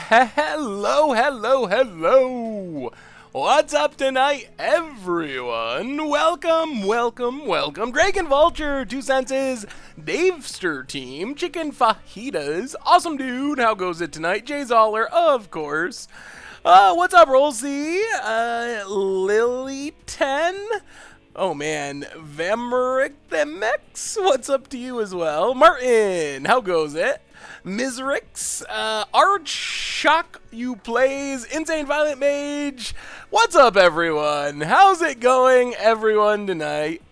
Hello, hello, hello. What's up tonight, everyone? Welcome. Dragon Vulture, Two Senses, Davester Team, Chicken Fajitas, Awesome Dude, how goes it tonight? Jay Zoller, of course. What's up, Rolsey? Lily 10. Oh man, Vameric Themex, what's up to you as well? Martin, how goes it? Mizrix, Arch Shock You Plays, Insane Violent Mage. What's up, everyone? How's it going, everyone, tonight?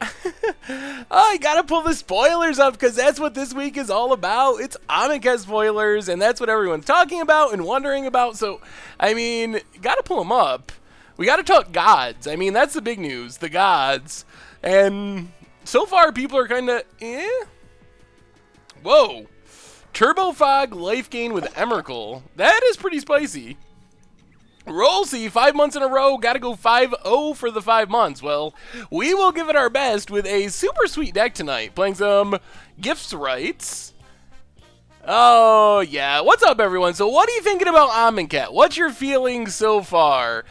I gotta pull the spoilers up because that's what this week is all about. It's Amonkhet spoilers, and that's what everyone's talking about and wondering about. So, I mean, gotta pull them up. We gotta talk gods. I mean, that's the big news, the gods. And so far, people are kind of, Whoa. Turbo Fog life gain with Emrakul. That is pretty spicy. Rolsey, 5 months in a row, gotta go 5-0 for the 5 months. Well, we will give it our best with a super sweet deck tonight. Playing some Gifts Rites. Oh, yeah. What's up, everyone? So what are you thinking about Amonkhet? What's your feelings so far?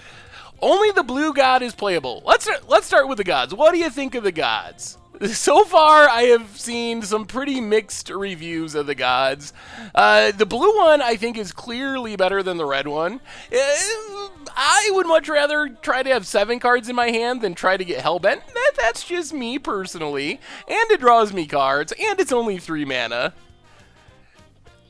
Only the blue god is playable. Let's start with the gods. What do you think of the gods? So far, I have seen some pretty mixed reviews of the gods. The blue one, I think, is clearly better than the red one. I would much rather try to have 7 cards in my hand than try to get Hellbent. That's just me, personally. And it draws me cards, and it's only 3 mana.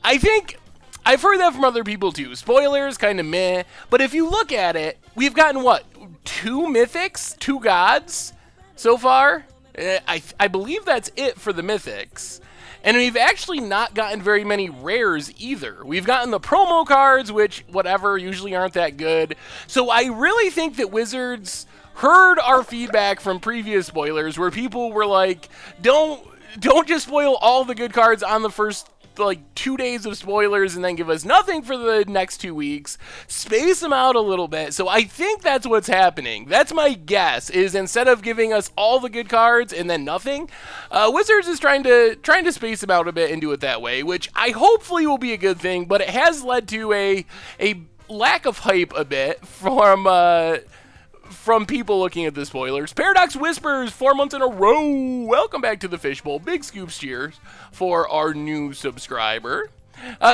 I think I've heard that from other people, too. Spoilers, kind of meh. But if you look at it, we've gotten, what, 2 mythics? 2 gods so far? I believe that's it for the mythics. And we've actually not gotten very many rares either. We've gotten the promo cards, which, whatever, usually aren't that good. So I really think that Wizards heard our feedback from previous spoilers where people were like, don't just spoil all the good cards on the first 2 days of spoilers and then give us nothing for the next 2 weeks. Space them out a little bit. So I think that's what's happening. That's my guess, is instead of giving us all the good cards and then nothing, Wizards is trying to space them out a bit and do it that way, which I hopefully will be a good thing, but it has led to a lack of hype a bit from people looking at the spoilers. Paradox Whispers, 4 months in a row. Welcome back to the Fishbowl. Big scoops cheers for our new subscriber.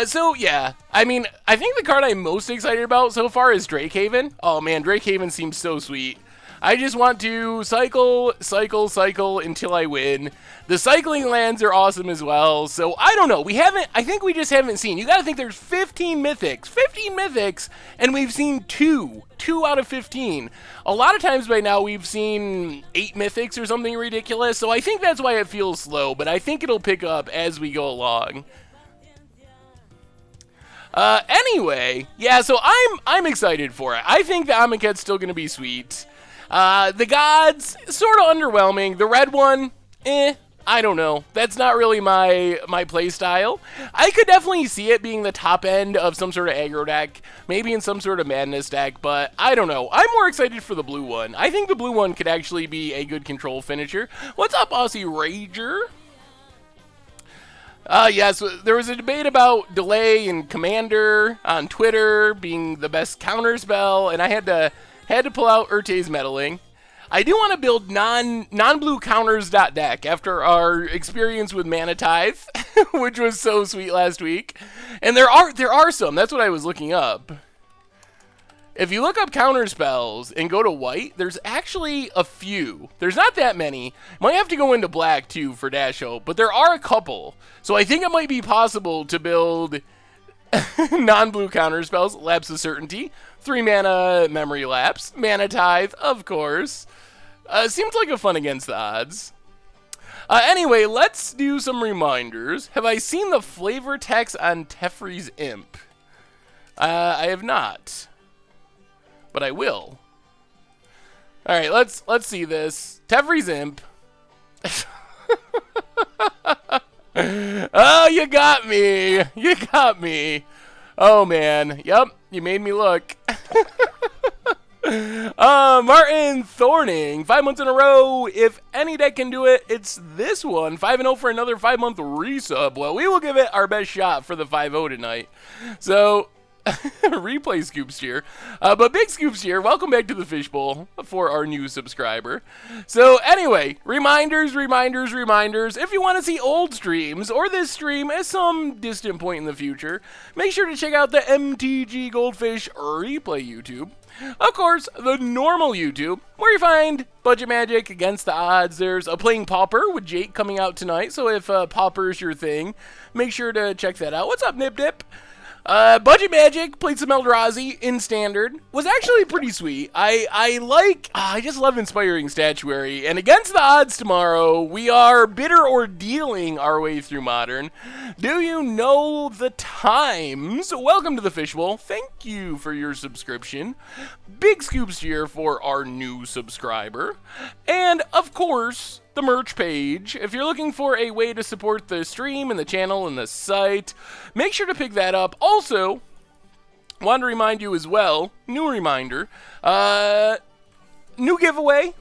So, yeah. I mean, I think the card I'm most excited about so far is Drakehaven. Oh, man, Drakehaven seems so sweet. I just want to cycle until I win. The cycling lands are awesome as well. So, I don't know. I think we just haven't seen. You got to think there's 15 mythics. 15 mythics, and we've seen 2. 2 out of 15. A lot of times by now we've seen 8 mythics or something ridiculous. So, I think that's why it feels slow. But I think it'll pick up as we go along. Anyway, yeah, so I'm excited for it. I think the Amonkhet's still going to be sweet. The gods, sort of underwhelming. The red one, I don't know. That's not really my play style. I could definitely see it being the top end of some sort of aggro deck, maybe in some sort of madness deck, but I don't know. I'm more excited for the blue one. I think the blue one could actually be a good control finisher. What's up, Aussie Rager? Yeah, so there was a debate about Delay and Commander on Twitter being the best counter spell, and I had to pull out Urte's Meddling. I do want to build non-blue counters deck after our experience with Mana Tithe, which was so sweet last week. And there are some. That's what I was looking up. If you look up counter spells and go to white, there's actually a few. There's not that many. Might have to go into black too for Dash Hope, but there are a couple. So I think it might be possible to build non-blue counter spells. Lapse of Certainty, 3 mana Memory Lapse, Mana Tithe, of course. Seems like a fun against the odds. Anyway, let's do some reminders. Have I seen the flavor text on Teferi's Imp? I have not, but I will. All right, let's see this. Teferi's Imp. Oh, you got me. You got me. Oh, man. Yep, you made me look. Martin Thorning, 5 months in a row. If any deck can do it, it's this one. 5-0 for another 5-month resub. Well, we will give it our best shot for the 5-0 tonight. So, Replay Scoops here. But Big Scoops here. Welcome back to the Fishbowl for our new subscriber. So anyway, reminders. If you want to see old streams or this stream at some distant point in the future, make sure to check out the MTG Goldfish Replay YouTube. Of course, the normal YouTube, where you find Budget Magic Against the Odds. There's a Playing Pauper with Jake coming out tonight, so if Pauper's your thing, make sure to check that out. What's up, Nip Dip? Budget Magic, played some Eldrazi in Standard, was actually pretty sweet. I just love inspiring statuary, and Against the Odds tomorrow, we are bitter or dealing our way through Modern. Do you know the times? Welcome to the Fishbowl. Thank you for your subscription. Big Scoops here for our new subscriber. And, of course, the merch page. If you're looking for a way to support the stream and the channel and the site, make sure to pick that up. Also, want to remind you as well, new reminder, new giveaway,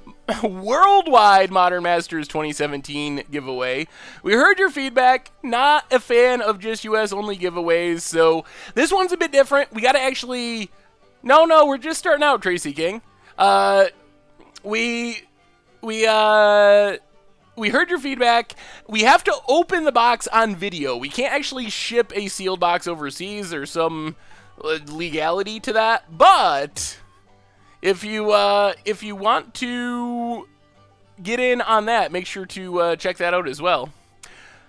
Worldwide Modern Masters 2017 giveaway. We heard your feedback, not a fan of just US only giveaways, so this one's a bit different. We got to actually, no, we're just starting out, Tracy King. We heard your feedback. We have to open the box on video. We can't actually ship a sealed box overseas. There's some legality to that. But if you want to get in on that, make sure to check that out as well.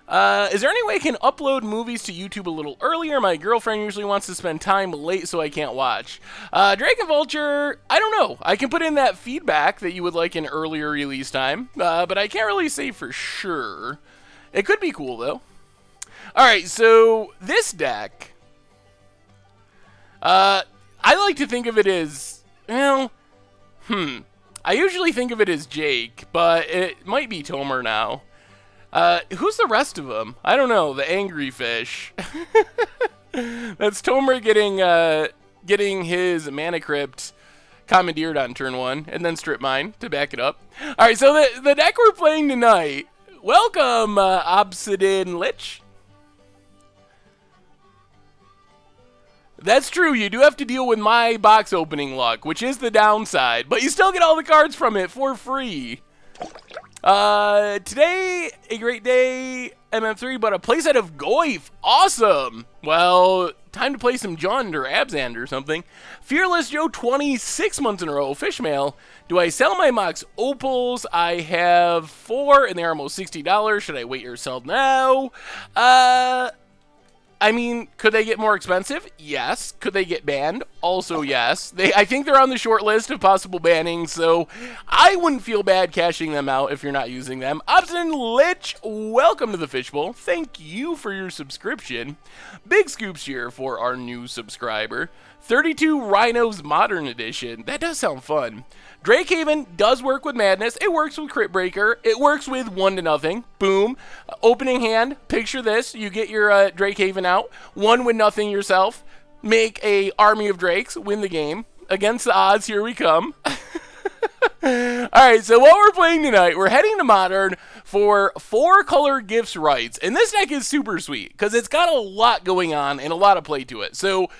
Is there any way I can upload movies to YouTube a little earlier? My girlfriend usually wants to spend time late, so I can't watch. Drake and Vulture, I don't know. I can put in that feedback that you would like an earlier release time, but I can't really say for sure. It could be cool, though. Alright, so this deck, I like to think of it as, well, I usually think of it as Jake, but it might be Tomer now. Who's the rest of them? I don't know. The Angry Fish. That's Tomer getting his Mana Crypt commandeered on turn 1, and then Strip Mine to back it up. Alright, so the deck we're playing tonight, welcome, Obsidian Lich. That's true, you do have to deal with my box opening luck, which is the downside, but you still get all the cards from it for free. Today, a great day, MM3, but a playset of Goyf. Awesome! Well, time to play some Jund or Abzan or something. Fearless Joe, 26 months in a row. Fishmail, do I sell my Mox Opals? I have 4, and they're almost $60. Should I wait or sell now? I mean, could they get more expensive? Yes. Could they get banned? Also yes. I think they're on the short list of possible banning, so I wouldn't feel bad cashing them out if you're not using them. Obsidian Lich, welcome to the Fishbowl. Thank you for your subscription. Big Scoops here for our new subscriber. 32 Rhinos Modern Edition. That does sound fun. Drakehaven does work with Madness. It works with Crit Breaker. It works with 1-0. Boom. Opening hand. Picture this. You get your Drakehaven out. 1-0 yourself. Make a army of Drakes. Win the game. Against the odds, here we come. Alright, so what we're playing tonight, we're heading to Modern for 4-color Gifts Rites. And this deck is super sweet, because it's got a lot going on and a lot of play to it. So,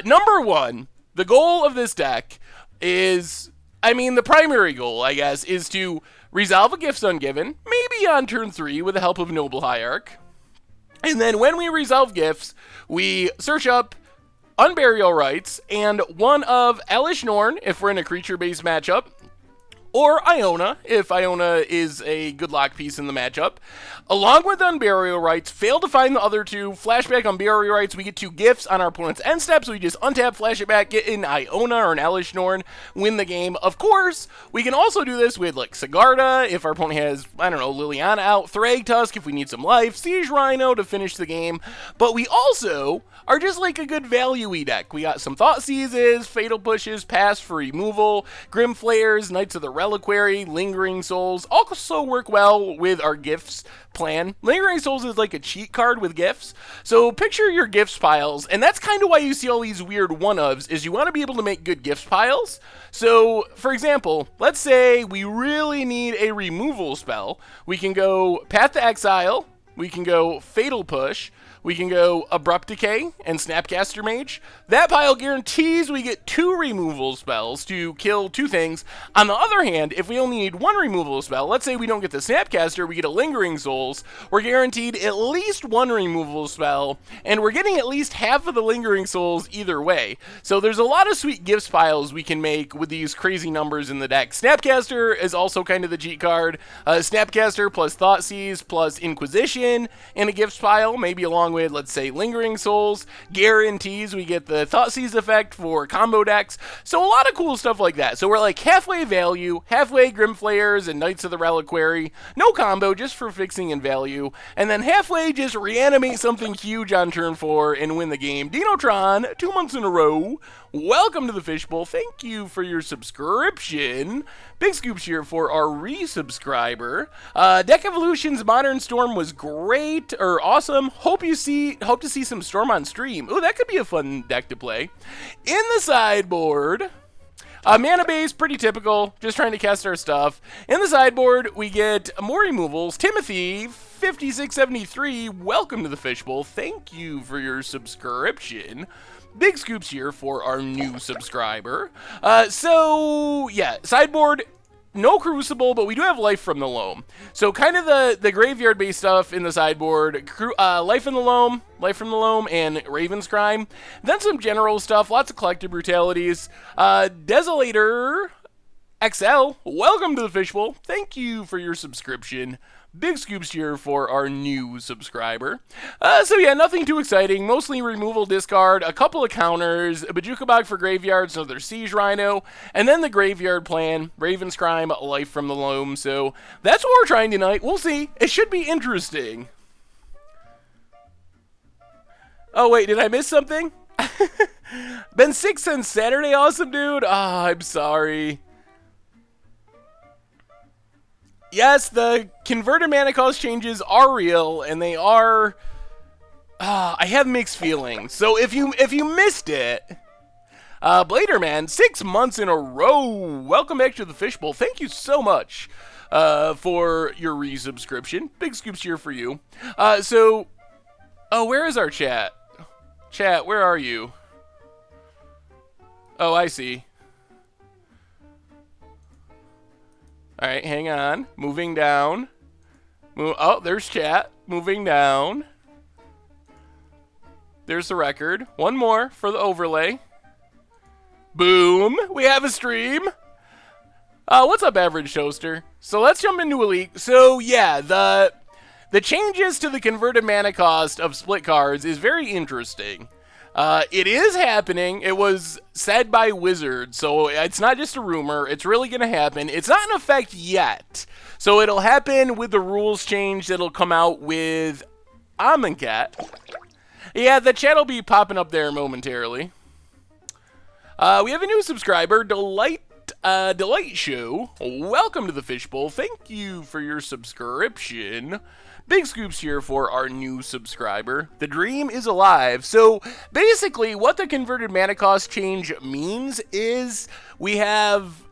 number 1, the goal of this deck is, I mean, the primary goal, I guess, is to resolve a Gifts Ungiven, maybe on turn 3 with the help of Noble Hierarch. And then when we resolve Gifts, we search up Unburial Rites and one of Elesh Norn, if we're in a creature-based matchup, or Iona, if Iona is a good lock piece in the matchup. Along with Unburial Rites, fail to find the other 2, flashback Unburial Rites, we get 2 gifts on our opponent's end step, so we just untap, flash it back, get an Iona or an Elesh Norn, win the game. Of course, we can also do this with, like, Sigarda, if our opponent has, I don't know, Liliana out, Thragtusk if we need some life, Siege Rhino to finish the game, but we also are just like a good value-y deck. We got some Thought Seizes, Fatal Pushes, Pass for removal, Grim Flayers, Knights of the Reliquary, Lingering Souls, also work well with our gifts plan. Lingering Souls is like a cheat card with gifts. So picture your gifts piles, and that's kind of why you see all these weird one-ofs, is you want to be able to make good gifts piles. So, for example, let's say we really need a removal spell. We can go Path to Exile, We can go Fatal Push. We can go Abrupt Decay and Snapcaster Mage. That pile guarantees we get 2 removal spells to kill 2 things. On the other hand, if we only need 1 removal spell, let's say we don't get the Snapcaster, we get a Lingering Souls, we're guaranteed at least 1 removal spell, and we're getting at least half of the Lingering Souls either way. So there's a lot of sweet gifts piles we can make with these crazy numbers in the deck. Snapcaster is also kind of the cheat card. Snapcaster plus Thoughtseize plus Inquisition in a gifts pile, maybe along with, let's say, Lingering Souls, guarantees we get the Thoughtseize effect for combo decks. So a lot of cool stuff like that. So we're like halfway value, halfway Grimflayers and Knights of the Reliquary, no combo, just for fixing in value, and then halfway just reanimate something huge on turn 4 and win the game. Dinotron, 2 months in a row. Welcome to the Fishbowl. Thank you for your subscription. Big scoops here for our resubscriber. Deck Evolution's Modern Storm was great, or awesome. Hope to see some Storm on stream. Ooh, that could be a fun deck to play. In the sideboard, mana base, pretty typical, just trying to cast our stuff. In the sideboard, we get more removals. Timothy, 5673, welcome to the Fishbowl. Thank you for your subscription. Big scoops here for our new subscriber. So, yeah, sideboard, no Crucible, but we do have Life from the Loam. So kind of the graveyard-based stuff in the sideboard, Life from the Loam, and Raven's Crime. Then some general stuff, lots of Collective Brutalities. Desolator XL, welcome to the Fishbowl. Thank you for your subscription. Big scoops here for our new subscriber. So yeah, nothing too exciting. Mostly removal, discard, a couple of counters, a Bojuka Bog for graveyards, another Siege Rhino, and then the graveyard plan, Raven's Crime, Life from the Loam. So that's what we're trying tonight. We'll see. It should be interesting. Oh wait, did I miss something? Been sick since Saturday, awesome dude. I'm sorry. Yes, the converted mana cost changes are real, and they are... I have mixed feelings. So if you missed it... Bladerman, 6 months in a row. Welcome back to the Fishbowl. Thank you so much for your resubscription. Big scoops here for you. Oh, where is our chat? Chat, where are you? Oh, I see. All right, hang on. Moving down. Oh, there's chat. Moving down. There's the record. One more for the overlay. Boom. We have a stream. What's up, Average Toaster? So let's jump into Elite. So yeah, the changes to the converted mana cost of split cards is very interesting. It is happening. It was said by Wizards, so it's not just a rumor. It's really going to happen. It's not in effect yet. So it'll happen with the rules change that'll come out with Amonkhet. Yeah, the chat will be popping up there momentarily. We have a new subscriber, Delight Show. Welcome to the Fishbowl. Thank you for your subscription. Big scoops here for our new subscriber. The dream is alive. So basically what the converted mana cost change means is we have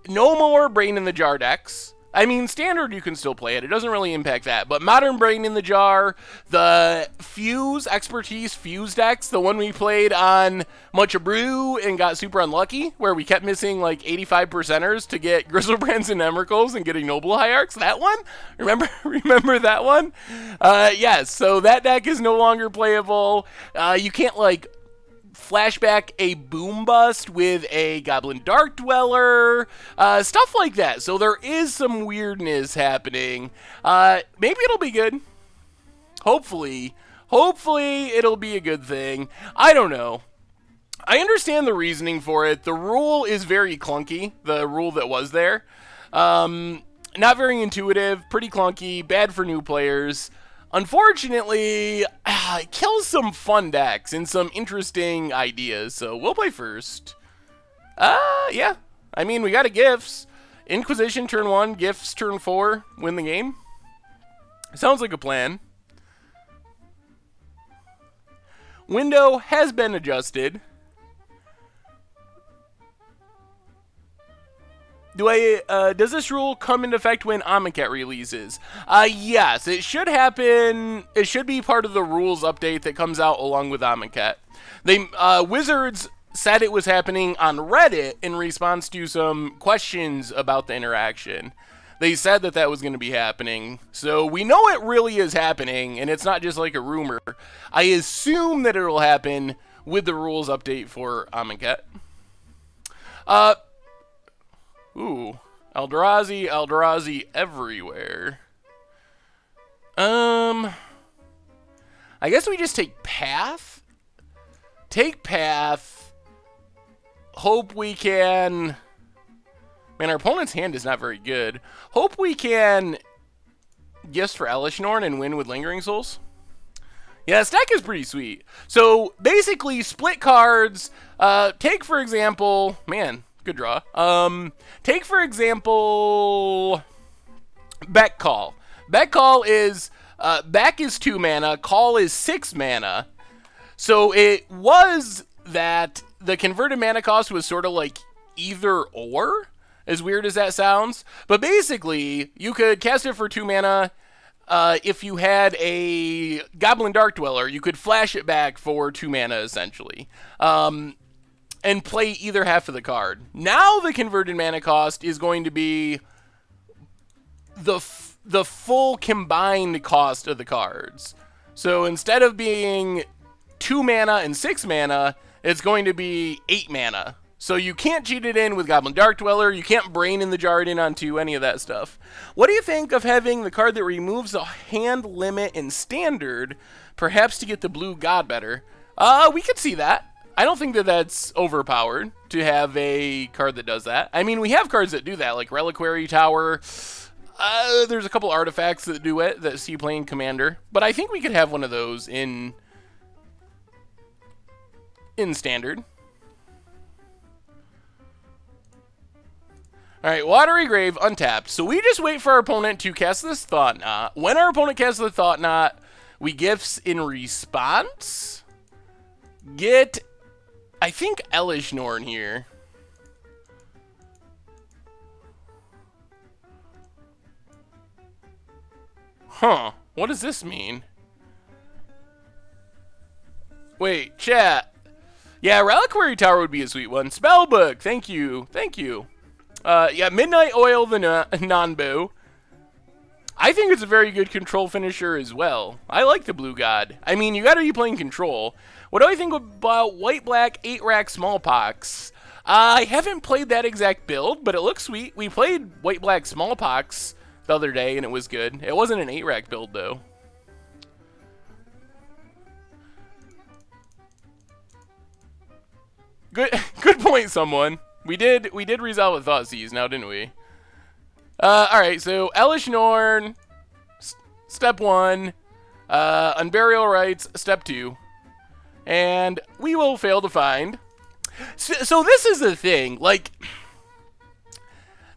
no more Brain in the Jar decks. I mean, standard you can still play it. It doesn't really impact that. But modern Brain in the Jar, the Fuse, Expertise Fuse decks, the one we played on Much Brew and got super unlucky, where we kept missing like 85%ers to get Grizzlebrands and Emeralds and getting Noble Hierarchs. That one? Remember that one? Yes, so that deck is no longer playable. You can't like flashback a Boom Bust with a Goblin Dark Dweller, stuff like that. So there is some weirdness happening. Maybe it'll be good. Hopefully it'll be a good thing. I don't know. I understand the reasoning for it. The rule is very clunky, the rule that was there. Not very intuitive, pretty clunky, bad for new players. Unfortunately, it kills some fun decks and some interesting ideas, so we'll play first. Yeah. I mean, we got a Gifts. Inquisition turn 1, Gifts turn 4, win the game. Sounds like a plan. Window has been adjusted. Does this rule come into effect when Amonkhet releases? Yes, it should happen. It should be part of the rules update that comes out along with Amonkhet. Wizards said it was happening on Reddit in response to some questions about the interaction. They said that that was going to be happening, so we know it really is happening, and it's not just like a rumor. I assume that it'll happen with the rules update for Amonkhet. Ooh, Eldrazi everywhere. I guess we just take Path. Take Path. Hope we can... Man, our opponent's hand is not very good. Hope we can Gifts for Elesh Norn and win with Lingering Souls. Yeah, stack is pretty sweet. So, basically, split cards. Take, for example... Man, good draw. Take, for example... Beck Call. Beck Call is... Beck is 2 mana. Call is 6 mana. So, it was that the converted mana cost was sort of like either or. As weird as that sounds. But basically, you could cast it for 2 mana. If you had a Goblin Dark Dweller, you could flash it back for 2 mana, essentially. And play either half of the card. Now the converted mana cost is going to be the full combined cost of the cards. So instead of being 2 mana and 6 mana, it's going to be 8 mana. So you can't cheat it in with Goblin Dark Dweller, you can't Brain in the Jarden onto any of that stuff. What do you think of having the card that removes the hand limit in Standard, perhaps to get the blue god better? We could see that. I don't think that that's overpowered to have a card that does that. I mean, we have cards that do that, like Reliquary Tower. There's a couple artifacts that do it, that Seaplane Commander. But I think we could have one of those in Standard. Alright, Watery Grave, untapped. So we just wait for our opponent to cast this Thought Knot. When our opponent casts the Thought Knot, we Gifts in response. Get, I think, Elesh Norn here. Huh, what does this mean? Wait, chat. Yeah, Reliquary Tower would be a sweet one. Spellbook, thank you, thank you. Yeah, Midnight Oil the Nanbu. I think it's a very good control finisher as well. I like the blue god. I mean, you gotta be playing control. What do I think about White-Black 8-Rack Smallpox? I haven't played that exact build, but it looks sweet. We played White-Black Smallpox the other day, and it was good. It wasn't an 8-Rack build, though. Good point, someone. We did resolve with Thoughtseize now, didn't we? Alright, so Elesh Norn, step 1. Unburial Rites, step 2. And we will fail to find. So this is the thing, like...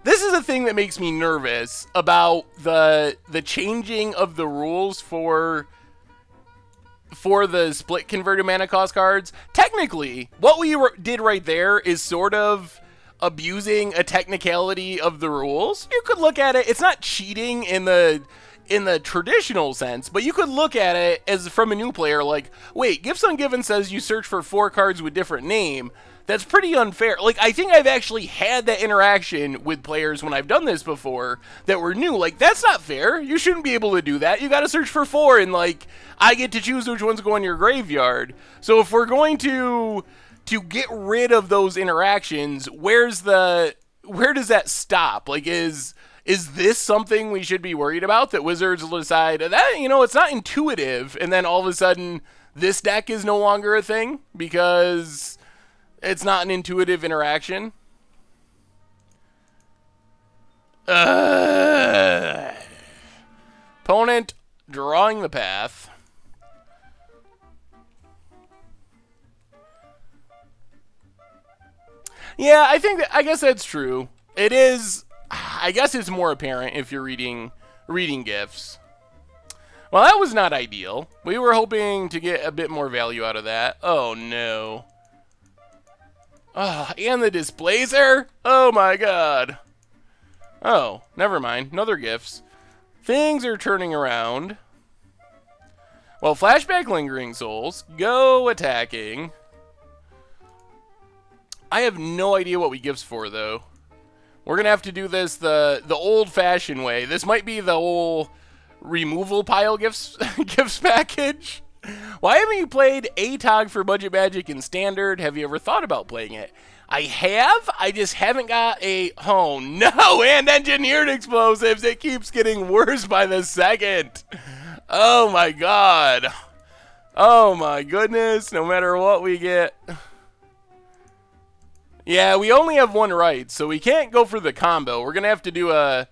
This is the thing that makes me nervous about the changing of the rules for the split converted mana cost cards. Technically, what we did right there is sort of abusing a technicality of the rules. You could look at it, it's not cheating in the traditional sense, but you could look at it as from a new player like, wait, Gifts Ungiven says you search for 4 cards with different name. That's pretty unfair. Like, I think I've actually had that interaction with players when I've done this before that were new. Like, that's not fair. You shouldn't be able to do that. You gotta search for 4, and, like, I get to choose which ones go in your graveyard. So if we're going to get rid of those interactions, where does that stop? Like, is this something we should be worried about? That Wizards will decide, that, you know, it's not intuitive, and then all of a sudden, this deck is no longer a thing? Because... it's not an intuitive interaction. Opponent drawing the path. Yeah, I guess that's true. It is. I guess it's more apparent if you're reading gifts. Well, that was not ideal. We were hoping to get a bit more value out of that. Oh no. Oh, and the Displacer? Oh my god. Oh, never mind. Another gifts. Things are turning around. Well, flashback Lingering Souls. Go attacking. I have no idea what we gifts for, though. We're going to have to do this the old-fashioned way. This might be the whole removal pile gifts package. Why haven't you played ATOG for Budget Magic in Standard? Have you ever thought about playing it? I have. I just haven't got a... Oh, no! And Engineered Explosives! It keeps getting worse by the second. Oh, my God. Oh, my goodness. No matter what we get... Yeah, we only have one right, so we can't go for the combo. We're going to have to do a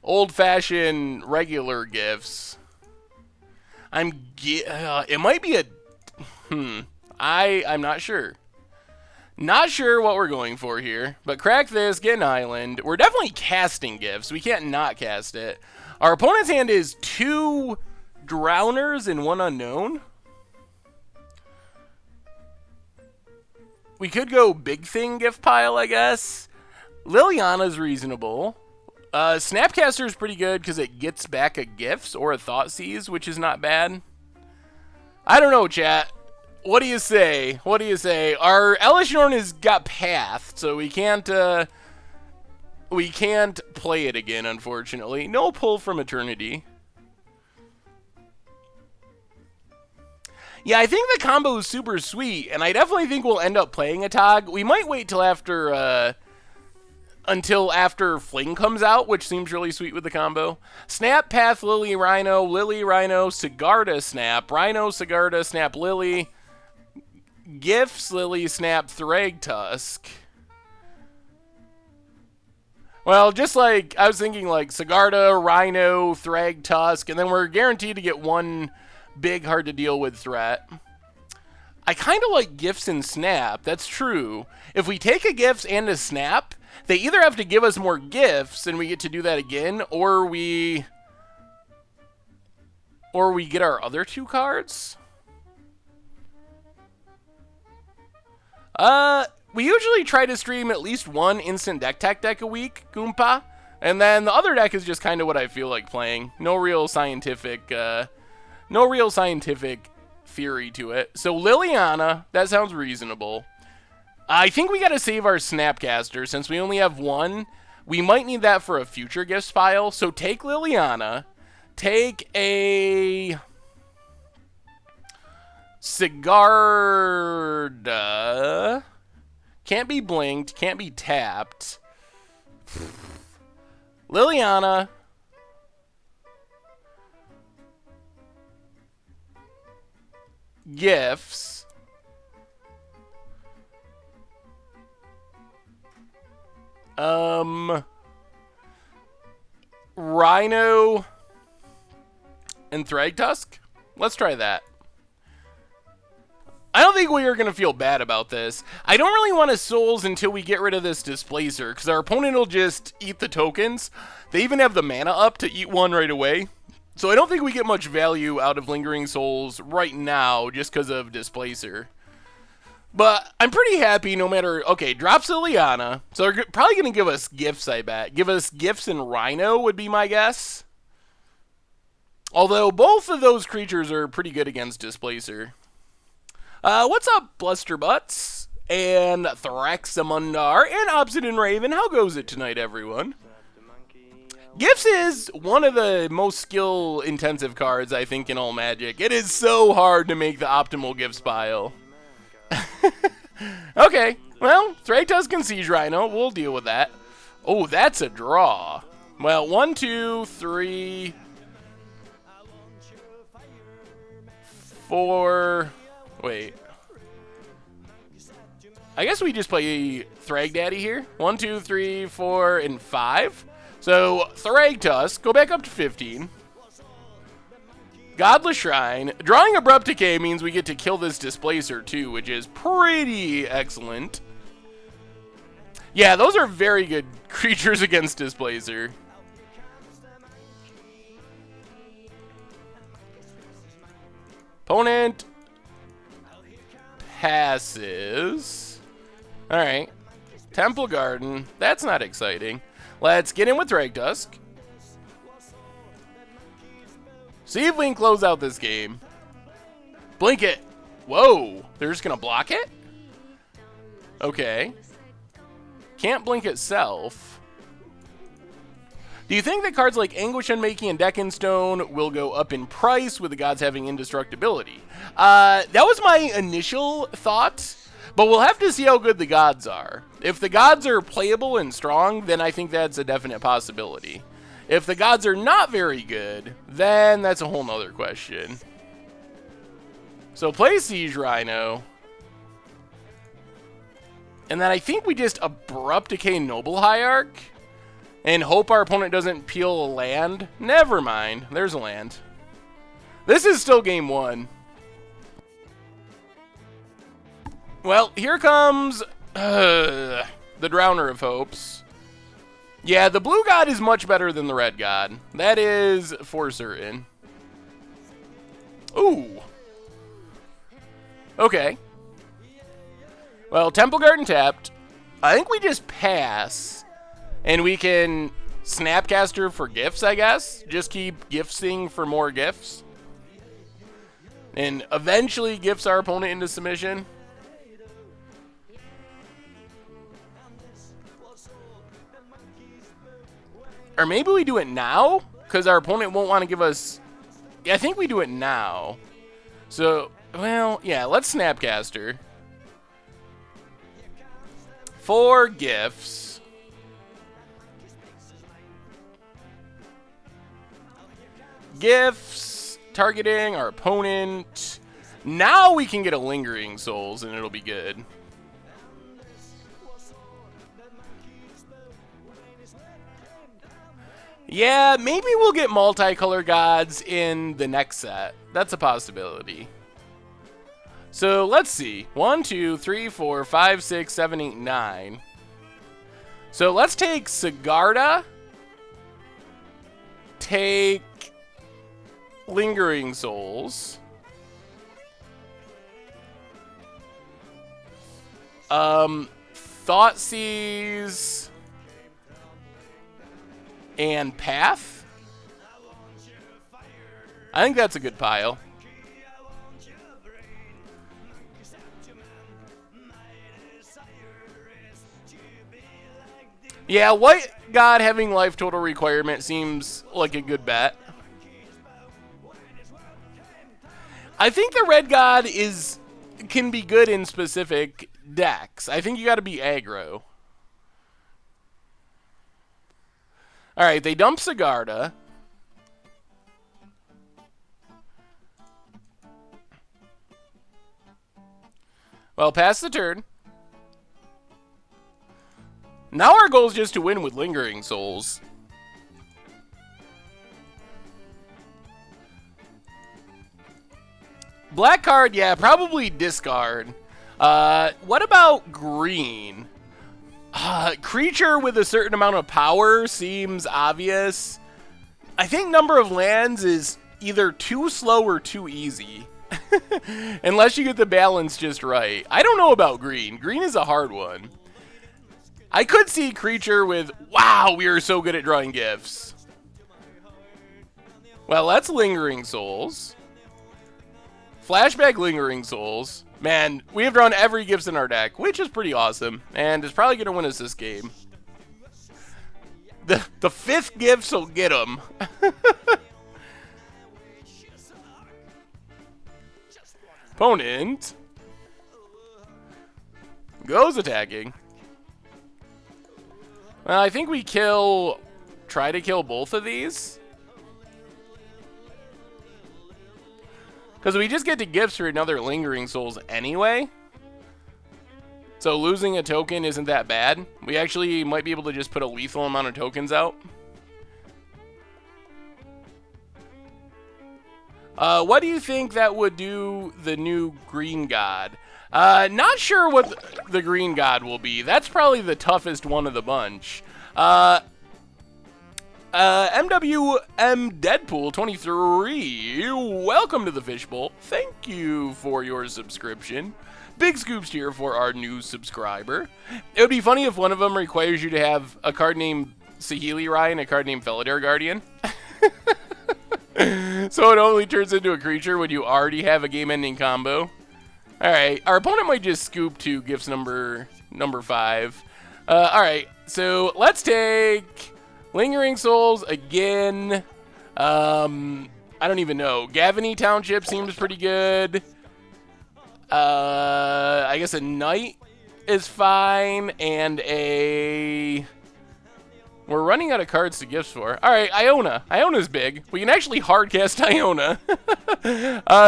old-fashioned regular gifts. It might be a... I'm not sure. Not sure what we're going for here. But crack this, get an island. We're definitely casting gifts. We can't not cast it. Our opponent's hand is 2 Drowners and 1 Unknown. We could go Big Thing gift pile, I guess. Liliana's reasonable. Snapcaster is pretty good because it gets back a gifts or a Thoughtseize, which is not bad. I don't know, chat. What do you say? What do you say? Our Elesh Norn has got Path, so we can't play it again, unfortunately. No pull from Eternity. Yeah, I think the combo is super sweet, and I definitely think we'll end up playing a TOG. We might wait till until after Fling comes out, which seems really sweet with the combo. Snap, Path, Lily, Rhino, Sigarda, Snap, Rhino, Sigarda, Snap, Lily, Gifts, Lily, Snap, Thragtusk. Well, just like, I was thinking like Sigarda, Rhino, Thragtusk, and then we're guaranteed to get one big, hard to deal with threat. I kind of like Gifts and Snap, that's true. If we take a Gifts and a Snap, they either have to give us more gifts and we get to do that again, or we get our other 2 cards. We usually try to stream at least 1 instant deck a week, Goompa. And then the other deck is just kind of what I feel like playing. No real scientific theory to it. So Liliana, that sounds reasonable. I think we gotta save our Snapcaster since we only have 1. We might need that for a future gifts pile. So take Liliana. Take a Sigarda. Can't be blinked. Can't be tapped. Liliana. Gifts. Rhino and Thragtusk? Let's try that. I don't think we are going to feel bad about this. I don't really want to Souls until we get rid of this Displacer, because our opponent will just eat the tokens. They even have the mana up to eat 1 right away. So I don't think we get much value out of Lingering Souls right now, just because of Displacer. But I'm pretty happy no matter... Okay, drops Liliana. So they're probably going to give us gifts, I bet. Give us gifts and Rhino would be my guess. Although both of those creatures are pretty good against Displacer. What's up, Blusterbutts? And Thraxamundar and Obsidian Raven. How goes it tonight, everyone? Gifts is one of the most skill-intensive cards, I think, in all Magic. It is so hard to make the optimal gifts pile. Okay, well, Thragtusk and Siege Rhino, we'll deal with that. Oh, that's a draw. Well, 1, 2, 3, 4. Wait. I guess we just play Thrag Daddy here. 1, 2, 3, 4, and 5. So, Thragtusk, go back up to 15. Godless Shrine. Drawing Abrupt Decay means we get to kill this Displacer too, which is pretty excellent. Yeah, those are very good creatures against Displacer. Opponent passes. Alright. Temple Garden. That's not exciting. Let's get in with Drag Tusk. See if we can close out this game. Blink it. Whoa. They're just going to block it? Okay. Can't blink itself. Do you think that cards like Anguish Unmaking and Deck in Stone will go up in price with the gods having indestructibility? That was my initial thought, but we'll have to see how good the gods are. If the gods are playable and strong, then I think that's a definite possibility. If the gods are not very good, then that's a whole nother question. So play Siege Rhino. And then I think we just Abrupt Decay Noble Hierarch. And hope our opponent doesn't peel a land. Never mind. There's a land. This is still game one. Well, here comes the Drowner of Hopes. Yeah, the blue god is much better than the red god. That is for certain. Ooh. Okay. Well, Temple Garden tapped. I think we just pass. And we can Snapcaster for gifts, I guess. Just keep gifting for more gifts. And eventually gifts our opponent into submission. Or maybe we do it now? Because our opponent won't want to give us... Yeah, I think we do it now. So, well, yeah, let's Snapcaster. 4 gifts. Gifts, targeting our opponent. Now we can get a Lingering Souls and it'll be good. Yeah, maybe we'll get multicolor gods in the next set. That's a possibility. So let's see. 1, 2, 3, 4, 5, 6, 7, 8, 9. So let's take Sigarda. Take Lingering Souls. Thoughtseize and Path. I think that's a good pile. Yeah, White God having life total requirement seems like a good bet. I think the Red God can be good in specific decks. I think you got to be aggro. Alright, they dump Sigarda. Well, pass the turn. Now our goal is just to win with Lingering Souls. Black card, yeah, probably discard. What about green? Creature with a certain amount of power seems obvious. I think number of lands is either too slow or too easy. Unless you get the balance just right. I don't know about green. Green is a hard one. I could see creature with, wow, we are so good at drawing gifts. Well, that's Lingering Souls. Flashback Lingering Souls. Man, we have drawn every gifts in our deck, which is pretty awesome. And is probably going to win us this game. The 5th gifts will get them. Opponent goes attacking. Well, I think we try to kill both of these. Because we just get to gifts for another Lingering Souls anyway. So losing a token isn't that bad. We actually might be able to just put a lethal amount of tokens out. What do you think that would do the new Green God? Not sure what the Green God will be. That's probably the toughest one of the bunch. MWM Deadpool 23, welcome to the Fishbowl. Thank you for your subscription. Big scoops here for our new subscriber. It would be funny if one of them requires you to have a card named Saheeli Ryan, a card named Felidar Guardian. So it only turns into a creature when you already have a game-ending combo. Alright, our opponent might just scoop to gifts number 5. Alright, so let's take Lingering Souls again. I don't even know. Gavany Township seems pretty good. I guess a Knight is fine, and a... We're running out of cards to gifts for. Alright, Iona. Iona's big. We can actually hardcast Iona.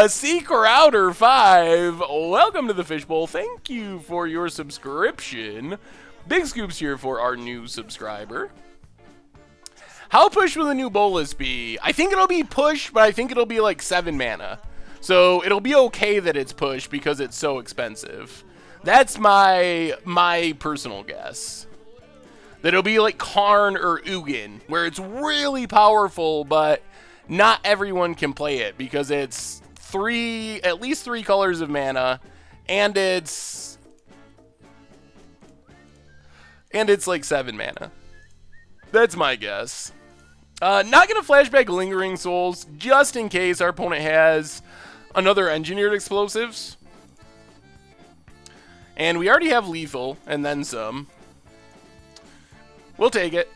C. Crowder 5. Welcome to the Fishbowl. Thank you for your subscription. Big scoops here for our new subscriber. How push will the new Bolas be? I think it'll be push, but I think it'll be like 7 mana. So it'll be okay that it's push because it's so expensive. That's my personal guess. That it'll be like Karn or Ugin, where it's really powerful, but not everyone can play it because it's at least 3 colors of mana, and it's like 7 mana. That's my guess. Not gonna flashback Lingering Souls just in case our opponent has another Engineered Explosives, and we already have Lethal and then some. We'll take it.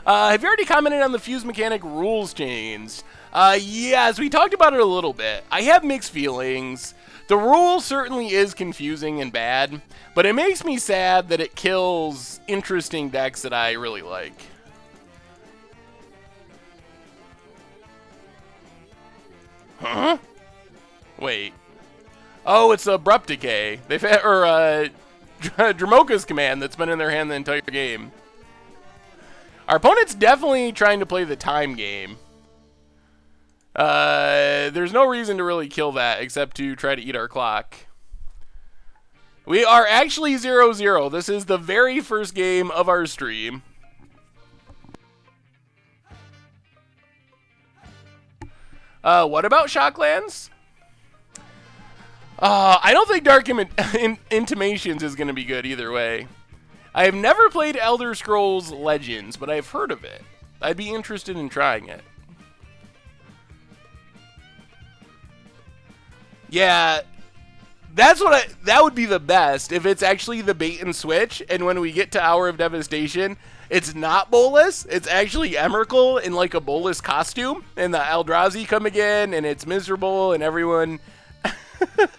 Have you already commented on the Fuse Mechanic rules change? Yes, we talked about it a little bit. I have mixed feelings. The rule certainly is confusing and bad, but it makes me sad that it kills interesting decks that I really like. Huh? Wait. Oh, it's Abrupt Decay. They've had, or Dramoka's command that's been in their hand the entire game. Our opponent's definitely trying to play the time game. There's no reason to really kill that except to try to eat our clock. We are actually 0-0. This is the very first game of our stream. What about Shocklands? I don't think Dark Intimations is going to be good either way. I have never played Elder Scrolls Legends, but I've heard of it. I'd be interested in trying it. Yeah, that would be the best if it's actually the bait and switch, and when we get to Hour of Devastation, it's not Bolas, it's actually Emrakul in like a Bolas costume, and the Eldrazi come again, and it's miserable, and everyone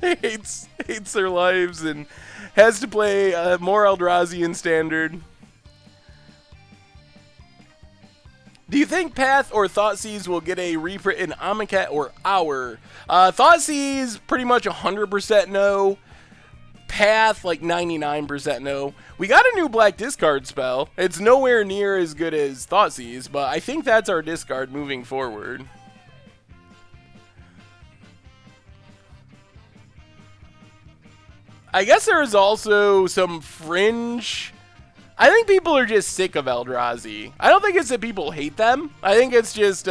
hates their lives, and has to play more Eldrazi in Standard. Do you think Path or Thoughtseize will get a reprint in Amonkhet or Hour? Thoughtseize, pretty much 100% no. Path, like 99% no. We got a new black discard spell. It's nowhere near as good as Thoughtseize, but I think that's our discard moving forward. I guess there is also some fringe. I think people are just sick of Eldrazi. I don't think it's that people hate them. I think it's just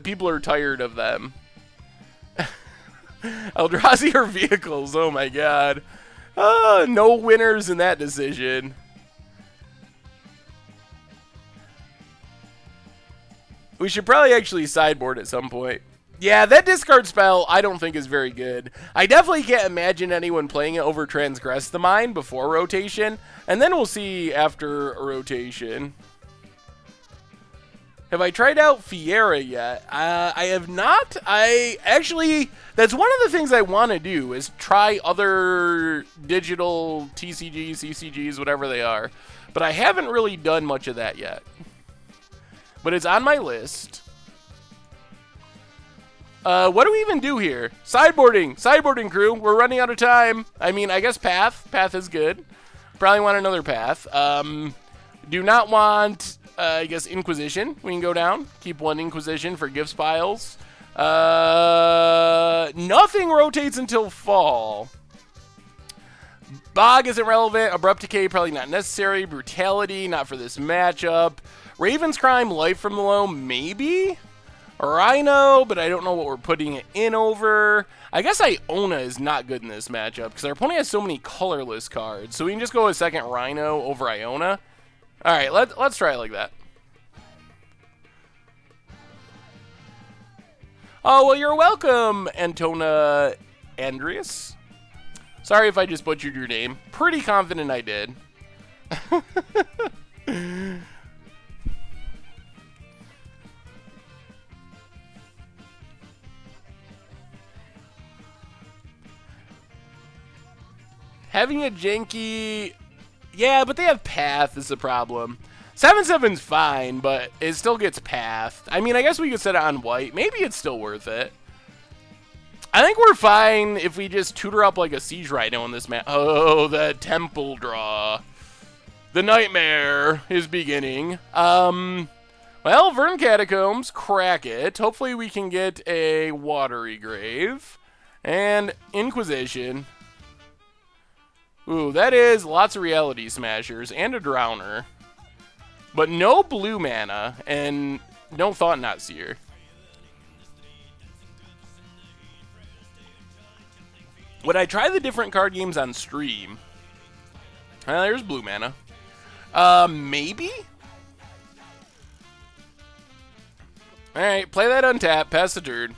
people are tired of them. Eldrazi are vehicles. Oh my god. No winners in that decision. We should probably actually sideboard at some point. Yeah, that discard spell I don't think is very good. I definitely can't imagine anyone playing it over Transgress the Mind before rotation, and then we'll see after a rotation. Have I tried out Fiera yet? I have not. That's one of the things I want to do, is try other digital TCGs, CCGs, whatever they are. But I haven't really done much of that yet. But it's on my list. What do we even do here? Sideboarding crew. We're running out of time. I mean, I guess Path. Path is good. Probably want another Path. Do not want, I guess, Inquisition. We can go down. Keep one Inquisition for gifts piles. Nothing rotates until fall. Bog isn't relevant. Abrupt Decay, probably not necessary. Brutality, not for this matchup. Raven's Crime, Life from the Loam, maybe? Rhino, but I don't know what we're putting it in over. I guess Iona is not good in this matchup because our opponent has so many colorless cards. So we can just go a second Rhino over Iona. All right, let's try it like that. Oh, well, you're welcome, Antona Andreas. Sorry if I just butchered your name. Pretty confident I did. Having a janky... Yeah, but they have Path is the problem. 7/7's fine, but it still gets Pathed. I mean, I guess we could set it on white. Maybe it's still worth it. I think we're fine if we just tutor up like a Siege Rhino in this map. Oh, the Temple draw. The nightmare is beginning. Well, Vern Catacombs, crack it. Hopefully we can get a Watery Grave. And Inquisition. Ooh, that is lots of Reality Smashers and a Drowner. But no blue mana and no Thought Knot Seer. Would I try the different card games on stream? There's blue mana. Maybe? Alright, play that untap, pass the turn.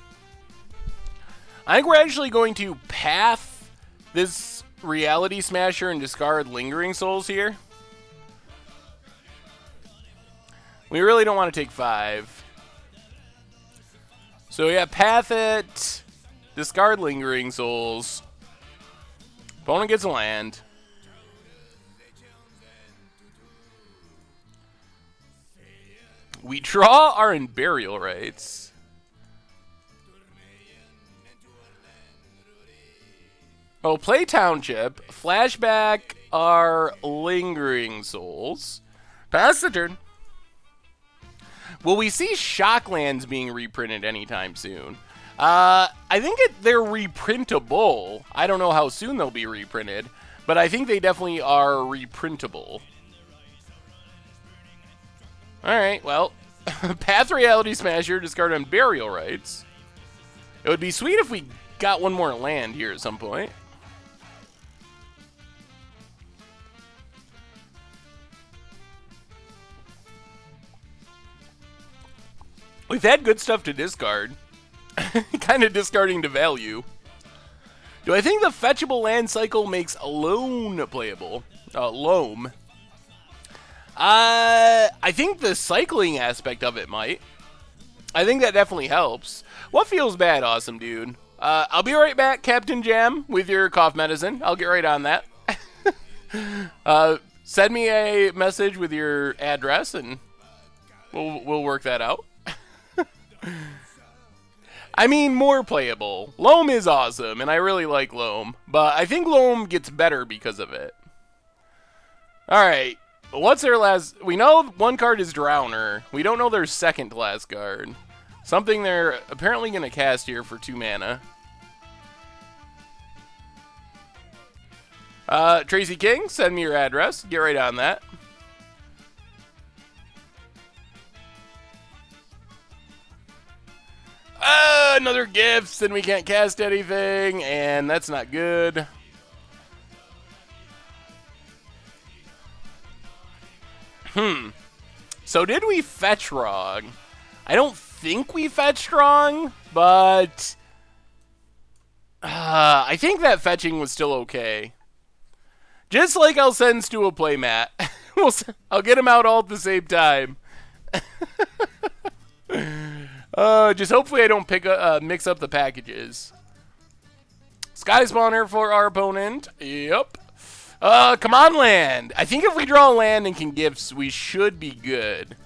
I think we're actually going to path this Reality Smasher and discard Lingering Souls here. We really don't want to take 5. So yeah, path it, discard Lingering Souls. Opponent gets a land. We draw our Unburial Rites. Oh, play Township. Flashback our Lingering Souls. Pass the turn. Will we see Shocklands being reprinted anytime soon? I think they're reprintable. I don't know how soon they'll be reprinted, but I think they definitely are reprintable. Alright, well, Path Reality Smasher, discard Unburial Rites. It would be sweet if we got one more land here at some point. We've had good stuff to discard. Kind of discarding to value. Do I think the fetchable land cycle makes Loam playable? Loam. I think the cycling aspect of it might. I think that definitely helps. What feels bad, awesome dude? I'll be right back, Captain Jam, with your cough medicine. I'll get right on that. Send me a message with your address, and we'll work that out. I mean, more playable. Loam is awesome, and I really like Loam, but I think Loam gets better because of it. Alright, what's their last... We know one card is Drowner. We don't know their second to last card. Something they're apparently going to cast here for 2 mana. Tracy King, send me your address. Get right on that. Another gifts, and we can't cast anything, and that's not good. So did we fetch wrong? I don't think we fetched wrong, but I think that fetching was still okay. Just like I'll send Stu a playmat. I'll get him out all at the same time. Just hopefully I don't mix up the packages. Sky Spawner for our opponent. Yep. Come on, land. I think if we draw land and can gifts, we should be good.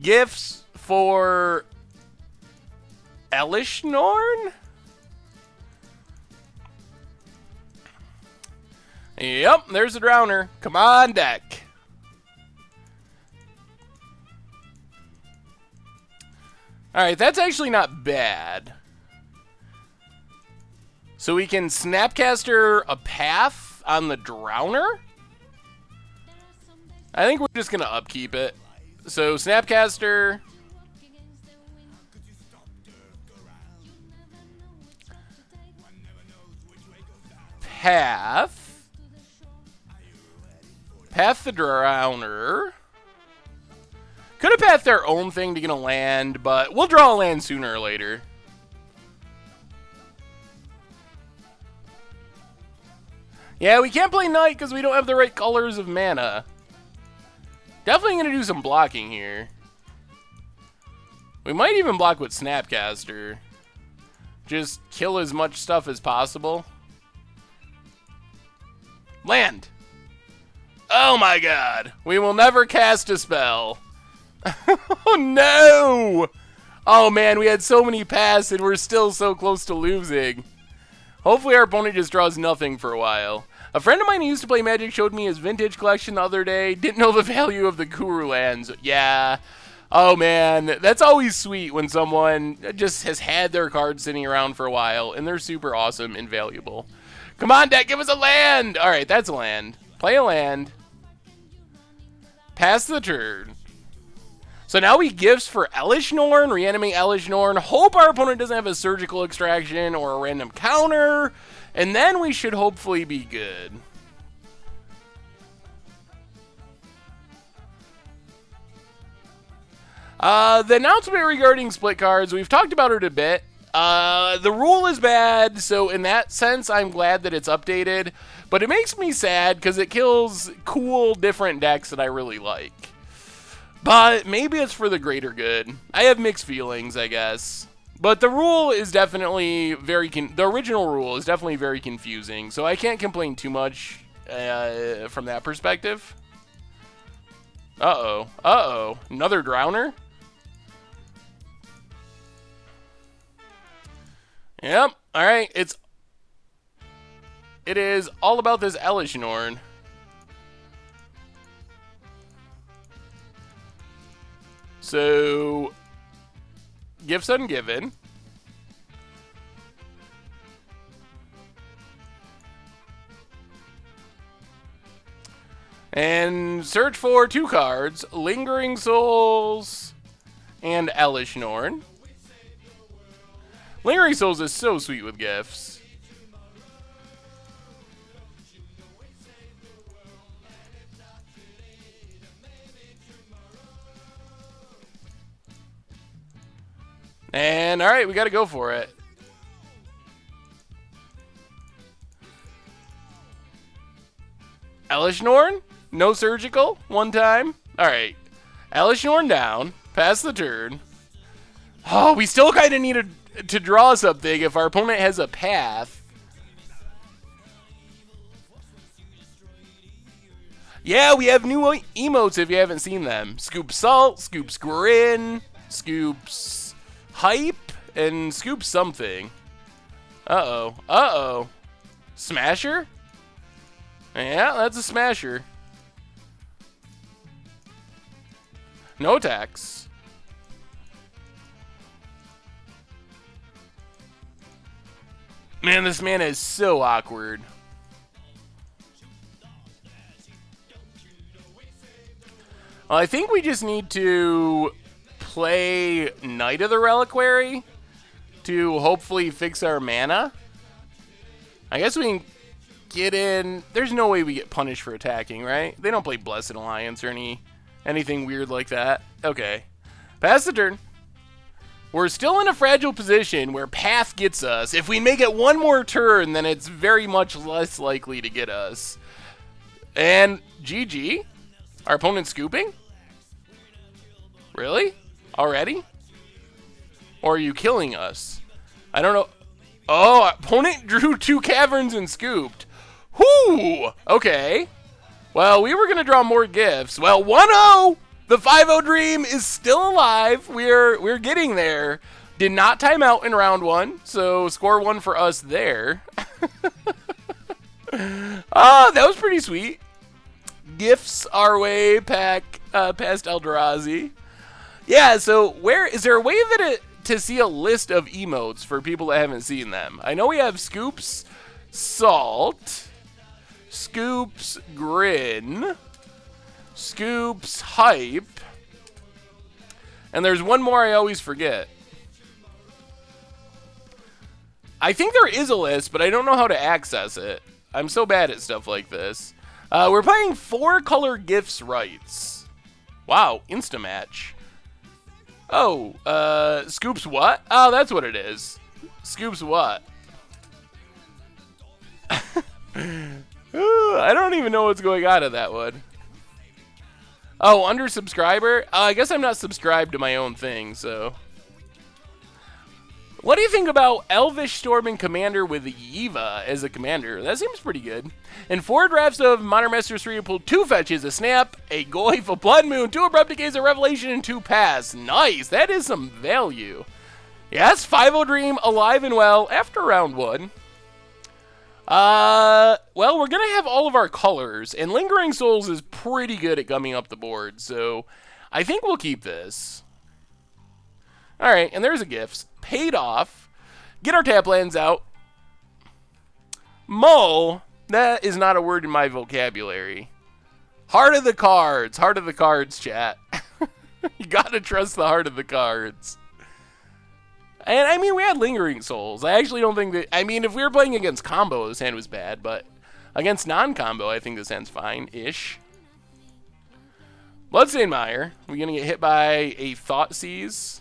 Gifts for Elesh Norn? Yep, there's a Drowner. Come on, deck. Alright, that's actually not bad. So we can Snapcaster a Path on the Drowner? I think we're just going to upkeep it. So Snapcaster. Path. Path the Drowner. Could have pathed their own thing to get a land, but we'll draw a land sooner or later. Yeah, we can't play Knight because we don't have the right colors of mana. Definitely going to do some blocking here. We might even block with Snapcaster. Just kill as much stuff as possible. Land! Oh my god! We will never cast a spell. Oh no! Oh man, we had so many pass and we're still so close to losing. Hopefully our opponent just draws nothing for a while. A friend of mine who used to play Magic showed me his vintage collection the other day. Didn't know the value of the Kuru lands. Yeah. Oh man, that's always sweet when someone just has had their cards sitting around for a while and they're super awesome and valuable. Come on, deck, give us a land! Alright, that's a land. Play a land. Pass the turn. So now we gifts for Elesh Norn, reanimate Elesh Norn, hope our opponent doesn't have a surgical extraction or a random counter, and then we should hopefully be good. The announcement regarding split cards, we've talked about it a bit. The rule is bad, so in that sense, I'm glad that it's updated. But it makes me sad because it kills cool, different decks that I really like. But maybe it's for the greater good. I have mixed feelings, I guess. But the rule is definitely the original rule is definitely very confusing, so I can't complain too much from that perspective. Uh-oh. Uh-oh. Another Drowner? Yep. Alright. It is all about this Elesh Norn. So, gifts Ungiven. And search for 2 cards, Lingering Souls and Elesh Norn. Lingering Souls is so sweet with gifts. And alright, we gotta go for it. Elesh Norn? No surgical? One time? Alright. Elesh Norn down. Pass the turn. Oh, we still kind of need to draw something if our opponent has a path. Yeah, we have new emotes if you haven't seen them. Scoop Salt, Scoops Grin, Scoops Hype, and Scoops something. Uh-oh. Uh-oh. Smasher? Yeah, that's a Smasher. No attacks. Man, this man is so awkward. Well, I think we just need to play Knight of the Reliquary to hopefully fix our mana. I guess we can get in. There's no way we get punished for attacking, right? They don't play Blessed Alliance or anything weird like that. Okay. Pass the turn. We're still in a fragile position where Path gets us. If we make it one more turn, then it's very much less likely to get us. And GG. Our opponent's scooping? Really? Already? Or are you killing us? I don't know. Oh, opponent drew 2 caverns and scooped. Whoo! Okay. Well, we were going to draw more gifts. Well, 1-0! The 5-0 dream is still alive. We're getting there. Did not time out in round 1, so score 1 for us there. Ah, that was pretty sweet. Gifts our way past Eldrazi. Yeah, so is there a way to see a list of emotes for people that haven't seen them? I know we have Scoops Salt, Scoops Grin, Scoops Hype, and there's one more I always forget. I think there is a list, but I don't know how to access it. I'm so bad at stuff like this. We're playing 4-color gifts rights. Wow, Instamatch. Oh, Scoops what? Oh, that's what it is. Scoops what? I don't even know what's going on in that one. Oh, under subscriber? I guess I'm not subscribed to my own thing, so. What do you think about Elvish Storm and Commander with Yiva as a commander? That seems pretty good. In 4 drafts of Modern Masters 3, you pulled 2 fetches, a Snap, a Goyf, a Blood Moon, 2 Abrupt Decays, a Revelation, and 2 Pass. Nice, that is some value. Yes, 5-0 Dream, alive and well after round 1. Well, we're going to have all of our colors, and Lingering Souls is pretty good at gumming up the board, so I think we'll keep this. All right, and there's a gifts. Paid off. Get our tap lands out. Mull, that is not a word in my vocabulary. Heart of the cards, chat. You got to trust the heart of the cards. And, I mean, we had Lingering Souls. I actually don't think that... I mean, if we were playing against combo, this hand was bad. But against non-combo, I think this hand's fine-ish. Bloodstained Mire. We're going to get hit by a Thoughtseize.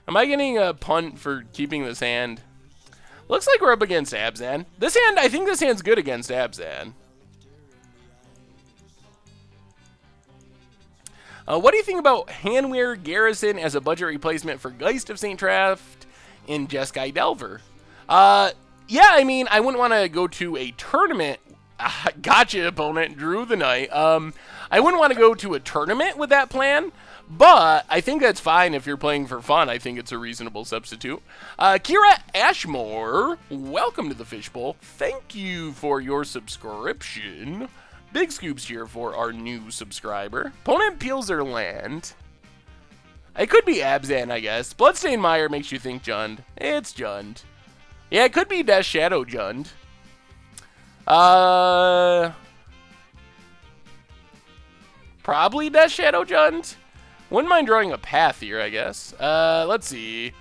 Am I getting a punt for keeping this hand? Looks like we're up against Abzan. This hand, I think this hand's good against Abzan. What do you think about Hanweir Garrison as a budget replacement for Geist of St. Traft in Jeskai Delver? Yeah, I mean, I wouldn't want to go to a tournament. Gotcha, opponent. Drew the Knight. I wouldn't want to go to a tournament with that plan, but I think that's fine if you're playing for fun. I think it's a reasonable substitute. Kira Ashmore, welcome to the Fishbowl. Thank you for your subscription. Big scoops here for our new subscriber. Opponent peels their land. It could be Abzan, I guess. Bloodstained Mire makes you think Jund. It's Jund. Yeah, it could be Death Shadow Jund. Probably Death Shadow Jund. Wouldn't mind drawing a path here, I guess. Let's see.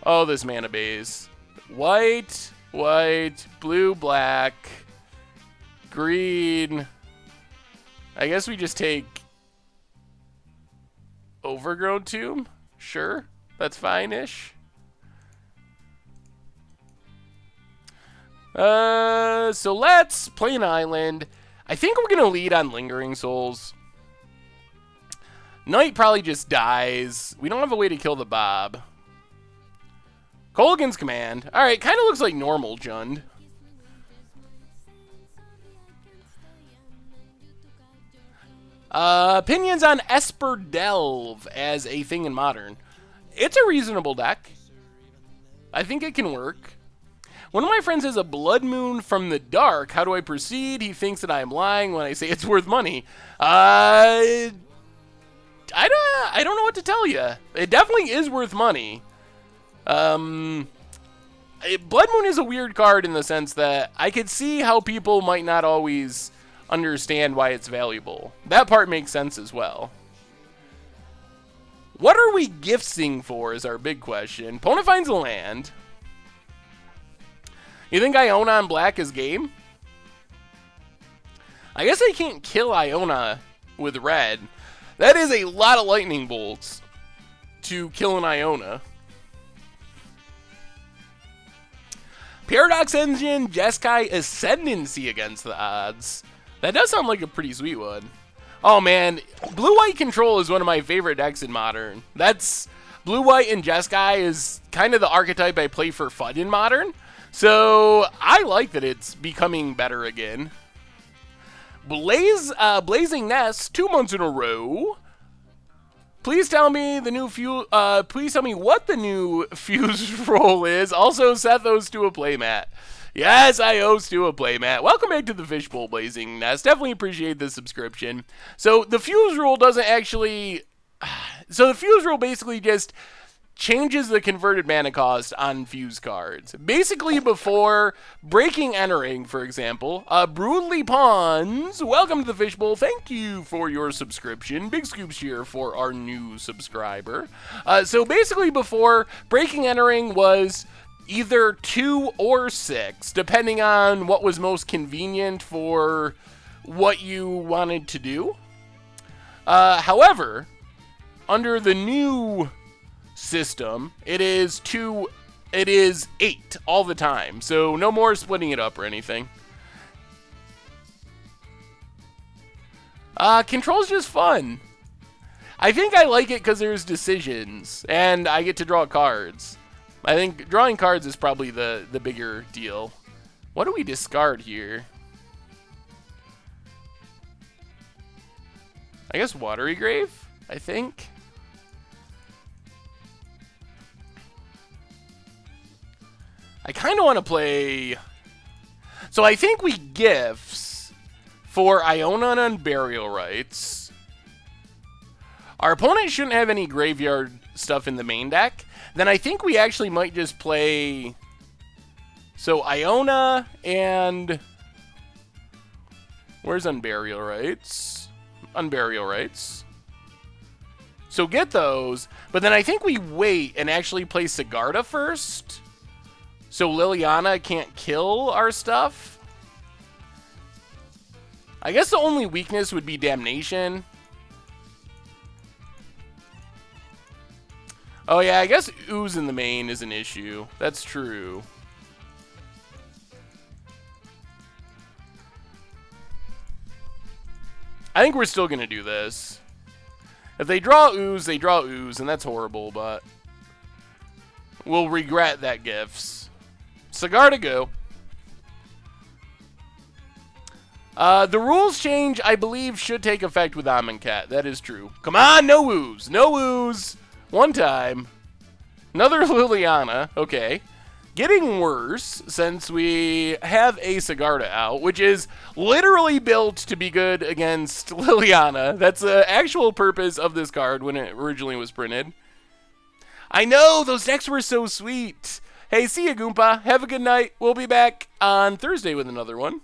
Oh, this mana base. White, blue, black, green. I guess we just take Overgrown Tomb. Sure, that's fine-ish. So let's play an island. I think we're gonna lead on Lingering Souls. Knight probably just dies. We don't have a way to kill the Bob. Kolaghan's Command. All right, kind of looks like normal Jund. Opinions on Esper Delve as a thing in Modern. It's a reasonable deck. I think it can work. One of my friends has a Blood Moon from the Dark. How do I proceed? He thinks that I'm lying when I say it's worth money. I don't know what to tell you. It definitely is worth money. Blood Moon is a weird card in the sense that I could see how people might not always understand why it's valuable. That part makes sense as well. What are we gifting for is our big question. Opponent finds a land. You think Iona on black is game? I guess I can't kill Iona with red. That is a lot of lightning bolts to kill an Iona. Paradox Engine, Jeskai Ascendancy against the odds. That does sound like a pretty sweet one. Oh man, blue-white control is one of my favorite decks in Modern. That's blue-white and Jeskai is kind of the archetype I play for fun in Modern. So I like that it's becoming better again. Blazing Nest, 2 months in a row. Please tell me the new please tell me what the new fuse roll is. Also, Seth owes to a playmat. Yes, I owes to a playmat. Welcome back to the Fishbowl, Blazing Nest. Definitely appreciate the subscription. So the fuse rule doesn't actually. So the fuse rule basically just changes the converted mana cost on fuse cards. Basically, before breaking entering, for example, Brutally Pawns, welcome to the Fishbowl. Thank you for your subscription. Big scoops here for our new subscriber. So basically, before breaking entering was either 2 or 6, depending on what was most convenient for what you wanted to do. However, under the new system, it is 8 all the time, so no more splitting it up or anything. Control's just fun. I think I like it because there's decisions, and I get to draw cards. I think drawing cards is probably the bigger deal. What do we discard here? I guess Watery Grave, I think. I kind of want to play... So I think we gifts for Iona and Unburial Rites. Our opponent shouldn't have any graveyard stuff in the main deck. Then I think we actually might just play... So Iona and... Where's Unburial Rites? Unburial Rites. So get those, but then I think we wait and actually play Sigarda first. So Liliana can't kill our stuff. I guess the only weakness would be Damnation. Oh yeah, I guess Ooze in the main is an issue. That's true. I think we're still going to do this. If they draw Ooze, they draw Ooze, and that's horrible, but we'll regret that gifts. Cigar to go. The rules change, I believe, should take effect with Amonkhet. That is true. Come on, no Ooze. No Ooze. One time. Another Liliana. Okay. Getting worse since we have a Sigarda out, which is literally built to be good against Liliana. That's the actual purpose of this card when it originally was printed. I know, those decks were so sweet. Hey, see ya, Goompa. Have a good night. We'll be back on Thursday with another one.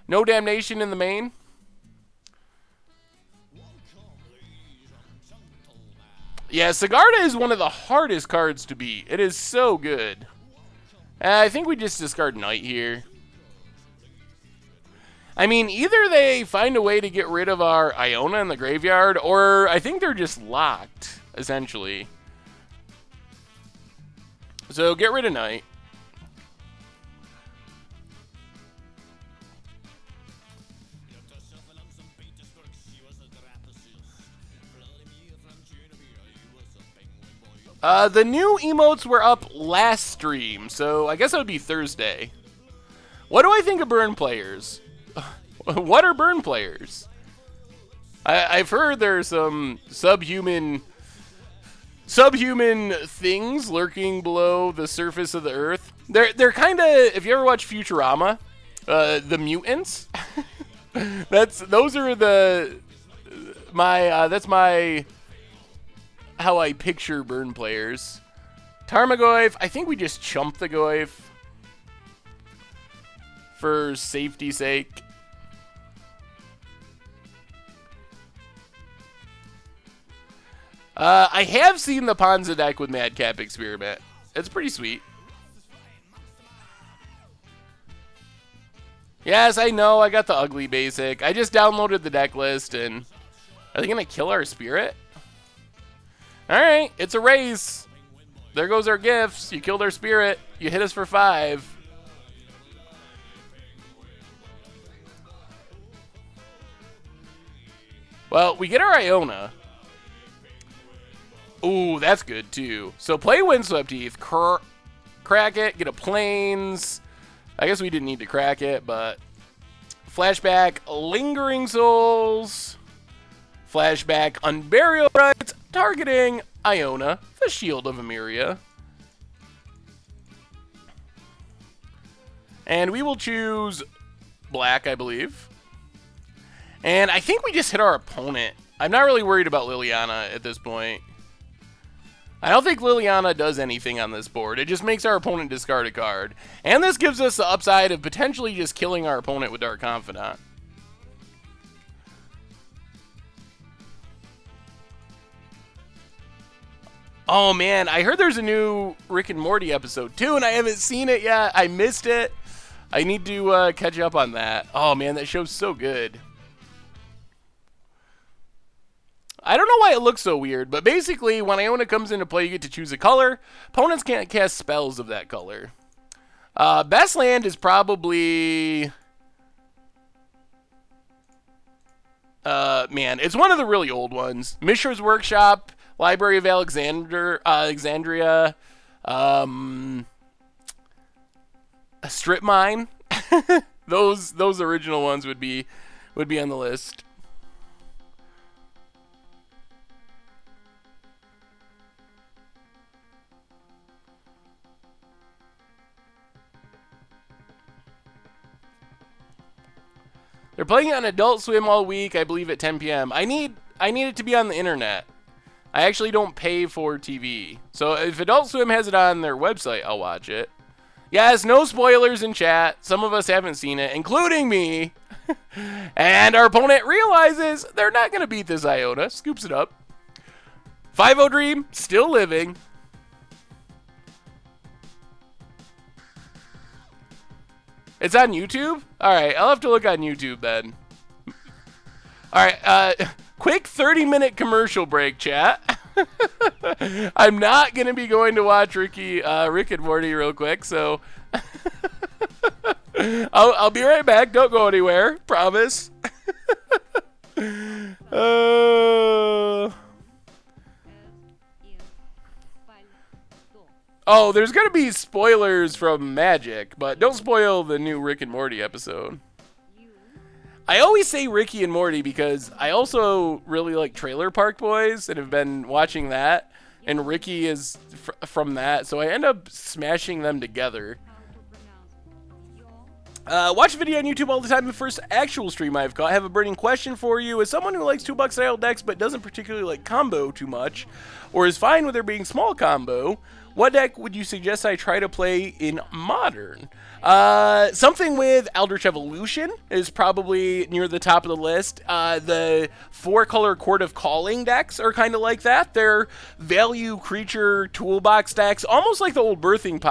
No Damnation in the main. Yeah, Sigarda is one of the hardest cards to beat. It is so good. I think we just discard Knight here. I mean, either they find a way to get rid of our Iona in the graveyard, or I think they're just locked, essentially. So get rid of Knight. The new emotes were up last stream, so I guess that would be Thursday. What do I think of burn players? What are burn players? I've heard there's some subhuman things lurking below the surface of the earth. They're kind of, if you ever watch Futurama, the mutants. That's my how I picture burn players. Tarmogoyf, I think we just chump the Goyf for safety's sake. I have seen the Ponza deck with Madcap Experiment. It's pretty sweet. Yes, I know, I got the ugly basic. I just downloaded the deck list, and are they going to kill our spirit? Alright, it's a race. There goes our gifts. You killed our spirit. You hit us for 5. Well, we get our Iona. Ooh, that's good too. So play Windswept Heath, crack it, get a Plains. I guess we didn't need to crack it, but flashback Lingering Souls. Flashback Unburial Rites, targeting Iona, the Shield of Emeria. And we will choose black, I believe. And I think we just hit our opponent. I'm not really worried about Liliana at this point. I don't think Liliana does anything on this board. It just makes our opponent discard a card. And this gives us the upside of potentially just killing our opponent with Dark Confidant. Oh man, I heard there's a new Rick and Morty episode too, and I haven't seen it yet. I missed it. I need to catch up on that. Oh man, that show's so good. I don't know why it looks so weird, but basically when Iona comes into play, you get to choose a color. Opponents can't cast spells of that color. Best land is probably... man, it's one of the really old ones. Mishra's Workshop, Library of Alexandria, a Strip Mine. those original ones would be on the list. They're playing on Adult Swim all week, I believe at 10 p.m. I need it to be on the internet. I actually don't pay for TV. So if Adult Swim has it on their website, I'll watch it. Yes, no spoilers in chat. Some of us haven't seen it, including me. And our opponent realizes they're not going to beat this Iota. Scoops it up. 5-0 Dream, still living. It's on YouTube? Alright, I'll have to look on YouTube then. Alright, quick 30-minute commercial break, chat. I'm not going to be going to watch Rick and Morty real quick, so... I'll be right back. Don't go anywhere. Promise. Oh, there's going to be spoilers from Magic, but don't spoil the new Rick and Morty episode. I always say Ricky and Morty because I also really like Trailer Park Boys and have been watching that, and Ricky is from that, so I end up smashing them together. Watch a video on YouTube all the time. The first actual stream I've caught. I have a burning question for you. As someone who likes 2-buck style decks but doesn't particularly like combo too much, or is fine with there being small combo, what deck would you suggest I try to play in Modern? Something with Eldritch Evolution is probably near the top of the list. The 4-color Court of Calling decks are kind of like that. They're value creature toolbox decks, almost like the old Birthing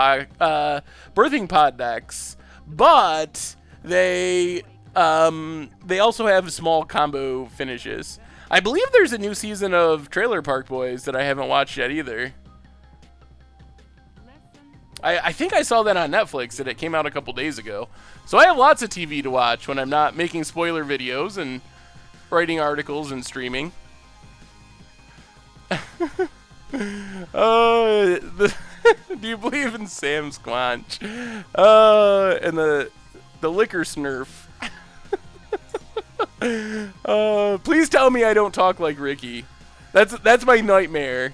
Pod decks. But they also have small combo finishes. I believe there's a new season of Trailer Park Boys that I haven't watched yet either. I think I saw that on Netflix and it came out a couple days ago. So I have lots of TV to watch when I'm not making spoiler videos and writing articles and streaming. Do you believe in Sam Squanch? And the liquor snurf. Please tell me I don't talk like Ricky. That's my nightmare.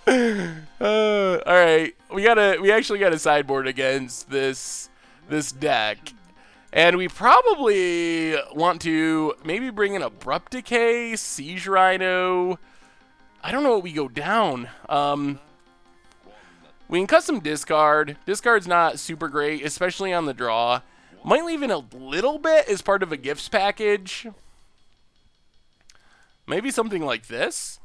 All right, we actually got a sideboard against this deck, and we probably want to maybe bring in Abrupt Decay, Siege Rhino. I don't know what we go down. We can custom discard. Discard's not super great, especially on the draw. Might leave in a little bit as part of a gifts package. Maybe something like this.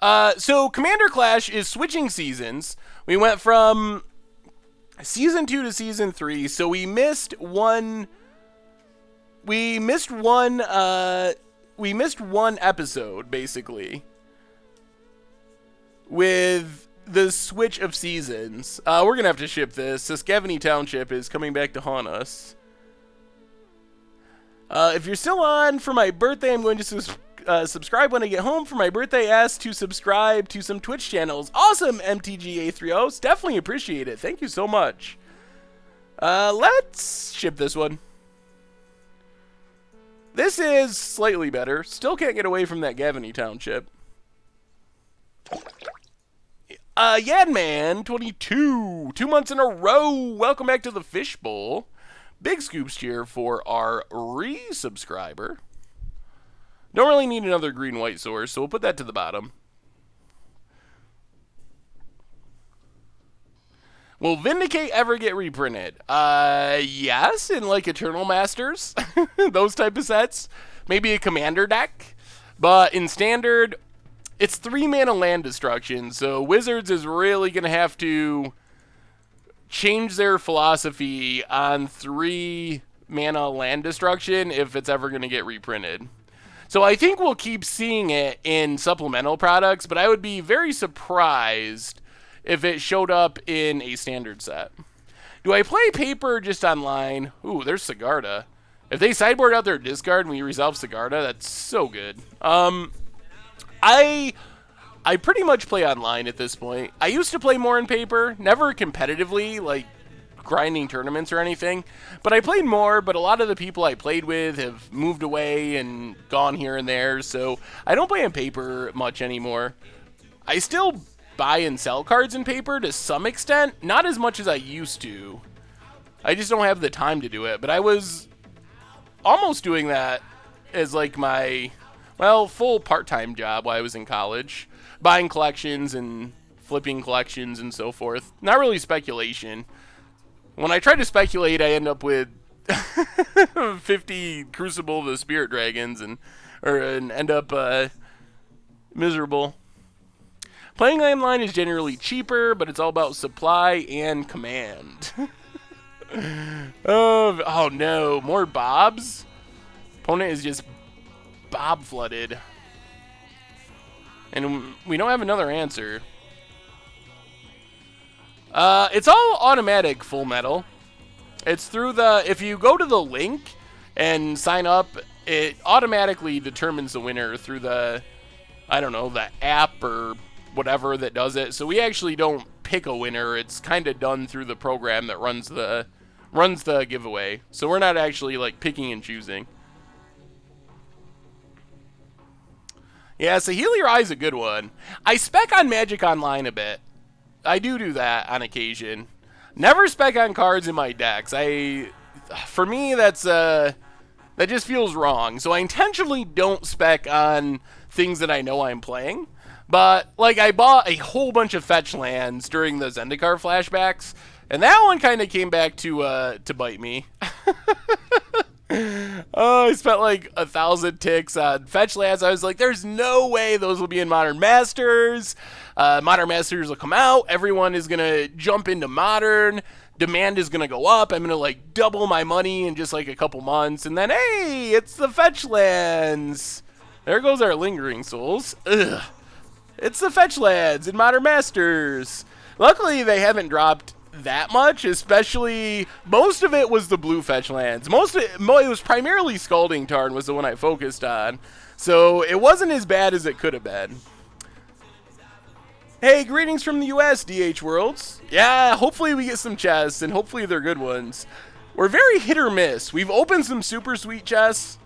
So Commander Clash is switching seasons. We went from Season 2 to Season 3, so we missed one episode, basically, with the switch of seasons. We're gonna have to ship this. Saskavany Township is coming back to haunt us. If you're still on for my birthday, I'm going to subscribe when I get home for my birthday. Ask to subscribe to some Twitch channels. Awesome, MTGA30s. Definitely appreciate it. Thank you so much. Let's ship this one. This is slightly better. Still can't get away from that Gavany Township. Yadman22, 2 months in a row. Welcome back to the Fishbowl. Big scoops cheer for our resubscriber. Don't really need another green-white source, so we'll put that to the bottom. Will Vindicate ever get reprinted? Yes, in like Eternal Masters. Those type of sets. Maybe a commander deck. But in Standard, it's 3-mana land destruction, so Wizards is really going to have to change their philosophy on 3-mana land destruction if it's ever going to get reprinted. So I think we'll keep seeing it in supplemental products, but I would be very surprised if it showed up in a standard set. Do I play paper just online? Ooh, there's Sigarda. If they sideboard out their discard and we resolve Sigarda, that's so good. I pretty much play online at this point. I used to play more in paper, never competitively, like grinding tournaments or anything, but I played more, but a lot of the people I played with have moved away and gone here and there, so I don't play in paper much anymore. I still buy and sell cards in paper to some extent, not as much as I used to. I just don't have the time to do it, but I was almost doing that as like my, well, full part-time job while I was in college, buying collections and flipping collections and so forth. Not really speculation. When I try to speculate, I end up with 50 Crucible of the Spirit Dragons and end up miserable. Playing online is generally cheaper, but it's all about supply and command. Oh no, more Bobs? Opponent is just Bob flooded. And we don't have another answer. It's all automatic Full Metal. It's through the, if you go to the link and sign up, it automatically determines the winner through the, I don't know, the app or whatever that does it. So we actually don't pick a winner. It's kind of done through the program that runs the giveaway. So we're not actually like picking and choosing. Yeah, so Heal Your Eye is a good one. I spec on Magic Online a bit. I do that on occasion. Never spec on cards in my decks. For me, that just feels wrong. So I intentionally don't spec on things that I know I'm playing. But like I bought a whole bunch of fetch lands during the Zendikar flashbacks, and that one kind of came back to bite me. Oh, I spent like 1,000 ticks on fetch lands. I was like, there's no way those will be in Modern Masters. Modern Masters will come out. Everyone is going to jump into Modern. Demand is going to go up. I'm going to like double my money in just like a couple months. And then, hey, it's the fetch lands. There goes our Lingering Souls. Ugh. It's the fetch lands in Modern Masters. Luckily, they haven't dropped that much, especially most of it was the blue fetch lands. It was primarily Scalding Tarn was the one I focused on, so it wasn't as bad as it could have been. Hey, greetings from the US, DH Worlds. Yeah, hopefully we get some chests, and hopefully they're good ones. We're very hit or miss. We've opened some super sweet chests.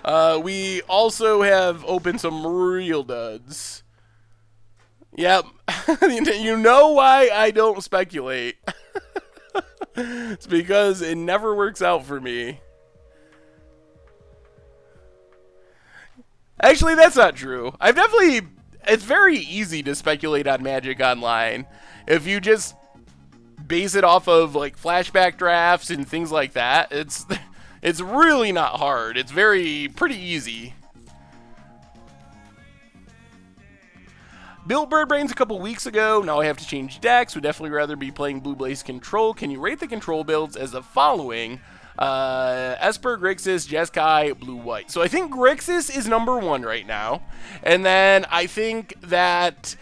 We also have opened some real duds. Yep. You know why I don't speculate. It's because it never works out for me. Actually, that's not true. It's very easy to speculate on Magic Online. If you just base it off of like flashback drafts and things like that, it's really not hard. It's pretty easy. Built Bird Brains a couple weeks ago. Now I have to change decks. Would definitely rather be playing Blue Blaze Control. Can you rate the control builds as the following? Esper, Grixis, Jeskai, Blue White. So I think Grixis is number 1 right now. And then I think that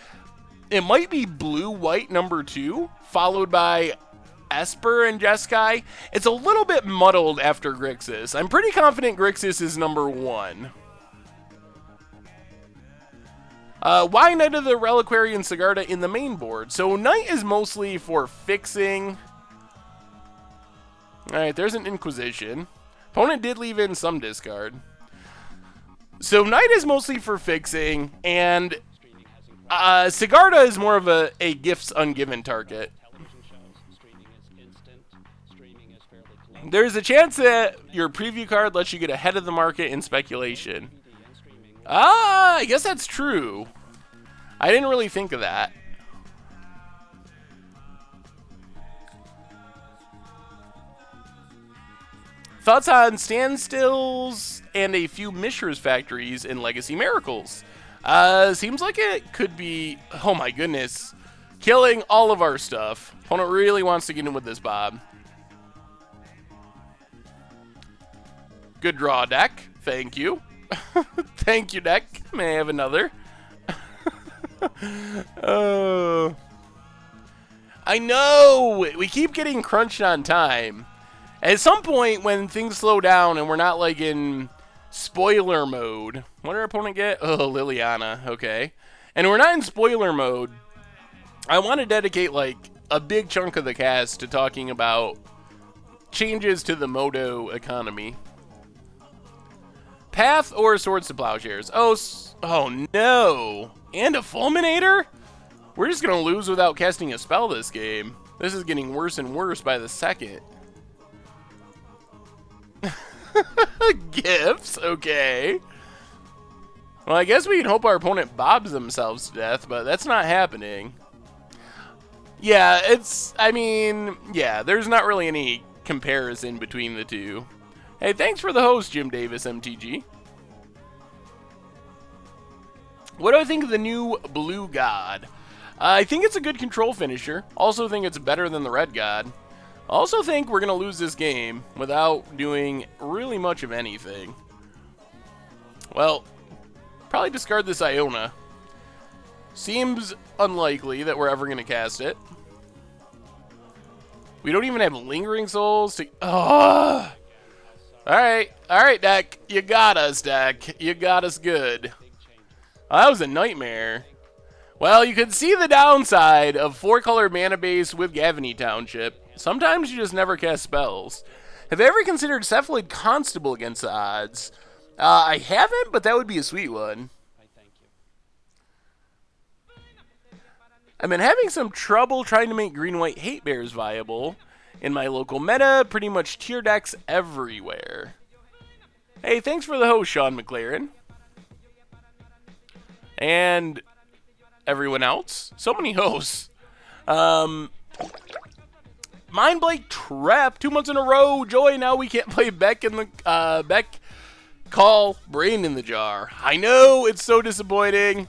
it might be Blue White number 2, followed by Esper and Jeskai. It's a little bit muddled after Grixis. I'm pretty confident Grixis is number 1. Why Knight of the Reliquary and Sigarda in the main board? So Knight is mostly for fixing. Alright, there's an Inquisition. Opponent did leave in some discard. So Knight is mostly for fixing, and Sigarda is more of a Gifts Ungiven target. There's a chance that your preview card lets you get ahead of the market in speculation. I guess that's true. I didn't really think of that. Thoughts on standstills and a few Mishra's factories in Legacy Miracles? Seems like it could be, oh my goodness, killing all of our stuff. Opponent really wants to get in with this Bob. Good draw, deck. Thank you. Thank you, deck. May I have another? Oh. I know! We keep getting crunched on time. At some point, when things slow down and we're not, like, in spoiler mode... What did our opponent get? Oh, Liliana. Okay. And we're not in spoiler mode. I want to dedicate, like, a big chunk of the cast to talking about changes to the Moto economy. Path or Swords to Plowshares? Oh no! And a Fulminator? We're just going to lose without casting a spell this game. This is getting worse and worse by the second. Gifts? Okay. Well, I guess we can hope our opponent bobs themselves to death, but that's not happening. Yeah, yeah, there's not really any comparison between the two. Hey, thanks for the host, Jim Davis, MTG. What do I think of the new Blue God? I think it's a good control finisher. Also think it's better than the Red God. Also think we're going to lose this game without doing really much of anything. Well, probably discard this Iona. Seems unlikely that we're ever going to cast it. We don't even have Lingering Souls to... Oh! Alright, deck. You got us, deck. You got us good. Oh, that was a nightmare. Well, you can see the downside of 4-color mana base with Gavany Township. Sometimes you just never cast spells. Have I ever considered Cephalid Constable against the odds? I haven't, but that would be a sweet one. I've been having some trouble trying to make green-white hate bears viable. In my local meta, pretty much tier decks everywhere. Hey, thanks for the host, Sean McLaren. And everyone else. So many hosts. Mind Blake Trap, 2 months in a row. Joy, now we can't play Beck in the Beck Call Brain in the Jar. I know, it's so disappointing.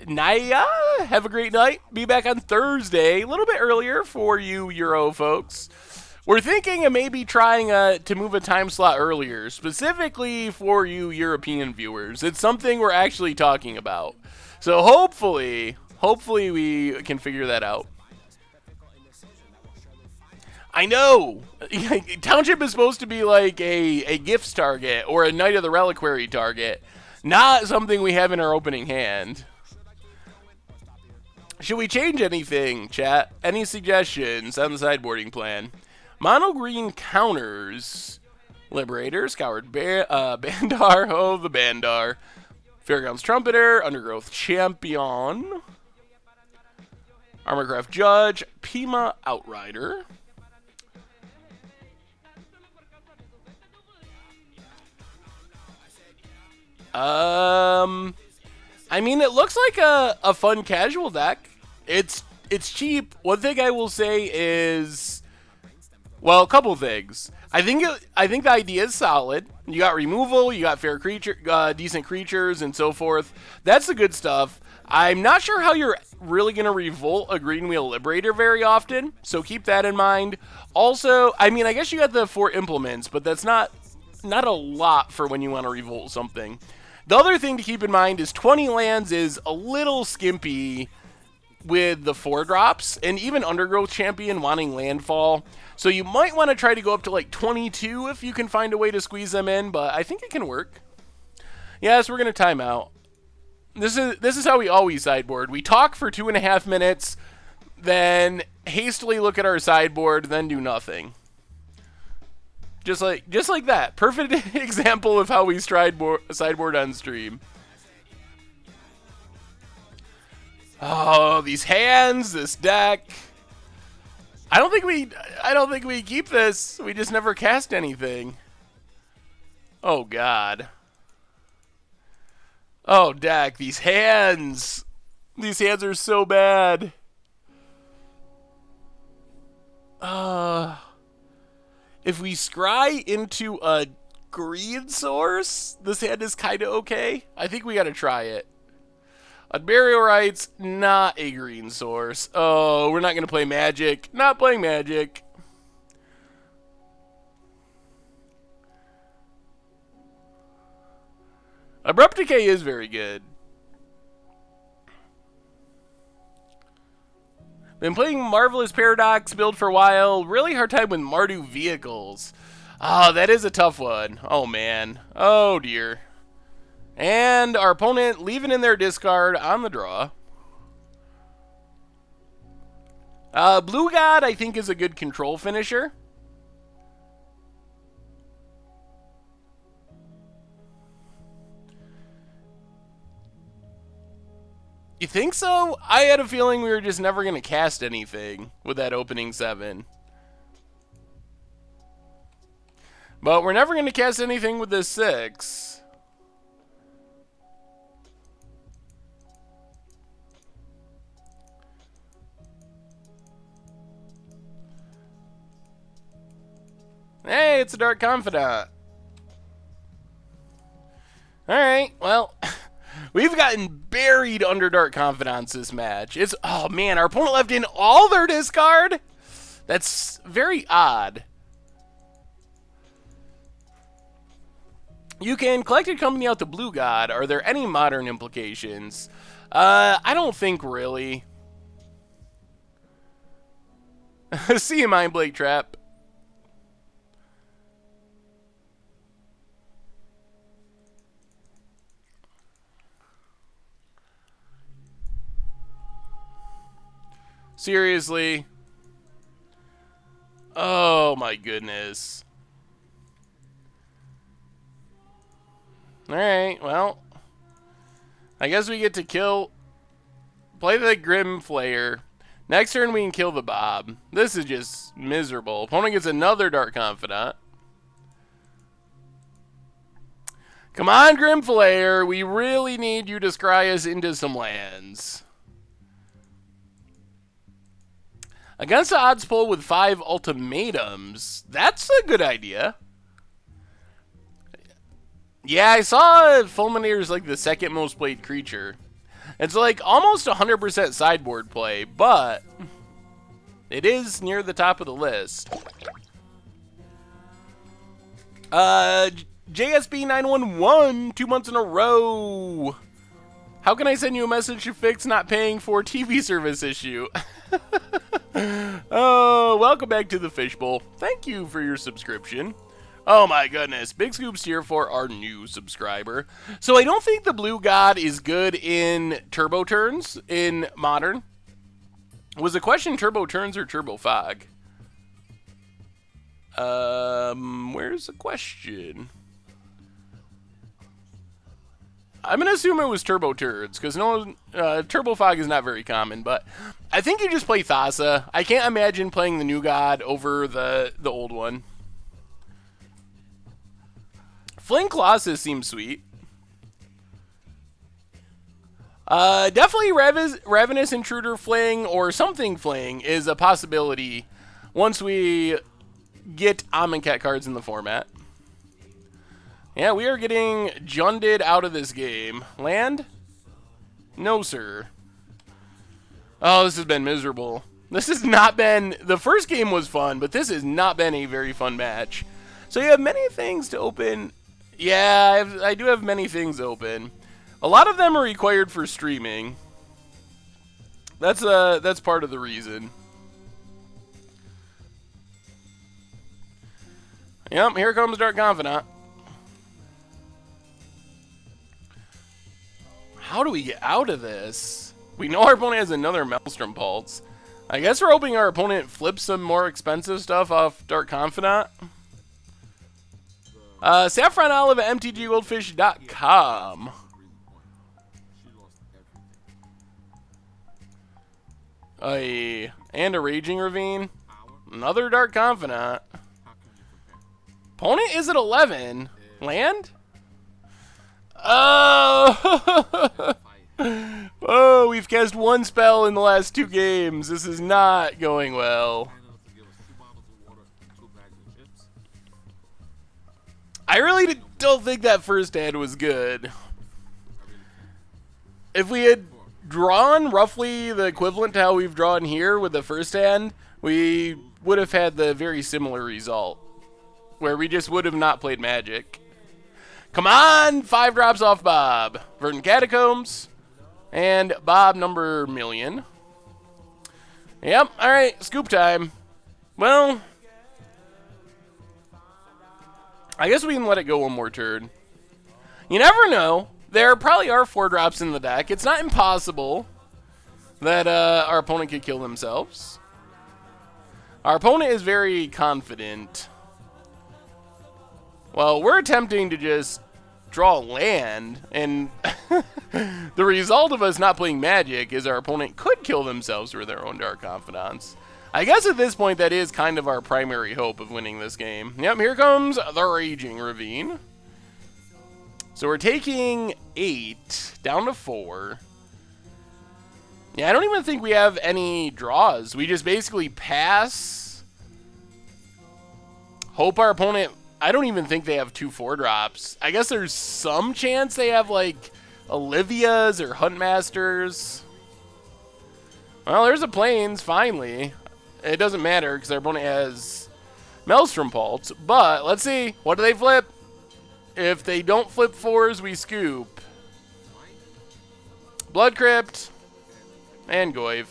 Naya, have a great night. Be back on Thursday, a little bit earlier for you Euro folks. We're thinking of maybe trying to move a time slot earlier, specifically for you European viewers. It's something we're actually talking about. So hopefully we can figure that out. I know! Township is supposed to be like a gifts target or a Knight of the Reliquary target, not something we have in our opening hand. Should we change anything, chat? Any suggestions on the sideboarding plan? Mono green counters. Liberator, Scoured Bandar, oh the Bandar. Fairgrounds Trumpeter, Undergrowth Champion. Armorcraft Judge, Pima Outrider. I mean, it looks like a fun casual deck. It's cheap. One thing I will say is, well, a couple things. I think the idea is solid. You got removal, you got fair creature, decent creatures, and so forth. That's the good stuff. I'm not sure how you're really going to revolt a Greenwheel Liberator very often, so keep that in mind. Also, I mean, I guess you got the 4 implements, but that's not a lot for when you want to revolt something. The other thing to keep in mind is 20 lands is a little skimpy with the 4 drops, and even Undergrowth Champion wanting landfall. So you might want to try to go up to like 22 if you can find a way to squeeze them in, but I think it can work. Yes, we're going to time out. This is how we always sideboard. We talk for 2.5 minutes, then hastily look at our sideboard, then do nothing. Just like that. Perfect example of how we sideboard on stream. Oh, these hands, this deck. I don't think we keep this. We just never cast anything. Oh god. Oh, deck, these hands. These hands are so bad. If we scry into a green source, this hand is kind of okay. I think we got to try it. Unburial Rites, not a green source. Oh, we're not going to play Magic. Not playing Magic. Abrupt Decay is very good. Been playing Marvelous Paradox build for a while. Really hard time with Mardu vehicles. Oh, that is a tough one. Oh, man. Oh, dear. And our opponent leaving in their discard on the draw. Blue God, I think, is a good control finisher. You think so? I had a feeling we were just never going to cast anything with that opening 7. But we're never going to cast anything with this 6. Hey, it's a Dark Confidant. Alright, well, we've gotten buried under Dark Confidants this match. Oh man, our opponent left in all their discard? That's very odd. You can collect a company out the Blue God. Are there any modern implications? I don't think really. See you, Mind Blade Trap. Seriously? Oh my goodness. Alright, well. I guess we get to play the Grim Flayer. Next turn we can kill the Bob. This is just miserable. Opponent gets another Dark Confidant. Come on, Grim Flayer. We really need you to scry us into some lands. Against the odds pool with 5 ultimatums. That's a good idea. Yeah, I saw Fulminator's like the second most played creature. It's like almost 100% sideboard play, but it is near the top of the list. JSB911, 2 months in a row. How can I send you a message to fix not paying for TV service issue? Oh, welcome back to the Fishbowl. Thank you for your subscription. Oh my goodness. Big scoops here for our new subscriber. So I don't think the Blue God is good in turbo turns in Modern. Was the question turbo turns or turbo fog? Where's the question? I'm going to assume it was Turbo Turds, because Turbo Fog is not very common, but I think you just play Thassa. I can't imagine playing the new God over the old one. Fling Colossus seems sweet. Definitely Ravenous Intruder Fling or something Fling is a possibility once we get Amonkhet cards in the format. Yeah, we are getting Junded out of this game. Land? No, sir. Oh, this has been miserable. This has not been... The first game was fun, but this has not been a very fun match. So you have many things to open. Yeah, I do have many things open. A lot of them are required for streaming. That's part of the reason. Yep, here comes Dark Confidant. How do we get out of this? We know our opponent has another Maelstrom Pulse. I guess we're hoping our opponent flips some more expensive stuff off Dark Confidant. Saffron Olive at mtggoldfish.com. And a Raging Ravine. Another Dark Confidant. Opponent is at 11. Land? Oh! Oh, we've cast one spell in the last 2 games. This is not going well. I really don't think that first hand was good. If we had drawn roughly the equivalent to how we've drawn here with the first hand, we would have had the very similar result, where we just would have not played Magic. Come on! 5 drops off Bob. Verdant Catacombs. And Bob number million. Yep, alright, scoop time. Well, I guess we can let it go one more turn. You never know. There probably are 4-drops in the deck. It's not impossible that our opponent could kill themselves. Our opponent is very confident. Well, we're attempting to just draw land, and the result of us not playing Magic is our opponent could kill themselves with their own Dark Confidants. I guess at this point that is kind of our primary hope of winning this game. Yep, here comes the Raging Ravine. So we're taking 8 down to 4. Yeah, I don't even think we have any draws. We just basically pass. Hope our opponent... I don't even think they have 2 4-drops. I guess there's some chance they have, like, Olivia's or Huntmasters. Well, there's a Plains, finally. It doesn't matter, because our opponent has Maelstrom Pulse. But, let's see. What do they flip? If they don't flip 4s, we scoop. Blood Crypt. And Goyf.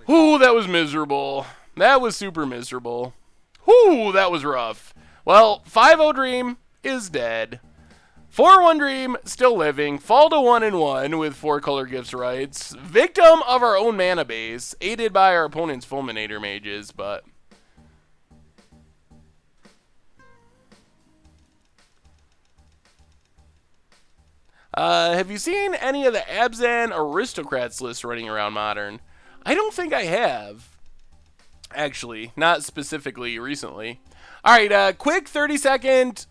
Ooh, that was miserable. That was super miserable. Ooh, that was rough. Well, 5-0 Dream is dead. 4-1 Dream still living. Fall to 1-1 with 4-color Gifts Rites. Victim of our own mana base, aided by our opponent's Fulminator Mages, but... have you seen any of the Abzan Aristocrats list running around Modern? I don't think I have. Actually, not specifically recently. Alright, quick 30-second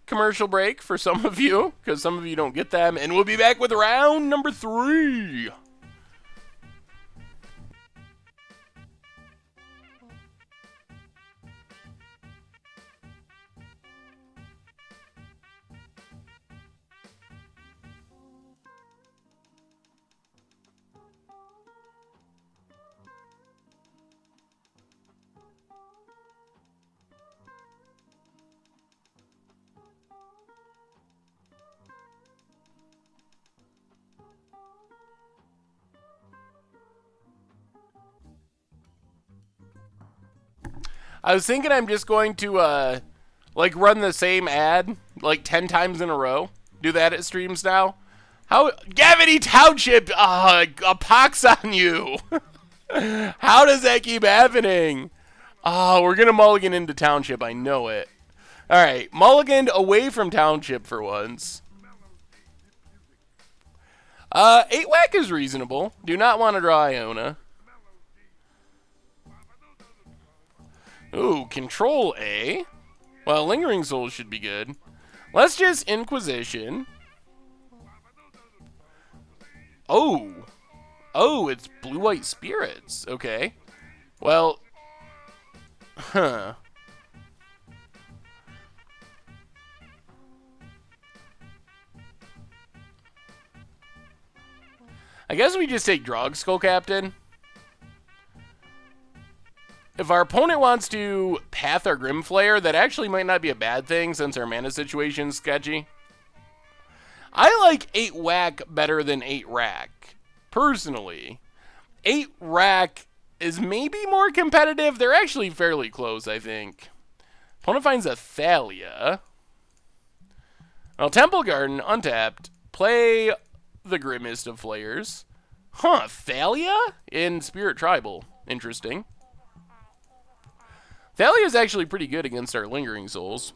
commercial break for some of you, because some of you don't get them, and we'll be back with round number 3. I was thinking I'm just going to, like, run the same ad, like, 10 times in a row. Do that at streams now. How... Gavity Township! A pox on you! How does that keep happening? Oh, we're going to mulligan into Township. I know it. Alright, mulliganed away from Township for once. 8 whack is reasonable. Do not want to draw Iona. Ooh, Control A. Well, Lingering Souls should be good. Let's just Inquisition. Oh. Oh, it's Blue-White Spirits. Okay. Well. Huh. I guess we just take Drog Skull Captain. If our opponent wants to path our Grimflayer, that actually might not be a bad thing since our mana situation's sketchy. I like 8 whack better than 8 rack, personally. 8 rack is maybe more competitive. They're actually fairly close, I think. Opponent finds a Thalia. Well, Temple Garden, untapped. Play the Grimmest of Flayers. Huh, Thalia in Spirit Tribal. Interesting. Thalia is actually pretty good against our Lingering Souls.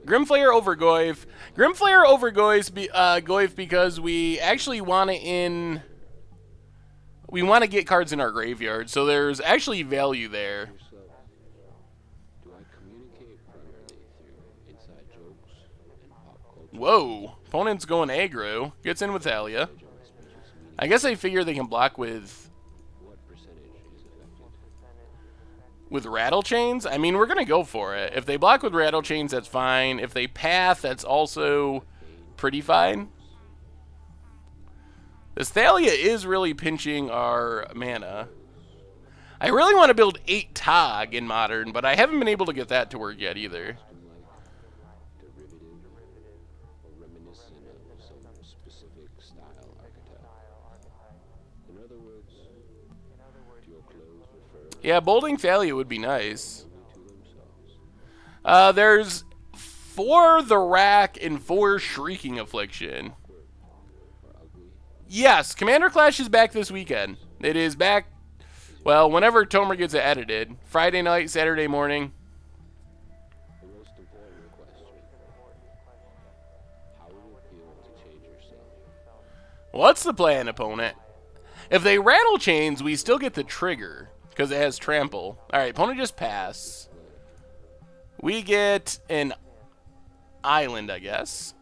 Grimflayer over Goyf. Grimflayer over Goyf because we actually want to we want to get cards in our graveyard, so there's actually value there. Whoa, opponent's going aggro. Gets in with Thalia. I guess I figure they can block with Rattle Chains. I mean, we're going to go for it. If they block with Rattle Chains, that's fine. If they path, that's also pretty fine. This Thalia is really pinching our mana. I really want to build 8 Tog in Modern, but I haven't been able to get that to work yet either. Yeah, Bolding Thalia would be nice. There's 4 the Rack and 4 Shrieking Affliction. Yes, Commander Clash is back this weekend. It is back, well, whenever Tomer gets it edited. Friday night, Saturday morning. What's the plan, opponent? If they rattle chains, we still get the trigger, because it has trample. Alright, opponent just pass. We get an island, I guess.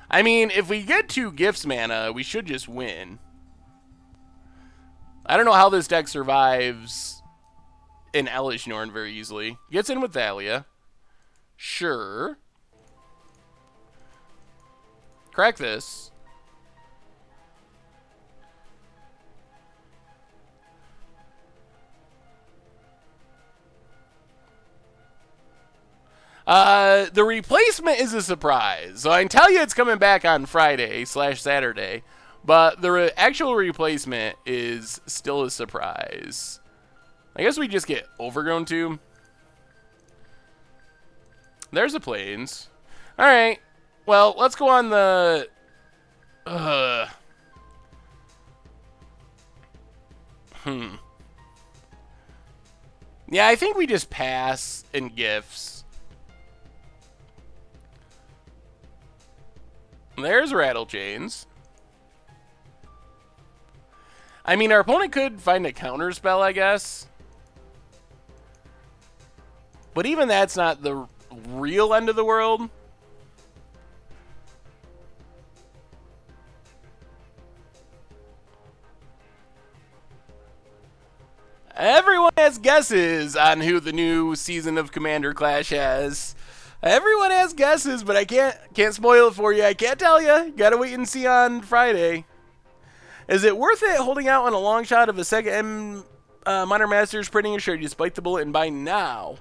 I mean, if we get 2 gifts mana, we should just win. I don't know how this deck survives an Elesh Norn very easily. Gets in with Thalia. Sure. Crack this. The replacement is a surprise. So I can tell you it's coming back on Friday/Saturday. But the actual replacement is still a surprise. I guess we just get Overgrown Tomb. There's the Plains. Alright. Well, let's go on the... Yeah, I think we just pass in gifts. There's Rattle Chains. I mean, our opponent could find a counter spell, I guess. But even that's not the real end of the world. Everyone has guesses on who the new season of Commander Clash has. Everyone has guesses, but I can't spoil it for you. I can't tell you. Gotta wait and see on Friday. Is it worth it holding out on a long shot of a second Modern Masters printing, or should you just bite the bullet and buy now?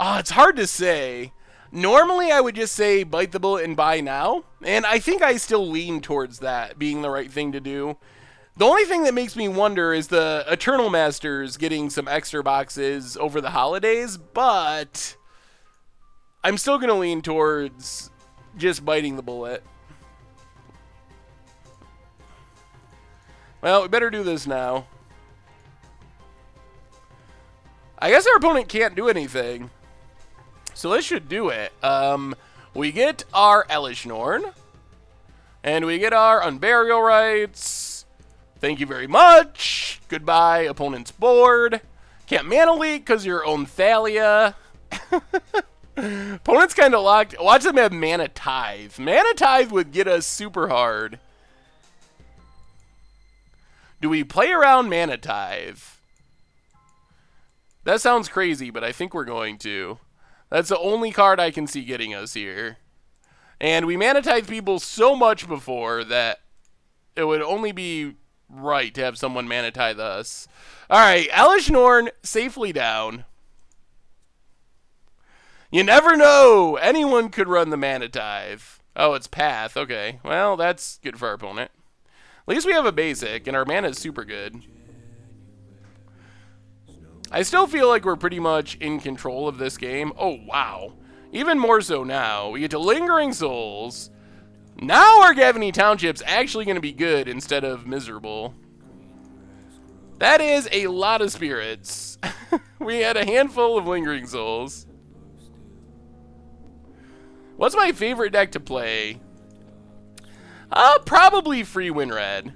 It's hard to say. Normally, I would just say bite the bullet and buy now, and I think I still lean towards that being the right thing to do. The only thing that makes me wonder is the Eternal Masters getting some extra boxes over the holidays, but I'm still going to lean towards just biting the bullet. Well, we better do this now. I guess our opponent can't do anything, so this should do it. We get our Elesh Norn, and we get our Unburial Rites. Thank you very much. Goodbye, opponent's board. Can't mana leak because your own Thalia. Opponent's kind of locked. Watch them have Mana Tithe. Mana Tithe would get us super hard. Do we play around Mana Tithe? That sounds crazy, but I think we're going to. That's the only card I can see getting us here. And we Mana Tithe people so much before that it would only be right to have someone Mana Tithe us. Alright, Elesh Norn safely down. You never know. Anyone could run the Mana Tithe. Oh, it's Path. Okay. Well, that's good for our opponent. At least we have a basic, and our mana is super good. I still feel like we're pretty much in control of this game. Oh, wow. Even more so now. We get to Lingering Souls. Now our Gavany Township's actually going to be good instead of miserable. That is a lot of spirits. We had a handful of Lingering Souls. What's my favorite deck to play? Probably Free Win Red.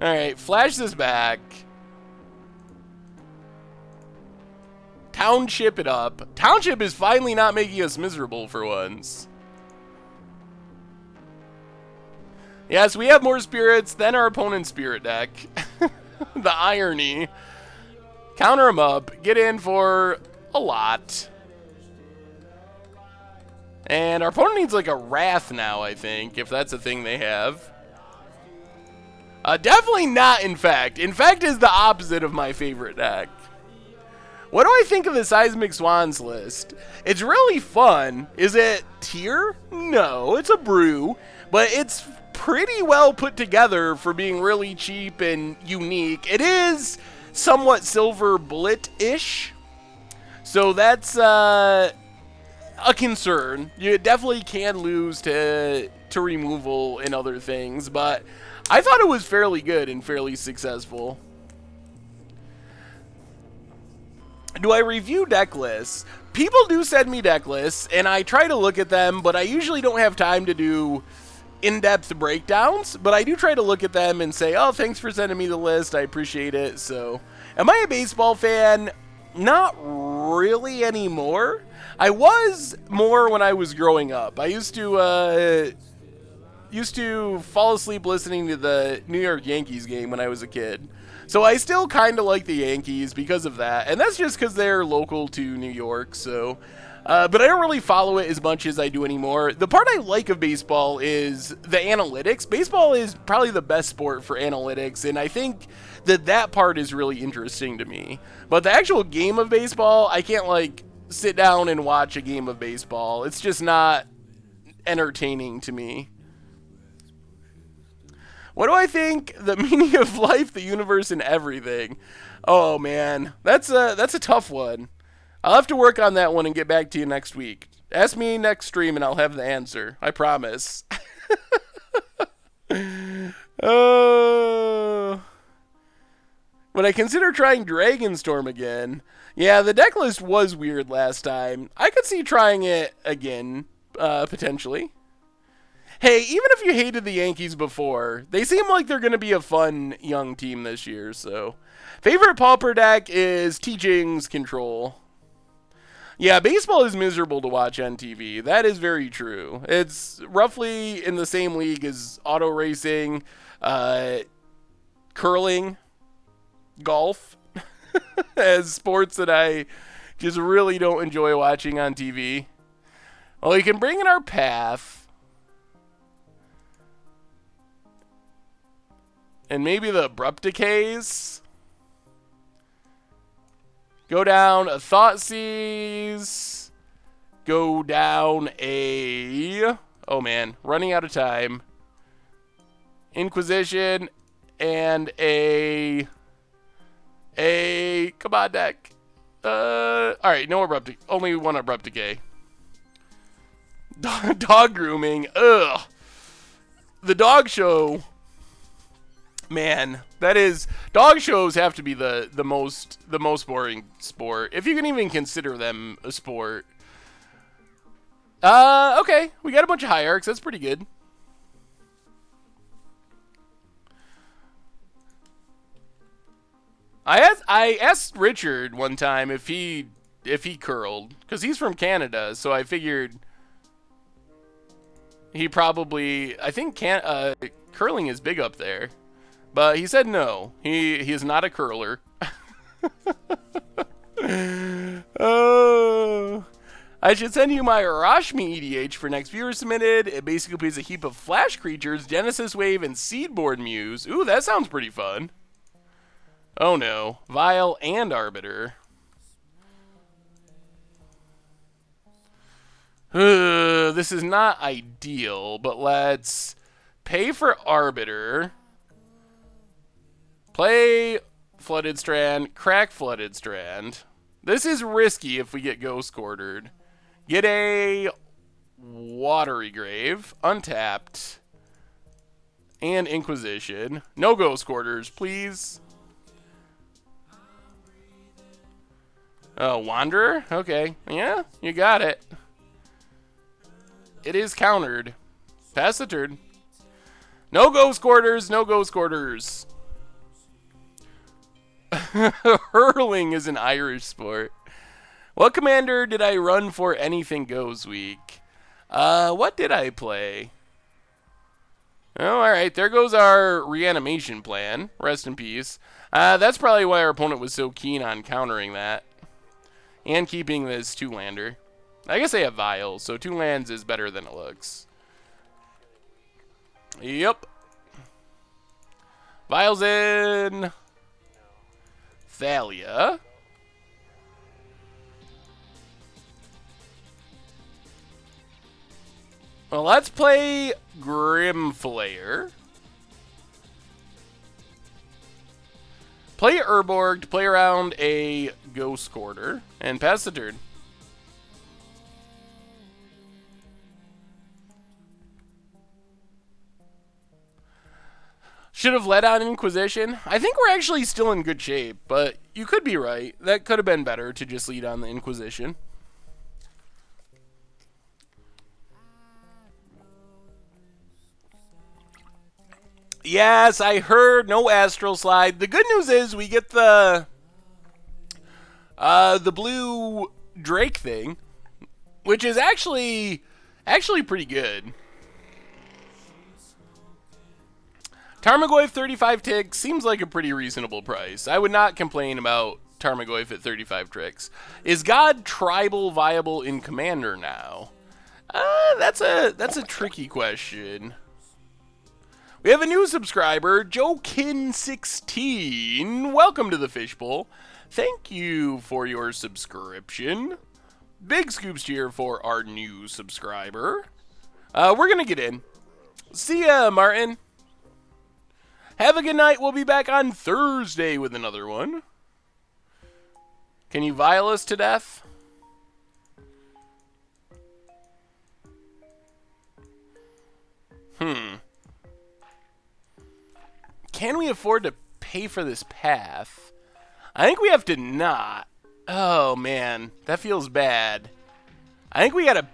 Alright, flash this back. Township it up. Township is finally not making us miserable for once. Yes, we have more spirits than our opponent's spirit deck. The irony. Counter them up. Get in for a lot. And our opponent needs like a Wrath now, I think, if that's a thing they have. Definitely not Infect. Infect is the opposite of my favorite deck. What do I think of the Seismic Swans list? It's really fun. Is it tier? No, it's a brew. But it's pretty well put together for being really cheap and unique. It is somewhat silver bullet-ish, so that's a concern. You definitely can lose to removal and other things, but I thought it was fairly good and fairly successful. Do I review deck lists? People do send me deck lists, and I try to look at them, but I usually don't have time to do in-depth breakdowns, but I do try to look at them and say, oh, thanks for sending me the list, I appreciate it. So, am I a baseball fan? Not really anymore. I was more when I was growing up. I used to fall asleep listening to the New York Yankees game when I was a kid. So I still kind of like the Yankees because of that, and that's just because they're local to New York, so... but I don't really follow it as much as I do anymore. The part I like of baseball is the analytics. Baseball is probably the best sport for analytics, and I think that part is really interesting to me. But the actual game of baseball, I can't, like, sit down and watch a game of baseball. It's just not entertaining to me. What do I think? The meaning of life, the universe, and everything. Oh, man. That's a tough one. I'll have to work on that one and get back to you next week. Ask me next stream and I'll have the answer. I promise. Oh. Would I consider trying Dragonstorm again? Yeah, the deck list was weird last time. I could see trying it again, potentially. Hey, even if you hated the Yankees before, they seem like they're going to be a fun young team this year, so. Favorite Pauper deck is Teachings Control. Yeah, baseball is miserable to watch on TV. That is very true. It's roughly in the same league as auto racing, curling, golf, as sports that I just really don't enjoy watching on TV. Well, you can bring in our path. And maybe the abrupt decays. Go down a Thoughtseize. Go down a... Oh, man. Running out of time. Inquisition. And a... Come on, deck. Alright, no abrupt... Only one abrupt decay. Dog grooming. Ugh. The dog show... Man, that is... Dog shows have to be the most boring sport, if you can even consider them a sport. Okay. We got a bunch of hierarchs. That's pretty good. I asked Richard one time if he curled, because he's from Canada, so I figured he probably... I think curling is big up there. But he said no. He is not a curler. Oh, I should send you my Rashmi EDH for next viewer submitted. It basically plays a heap of flash creatures, Genesis Wave, and Seedborn Muse. Ooh, that sounds pretty fun. Oh no. Vial and Arbiter. This is not ideal, but let's pay for Arbiter. Play Flooded Strand, crack Flooded Strand. This is risky if we get Ghost Quartered. Get a Watery Grave, untapped, and Inquisition. No Ghost Quarters, please. Oh, Wanderer? Okay. Yeah, you got it. It is countered. Pass the turn. No Ghost Quarters, no Ghost Quarters. Hurling is an Irish sport. What commander did I run for Anything Goes week? What did I play? Oh, alright. There goes our reanimation plan. Rest in peace. That's probably why our opponent was so keen on countering that. And keeping this 2-lander. I guess they have Vials, so 2 lands is better than it looks. Yep. Vials in... Thalia. Well, let's play Grimflayer. Play Urborg to play around a Ghost Quarter and pass the turn. Should have led on Inquisition. I think we're actually still in good shape, but you could be right. That could have been better to just lead on the Inquisition. Yes, I heard no Astral Slide. The good news is we get the blue Drake thing, which is actually pretty good. Tarmogoyf 35 ticks seems like a pretty reasonable price. I would not complain about Tarmogoyf at 35 tricks. Is God tribal viable in Commander now? That's a tricky question. We have a new subscriber, Jokin16. Welcome to the Fishbowl. Thank you for your subscription. Big scoops cheer for our new subscriber. We're gonna get in. See ya, Martin. Have a good night. We'll be back on Thursday with another one. Can you vial us to death? Can we afford to pay for this path? I think we have to not. Oh, man. That feels bad. I think we gotta...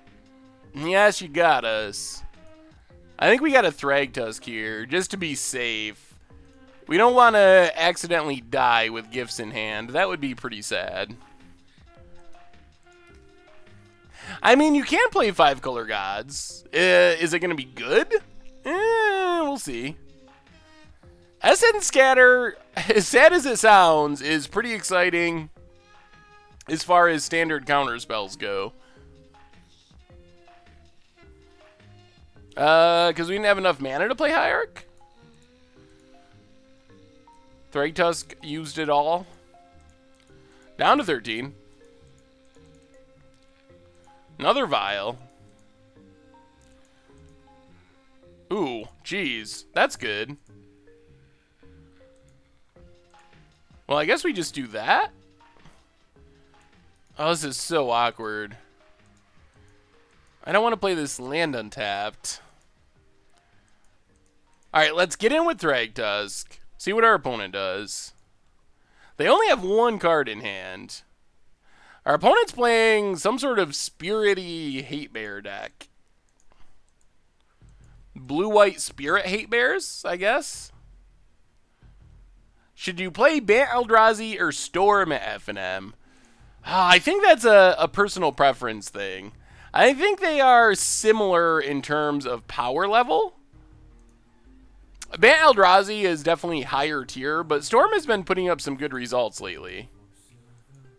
Yes, you got us. I think we gotta Thragtusk here, just to be safe. We don't want to accidentally die with gifts in hand. That would be pretty sad. I mean, you can play 5-color gods. Is it going to be good? We'll see. SN Scatter, as sad as it sounds, is pretty exciting as far as standard counter spells go. Because we didn't have enough mana to play Hierarch? Thragtusk used it all. Down to 13. Another vial. Ooh, geez. That's good. Well, I guess we just do that. Oh, this is so awkward. I don't want to play this land untapped. Alright, let's get in with Thragtusk. See what our opponent does. They only have one card in hand. Our opponent's playing some sort of spirity hate bear deck. Blue-white spirit hate bears, I guess. Should you play Bant Eldrazi or Storm at FNM? I think that's a personal preference thing. I think they are similar in terms of power level. Bant Eldrazi is definitely higher tier, but Storm has been putting up some good results lately.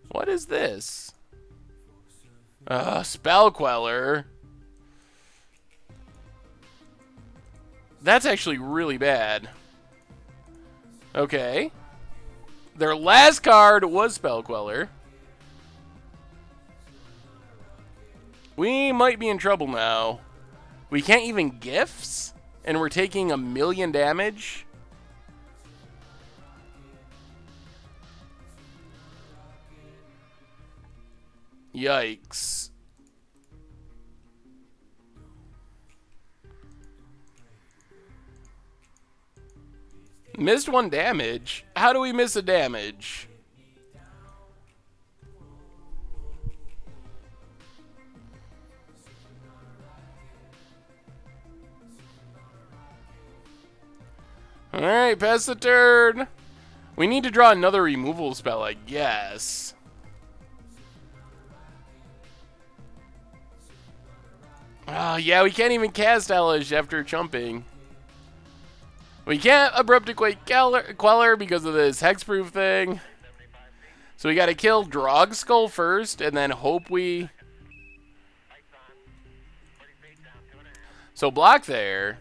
What is this? Spell Queller. That's actually really bad. Okay. Their last card was Spell Queller. We might be in trouble now. We can't even gifts? And we're taking 1,000,000 damage? Yikes. Missed 1 damage? How do we miss a damage? Alright, pass the turn. We need to draw another removal spell, I guess. Oh, yeah, we can't even cast Elesh after jumping. We can't Abrupt Equate Queller because of this hexproof thing. So we gotta kill Drogskull first, and then hope we... So block there.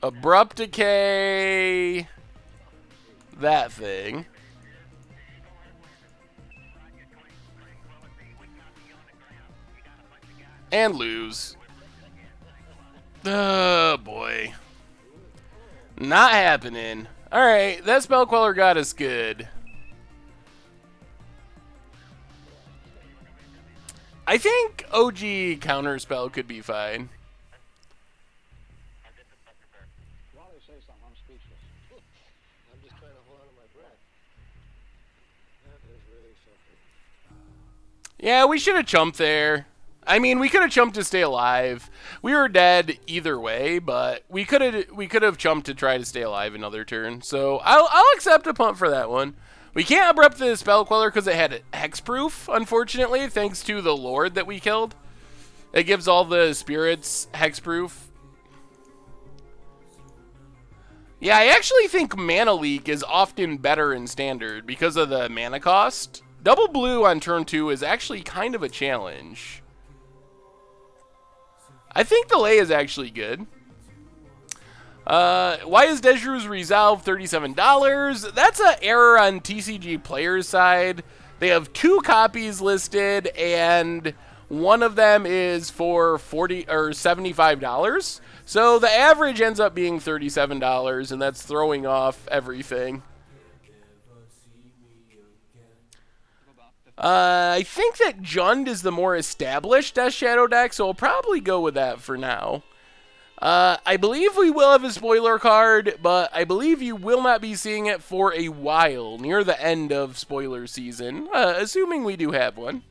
Abrupt Decay. That thing. And lose. Oh, boy. Not happening. Alright, that Spell Queller got us good. I think OG Counterspell could be fine. I'm just trying to hold on to my breath. That is really something. Yeah, we should have chumped there. I mean, we could have chumped to stay alive. We were dead either way, but we could have chumped to try to stay alive another turn. So I'll accept a punt for that one. We can't abrupt the Spell Queller because it had hexproof, unfortunately, thanks to the Lord that we killed. It gives all the spirits hexproof. Yeah, I actually think Mana Leak is often better in Standard because of the mana cost. Double blue on turn 2 is actually kind of a challenge. I think delay is actually good. Why is Dejru's Resolve $37? That's an error on TCG players' side. They have 2 copies listed, and one of them is for $40 or $75. So the average ends up being $37, and that's throwing off everything. I think that Jund is the more established Death Shadow deck, so I'll probably go with that for now. I believe we will have a spoiler card, but I believe you will not be seeing it for a while, near the end of spoiler season, assuming we do have one.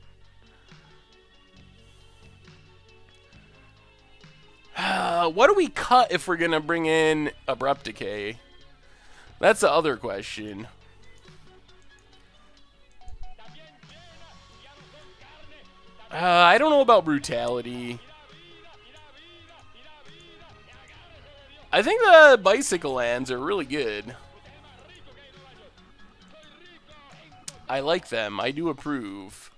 What do we cut if we're going to bring in Abrupt Decay? That's the other question. I don't know about Brutality. I think the Bicycle Lands are really good. I like them. I do approve.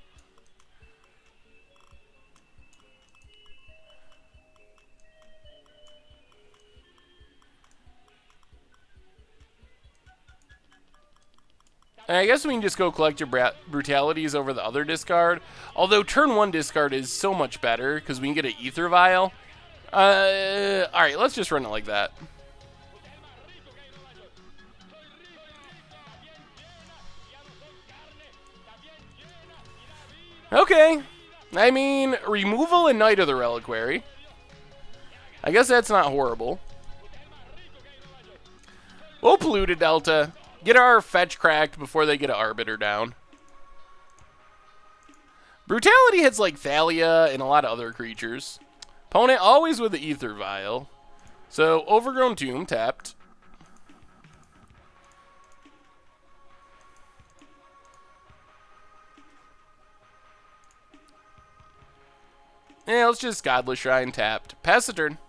I guess we can just go collect your Brutalities over the other discard. Although turn 1 discard is so much better because we can get an Ether Vial. Alright, let's just run it like that. Okay. I mean, removal and Knight of the Reliquary. I guess that's not horrible. We'll Polluted Delta. Get our fetch cracked before they get an Arbiter down. Brutality hits like Thalia and a lot of other creatures. Opponent always with the Ether Vial. So, Overgrown Tomb tapped. Yeah, let's just Godless Shrine tapped. Pass the turn.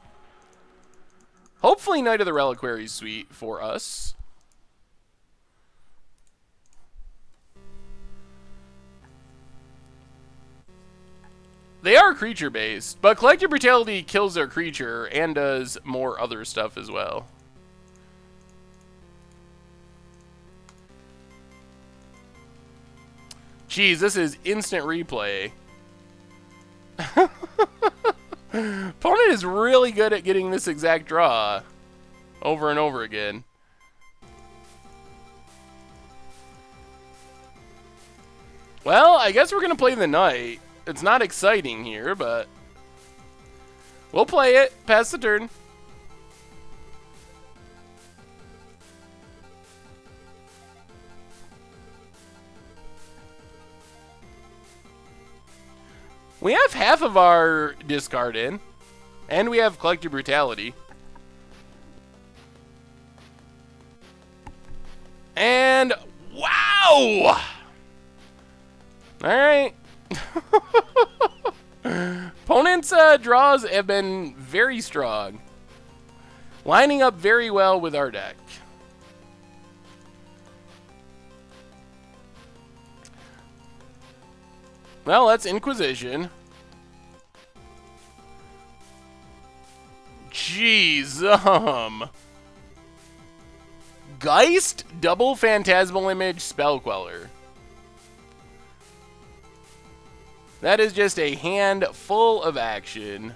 Hopefully Knight of the Reliquary is sweet for us. They are creature-based, but Collective Brutality kills their creature and does more other stuff as well. Jeez, this is instant replay. Opponent is really good at getting this exact draw over and over again. Well, I guess we're going to play the Knight. It's not exciting here, but we'll play it. Pass the turn. We have half of our discard in, and we have Collective Brutality. And wow! All right. Opponent's draws have been very strong. Lining up very well with our deck. Well, that's Inquisition. Jeez, Geist, double Phantasmal Image, Spell Queller. That is just a hand full of action.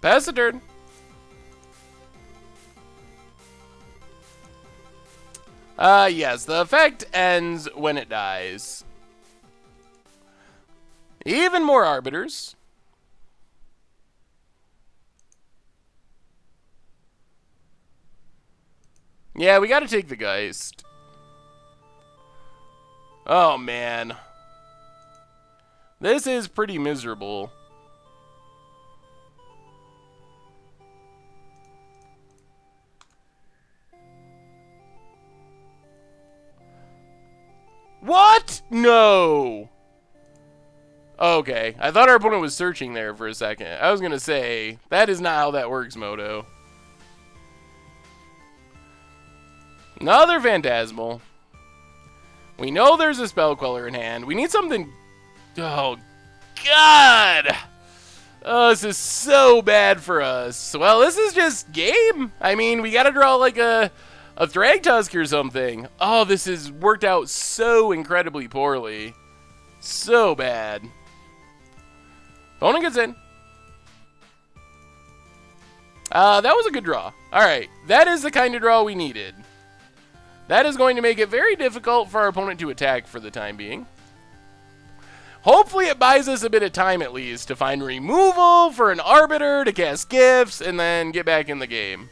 Pass the turn. Yes, the effect ends when it dies. Even more arbiters. Yeah, we gotta take the Geist. Oh, man. This is pretty miserable. What? No. Okay, I thought our opponent was searching there for a second. I was gonna say, that is not how that works, Moto. Another Phantasmal. We know there's a Spell Queller in hand. We need something... Oh, God! Oh, this is so bad for us. Well, this is just game. I mean, we gotta draw like a Thragtusk or something. Oh, this has worked out so incredibly poorly. So bad. Opponent gets in. That was a good draw. Alright, that is the kind of draw we needed. That is going to make it very difficult for our opponent to attack for the time being. Hopefully it buys us a bit of time at least to find removal for an Arbiter to cast gifts and then get back in the game.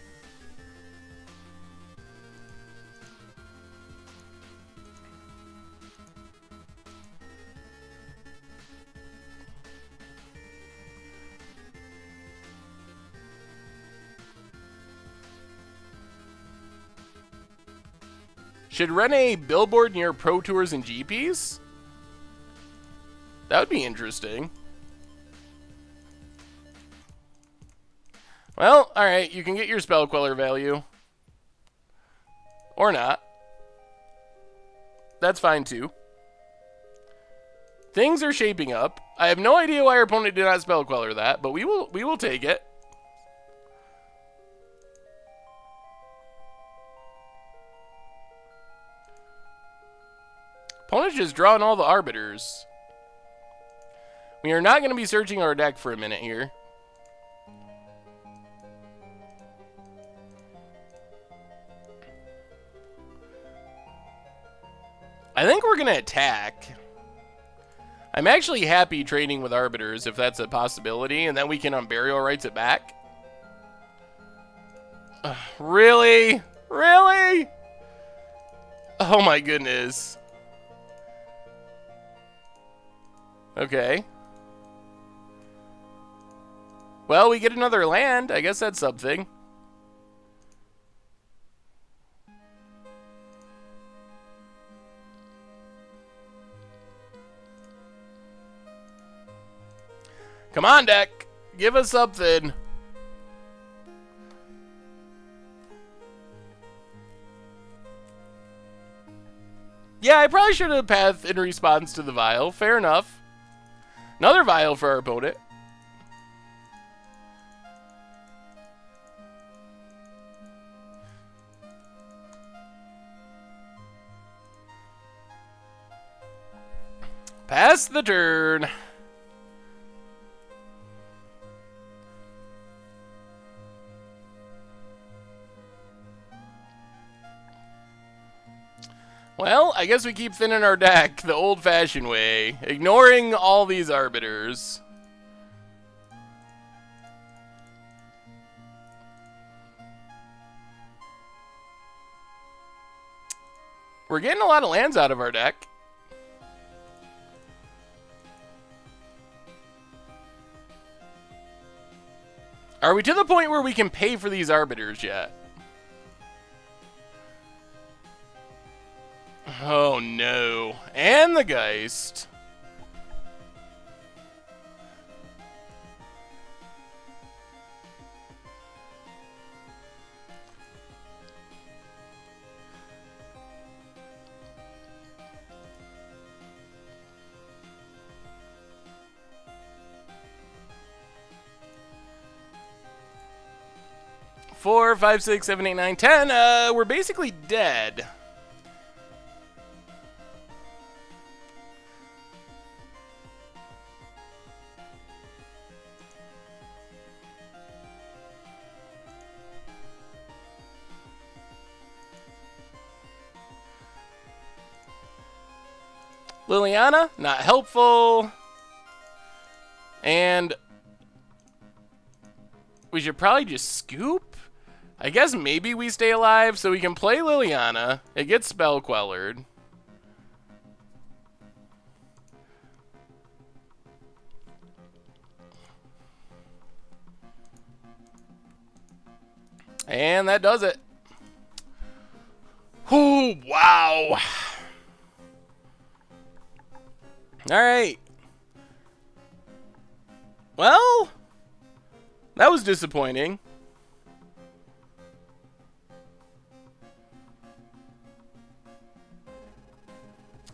Should run a billboard near Pro Tours and GPs? That would be interesting. Well, alright, you can get your Spell Queller value. Or not. That's fine too. Things are shaping up. I have no idea why our opponent did not Spell Queller that, but we will take it. Opponent's just drawing all the Arbiters. We are not going to be searching our deck for a minute here. I think we're going to attack. I'm actually happy trading with Arbiters if that's a possibility, and then we can Unburial Rites it back. Really? Really? Oh my goodness. Okay. Well, we get another land. I guess that's something. Come on, deck. Give us something. Yeah, I probably should have pathed in response to the Vial. Fair enough. Another Vial for our opponent. Pass the turn. Well, I guess we keep thinning our deck the old-fashioned way, ignoring all these Arbiters. We're getting a lot of lands out of our deck. Are we to the point where we can pay for these Arbiters yet? Oh no. And the Geist. Four, 5, 6, 7, 8, 9, 10. We're basically dead. Liliana, not helpful. And we should probably just scoop. I guess maybe we stay alive so we can play Liliana. It gets spell quellered. And that does it. Oh, wow. All right. Well, that was disappointing.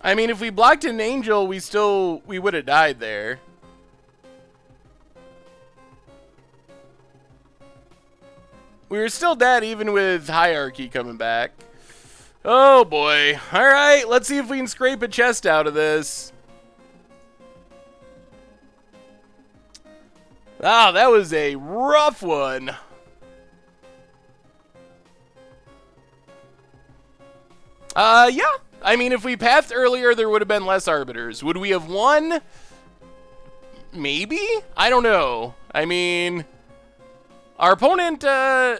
I mean, if we blocked an angel, we would have died there. We were still dead even with Hierarchy coming back. Oh boy. Alright, let's see if we can scrape a chest out of this. Oh, that was a rough one. Yeah. I mean, if we pathed earlier, there would have been less Arbiters. Would we have won? Maybe? I don't know. I mean, our opponent had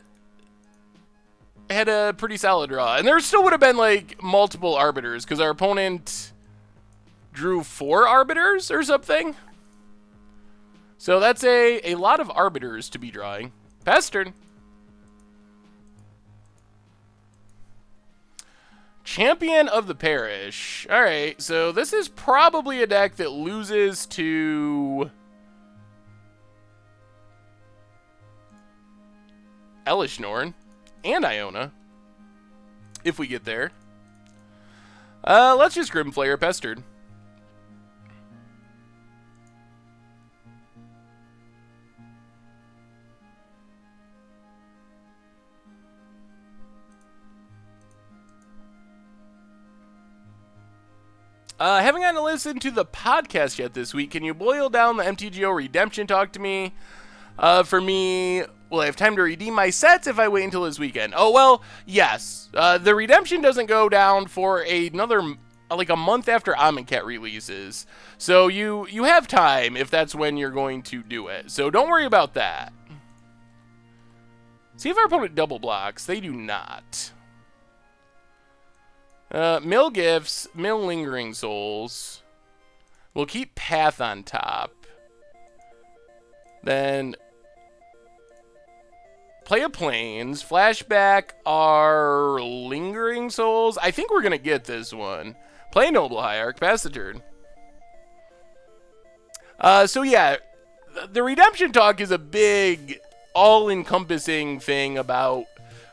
a pretty solid draw. And there still would have been, like, multiple Arbiters, because our opponent drew 4 Arbiters or something. So that's a lot of Arbiters to be drawing. Pestern. Champion of the Parish. Alright, so this is probably a deck that loses to Elesh Norn and Iona, if we get there. Let's just Grimflayer Pestered. Haven't gotten to listen to the podcast yet this week. Can you boil down the MTGO redemption talk to me? For me, will I have time to redeem my sets if I wait until this weekend? Oh, well, yes. The redemption doesn't go down for another, like a month after Amonkhet releases. So you have time if that's when you're going to do it. So don't worry about that. See if our opponent double blocks. They do not. Mill Gifts, Mill Lingering Souls. We'll keep Path on top. Then play a Plains, flashback our Lingering Souls. I think we're going to get this one. Play Noble Hierarch, pass the turn. So yeah, the redemption talk is a big, all-encompassing thing about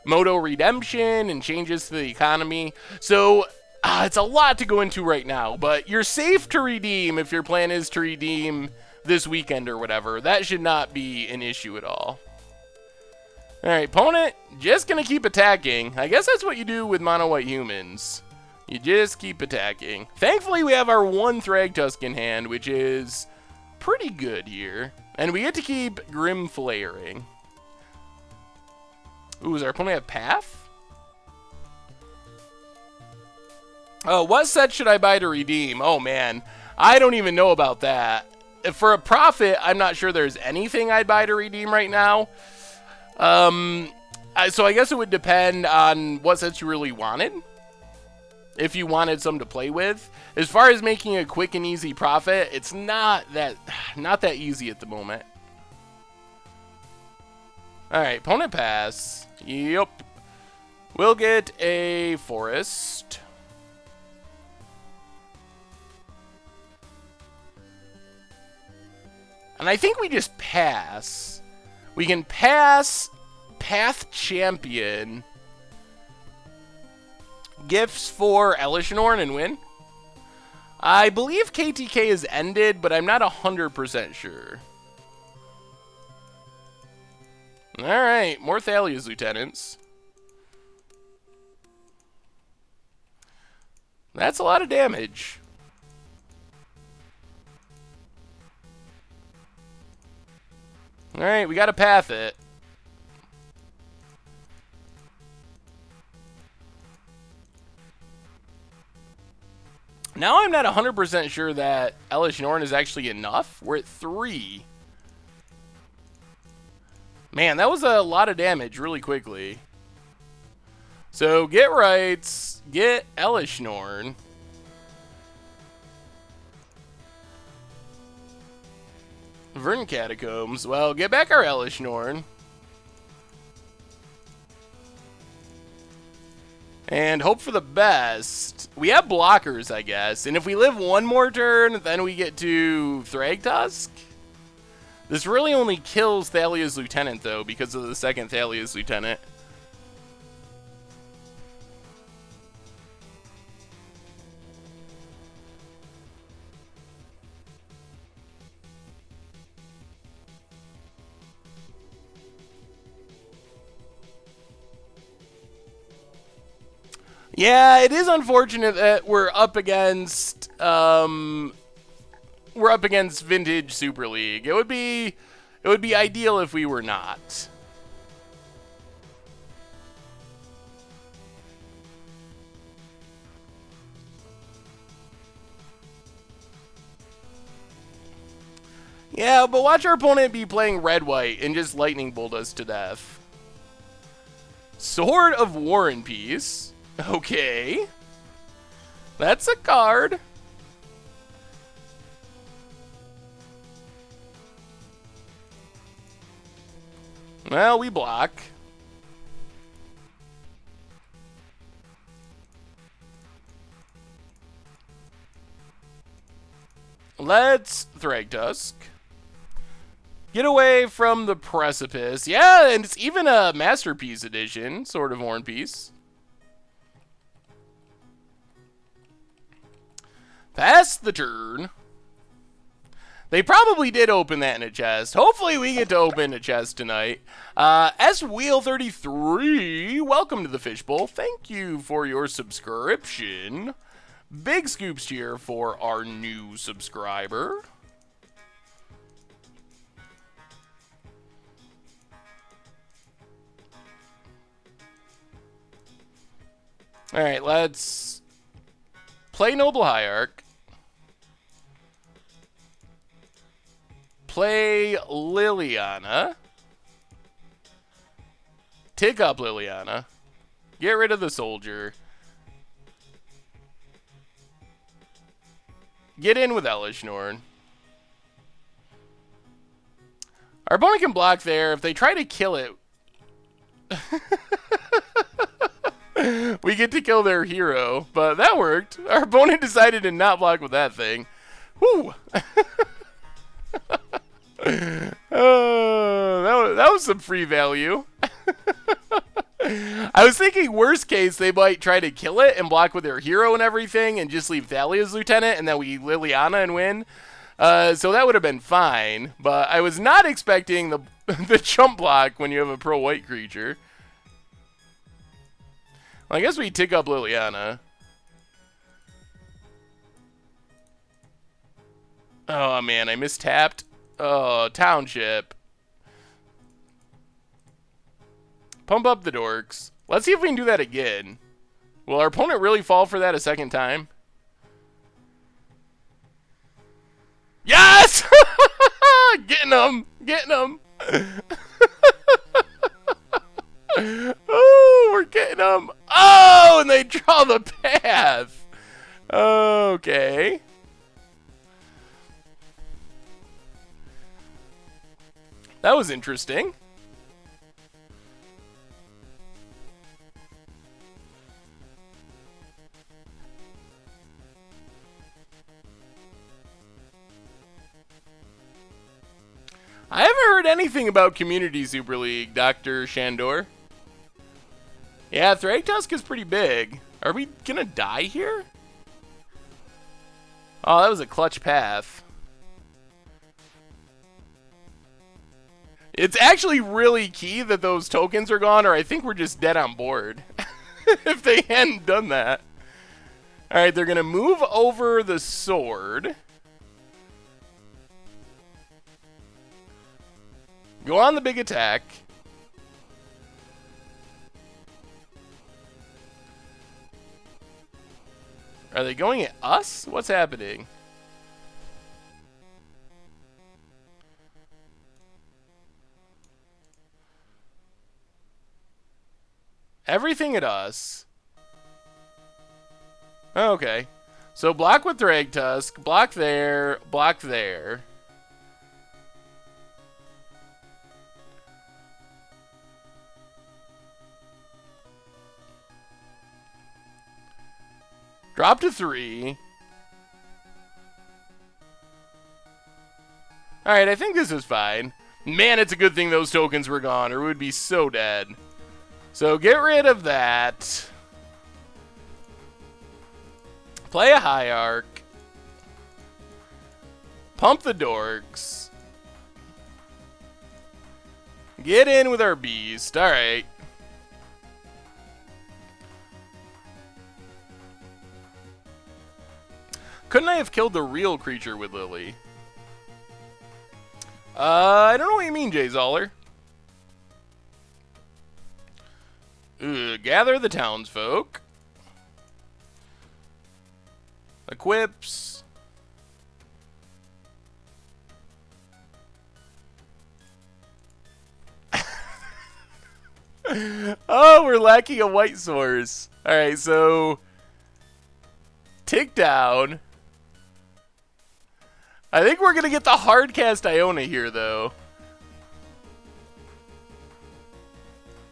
Moto redemption and changes to the economy. So it's a lot to go into right now, but you're safe to redeem if your plan is to redeem this weekend or whatever. That should not be an issue at all. Alright, opponent, just gonna keep attacking. I guess that's what you do with mono white humans. You just keep attacking. Thankfully, we have our 1 Thragtusk in hand, which is pretty good here. And we get to keep Grim Flayering. Ooh, does our opponent have Path? Oh, what set should I buy to redeem? Oh, man. I don't even know about that. For a profit, I'm not sure there's anything I'd buy to redeem right now. So I guess it would depend on what sets you really wanted. If you wanted some to play with. As far as making a quick and easy profit, it's not that easy at the moment. Alright, opponent pass. Yep. We'll get a forest. And I think we just pass. We can pass Path Champion, gifts for Elesh Norns and win. I believe KTK is ended, but I'm not 100% sure. Alright, more Thalia's lieutenants. That's a lot of damage. Alright, we gotta path it. Now I'm not 100% sure that Elesh Norn is actually enough. We're at 3. Man, that was a lot of damage really quickly. So get Rites, get Elesh Norn. Verdant Catacombs. Well, get back our Elesh Norn. And hope for the best. We have blockers, I guess. And if we live one more turn, then we get to Thragtusk. This really only kills Thalia's Lieutenant, though, because of the second Thalia's Lieutenant. Yeah, it is unfortunate that we're up against Vintage Super League. It would be ideal if we were not. Yeah, but watch our opponent be playing red-white and just lightning bolt us to death. Sword of War and Peace. Okay. That's a card. Well, we block. Let's Thragtusk. Get away from the precipice. Yeah, and it's even a Masterpiece edition, Sword of War and Peace. Pass the turn. They probably did open that in a chest. Hopefully we get to open a chest tonight. S-Wheel33, welcome to the Fishbowl. Thank you for your subscription. Big scoops here for our new subscriber. All right, let's play Noble Hierarch. Play Liliana. Tick up Liliana. Get rid of the soldier. Get in with Elesh Norn. Our opponent can block there. If they try to kill it, we get to kill their hero. But that worked. Our opponent decided to not block with that thing. Whew. That was some free value. I was thinking worst case they might try to kill it and block with their hero and everything and just leave Thalia's Lieutenant and then we Liliana and win. So that would have been fine. But I was not expecting the jump block when you have a pro-white creature. Well, I guess we tick up Liliana. Oh man, I mistapped. Oh, Township. Pump up the dorks. Let's see if we can do that again. Will our opponent really fall for that a second time? Yes! Getting them! Getting them! Oh, we're getting them! Oh, and they draw the path! Okay. That was interesting. I haven't heard anything about Community Super League, Dr. Shandor. Yeah, Thragtusk is pretty big. Are we gonna die here? Oh, that was a clutch path. It's actually really key that those tokens are gone, or I think we're just dead on board. If they hadn't done that. Alright, they're gonna move over the sword. Go on the big attack. Are they going at us? What's happening? Everything at us. Oh, okay. So block with Thragtusk, block there, block there. Drop to 3. Alright, I think this is fine. Man, it's a good thing those tokens were gone, or we would be so dead. So get rid of that. Play a Hierarch. Pump the Dorks. Get in with our Beast. Alright. Couldn't I have killed the real creature with Lily? I don't know what you mean, Jay Zoller. Gather the townsfolk. Equips. Oh, we're lacking a white source. Alright, so tick down. I think we're going to get the hard cast Iona here, though.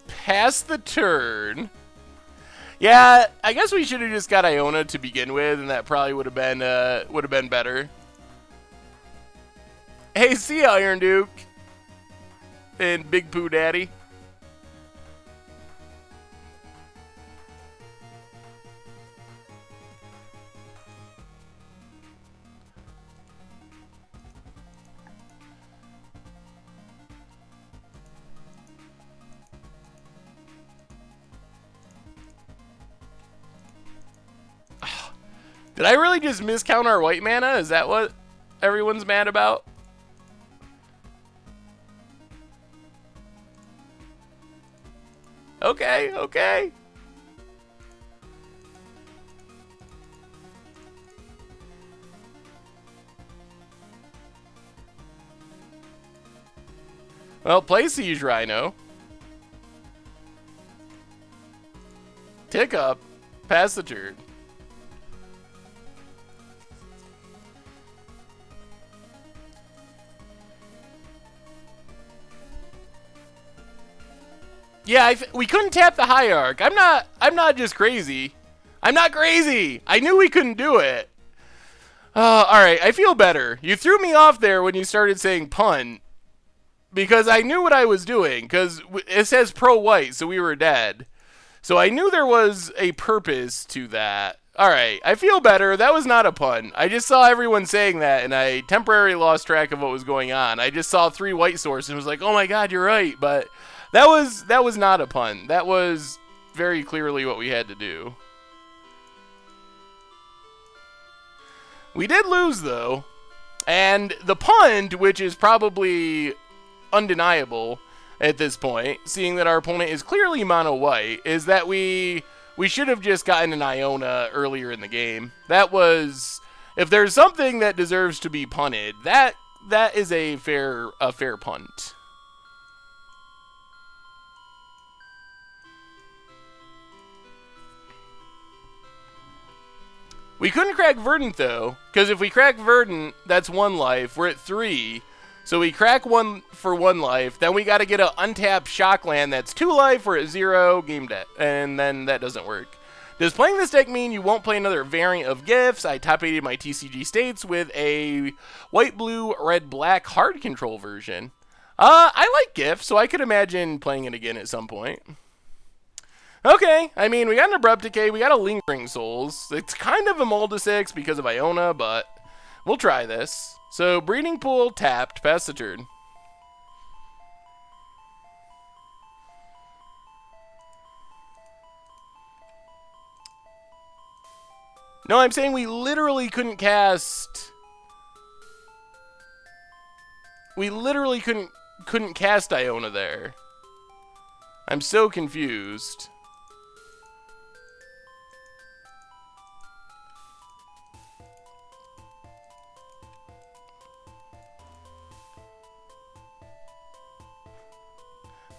Pass the turn. Yeah, I guess we should have just got Iona to begin with, and that probably would have been better. Hey, see ya, Iron Duke. And Big Pooh Daddy. Did I really just miscount our white mana? Is that what everyone's mad about? Okay, okay. Well, play Siege Rhino. Tick up. Pass the turn. Yeah, we couldn't tap the Hierarch. I'm not just crazy. I'm not crazy. I knew we couldn't do it. All right, I feel better. You threw me off there when you started saying punt because I knew what I was doing because it says pro white, so we were dead. So I knew there was a purpose to that. All right, I feel better. That was not a pun. I just saw everyone saying that, and I temporarily lost track of what was going on. I just saw 3 white sources and was like, oh my god, you're right, but that was not a pun. That was very clearly what we had to do. We did lose, though. And the punt, which is probably undeniable at this point, seeing that our opponent is clearly mono-white, is that we should have just gotten an Iona earlier in the game. That was... If there's something that deserves to be punted, that is a fair punt. We couldn't crack Verdant, though, because if we crack Verdant, that's 1 life. We're at 3, so we crack 1 for 1 life. Then we got to get an untapped Shockland that's 2 life. We're at 0, game dead, and then that doesn't work. Does playing this deck mean you won't play another variant of Gifts? I top-8'd my TCG states with a white, blue, red, black hard control version. I like Gifts, so I could imagine playing it again at some point. Okay, I mean, we got an Abrupt Decay, we got a Lingering Souls. It's kind of a Mold to 6 because of Iona, but we'll try this. So, Breeding Pool tapped, pass the turn. No, I'm saying we literally couldn't cast... We literally couldn't cast Iona there. I'm so confused.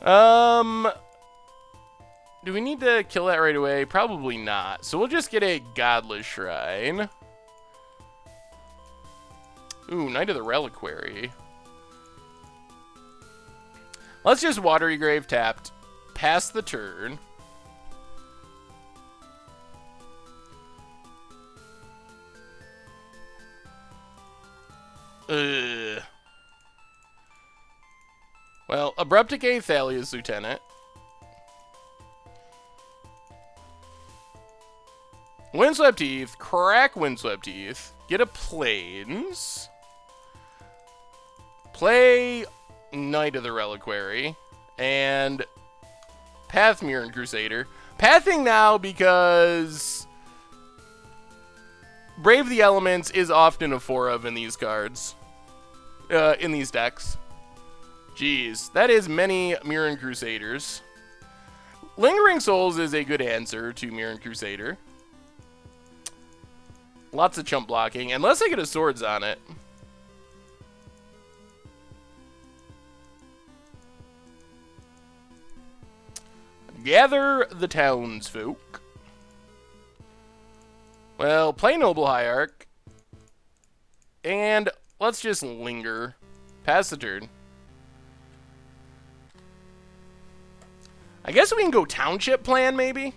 Do we need to kill that right away? Probably not. So we'll just get a Godless Shrine. Ooh, Knight of the Reliquary. Let's just Watery Grave tapped. Pass the turn. Ugh. Well, Abrupt Decay, Thalia's Lieutenant. Windswept Teeth, crack Windswept Teeth, get a Plains, play Knight of the Reliquary, and Path Mirren Crusader. Pathing now because Brave the Elements is often a 4 of in these cards, in these decks. Jeez, that is many Mirren Crusaders. Lingering Souls is a good answer to Mirren Crusader. Lots of chump blocking, unless I get a Swords on it. Gather the Townsfolk. Well, play Noble Hierarch. And let's just linger. Pass the turn. I guess we can go Township Plan, maybe?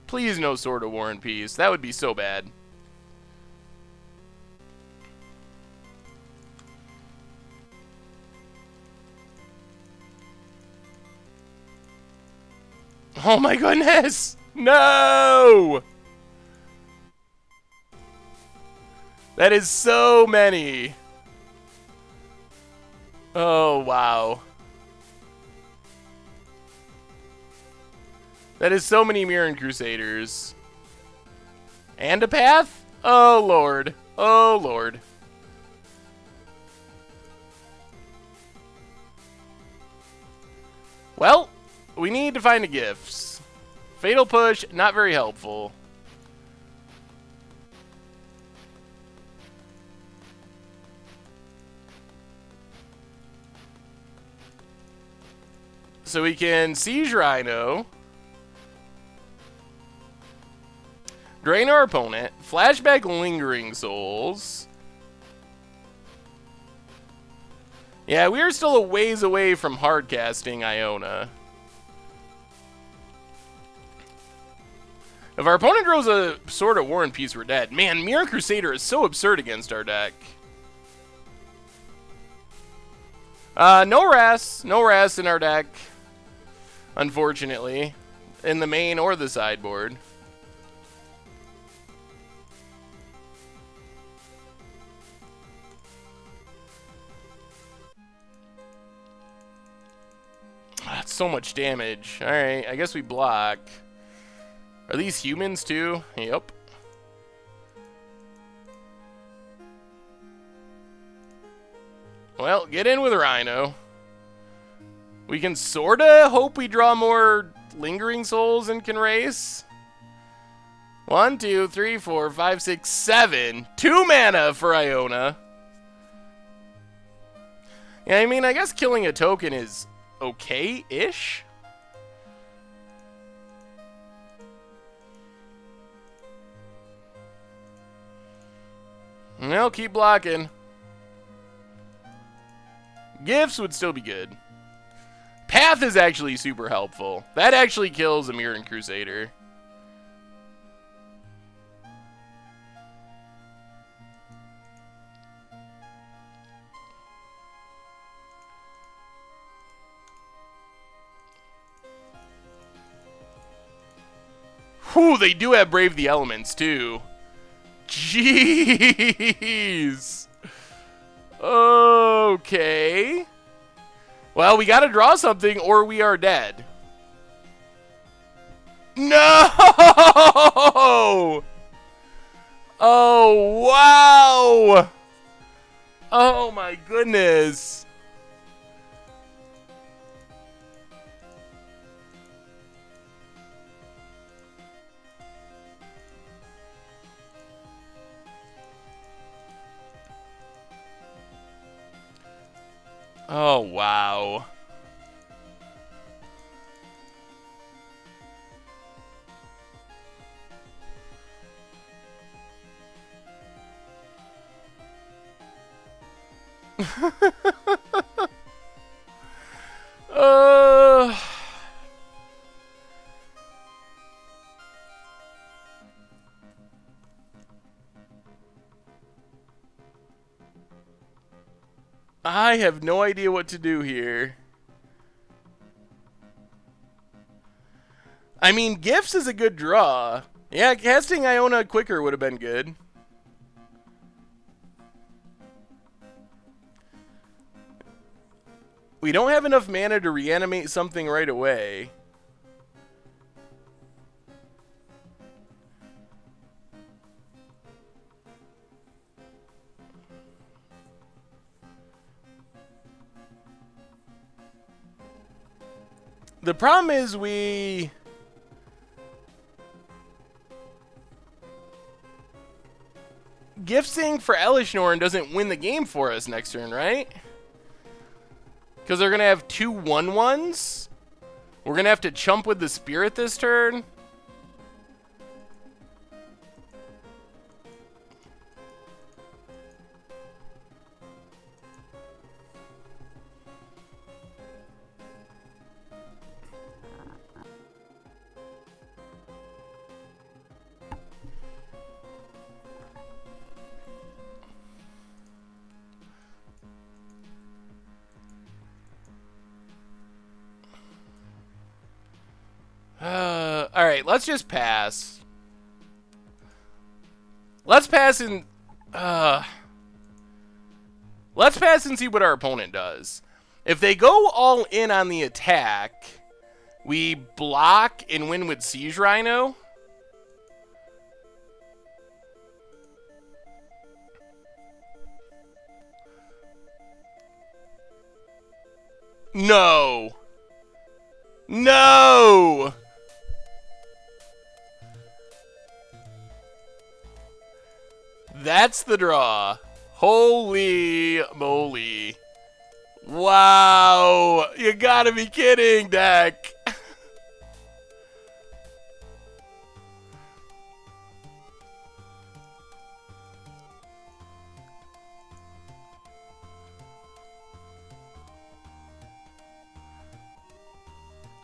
Please no Sword of War and Peace. That would be so bad. Oh my goodness! No! That is so many. Oh, wow. That is so many Mirren Crusaders. And a path? Oh, Lord. Oh, Lord. Well, we need to find a gifts. Fatal Push, not very helpful. So we can Siege Rhino. Drain our opponent. Flashback Lingering Souls. Yeah, we are still a ways away from hardcasting Iona. If our opponent draws a Sword of War and Peace, we're dead. Man, Mirror Crusader is so absurd against our deck. No Ras. No Ras in our deck. Unfortunately. In the main or the sideboard. That's so much damage. Alright, I guess we block. Are these humans too? Yep. Well, get in with Rhino. We can sorta hope we draw more Lingering Souls and can race. 1, 2, 3, 4, 5, 6, 7. 2 mana for Iona. Yeah, I mean, I guess killing a token is okay-ish. Well, keep blocking. Gifts would still be good. Path is actually super helpful. That actually kills a Mirren Crusader. Whew, they do have Brave the Elements, too. Jeez. Okay. Well, we gotta draw something or we are dead. No! Oh, wow! Oh, my goodness. Oh, wow. uh... I have no idea what to do here. I mean, Gifts is a good draw. Yeah, casting Iona quicker would have been good. We don't have enough mana to reanimate something right away. The problem is Gifting for Elesh Norn doesn't win the game for us next turn, right? Because they're going to have 2 1/1s. We're going to have to chump with the Spirit this turn. Alright, let's just pass. Let's pass and see what our opponent does. If they go all in on the attack, we block and win with Siege Rhino. No. No! That's the draw. Holy moly. Wow. You gotta be kidding, deck.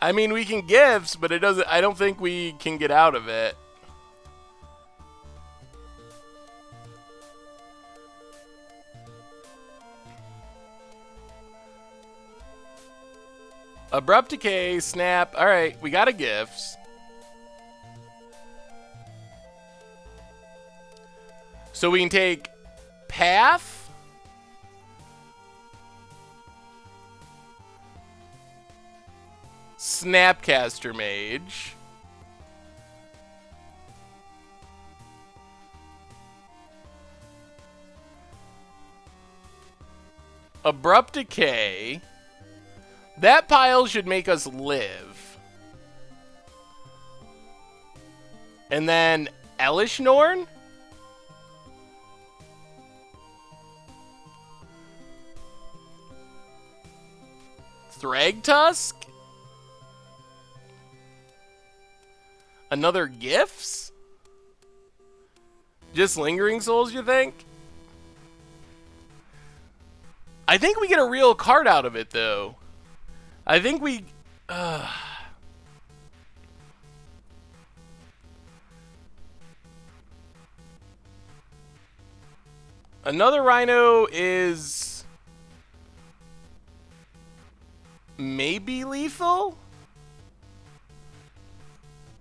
I mean, we can Gifts, but it doesn't. I don't think we can get out of it. Abrupt Decay, Snap. All right, we got a Gifts. So we can take Path. Snapcaster Mage. Abrupt Decay. That pile should make us live. And then Elesh Norn? Thragtusk? Another Gifts? Just Lingering Souls, you think? I think we get a real card out of it, though. I think we... Another Rhino is... maybe lethal?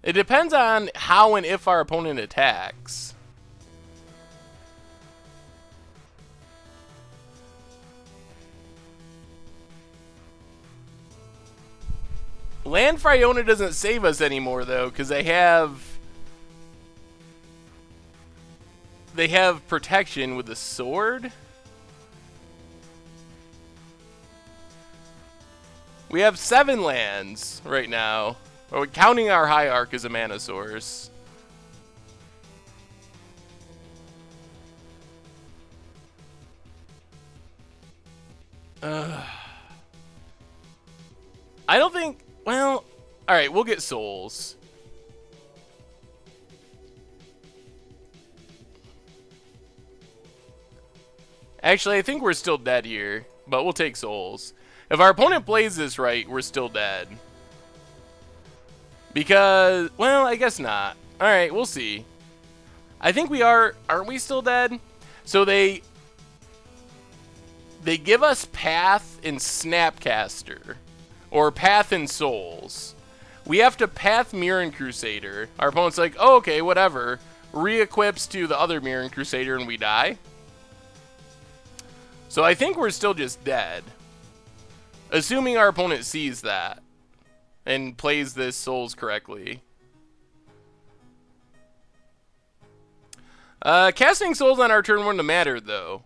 It depends on how and if our opponent attacks. Land for Iona doesn't save us anymore, though, because they have protection with the sword. We have 7 lands right now. Or counting our Hierarch as a mana source. I don't think... Well, alright, we'll get souls. Actually, I think we're still dead here, but we'll take souls. If our opponent plays this right, we're still dead. Because, well, I guess not. Alright, we'll see. I think we are. Aren't we still dead? So they give us Path and Snapcaster. Or Path and Souls. We have to Path Mirren Crusader. Our opponent's like, oh, okay, whatever. Re-equips to the other Mirren Crusader and we die. So I think we're still just dead. Assuming our opponent sees that. And plays this Souls correctly. Casting Souls on our turn wouldn't have mattered, though.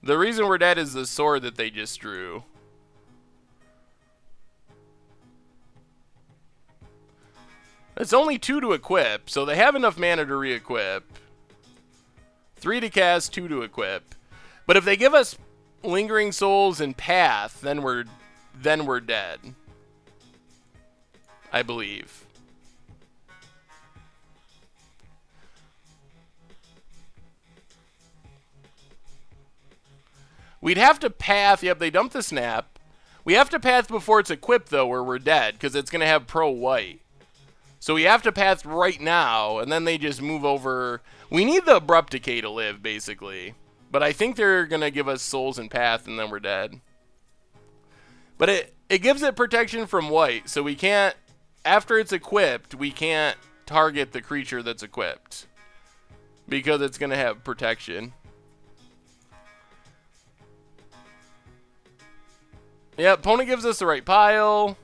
The reason we're dead is the sword that they just drew. It's only 2 to equip, so they have enough mana to re-equip. 3 to cast, 2 to equip. But if they give us Lingering Souls and Path, then we're dead. I believe. We'd have to Path. Yep, they dumped the Snap. We have to Path before it's equipped, though, or we're dead, because it's going to have Pro White. So we have to Path right now, and then they just move over. We need the Abrupt Decay to live, basically. But I think they're going to give us Souls and Path, and then we're dead. But it gives it protection from White, so we can't, after it's equipped, we can't target the creature that's equipped. Because it's going to have protection. Yeah, opponent gives us the right pile.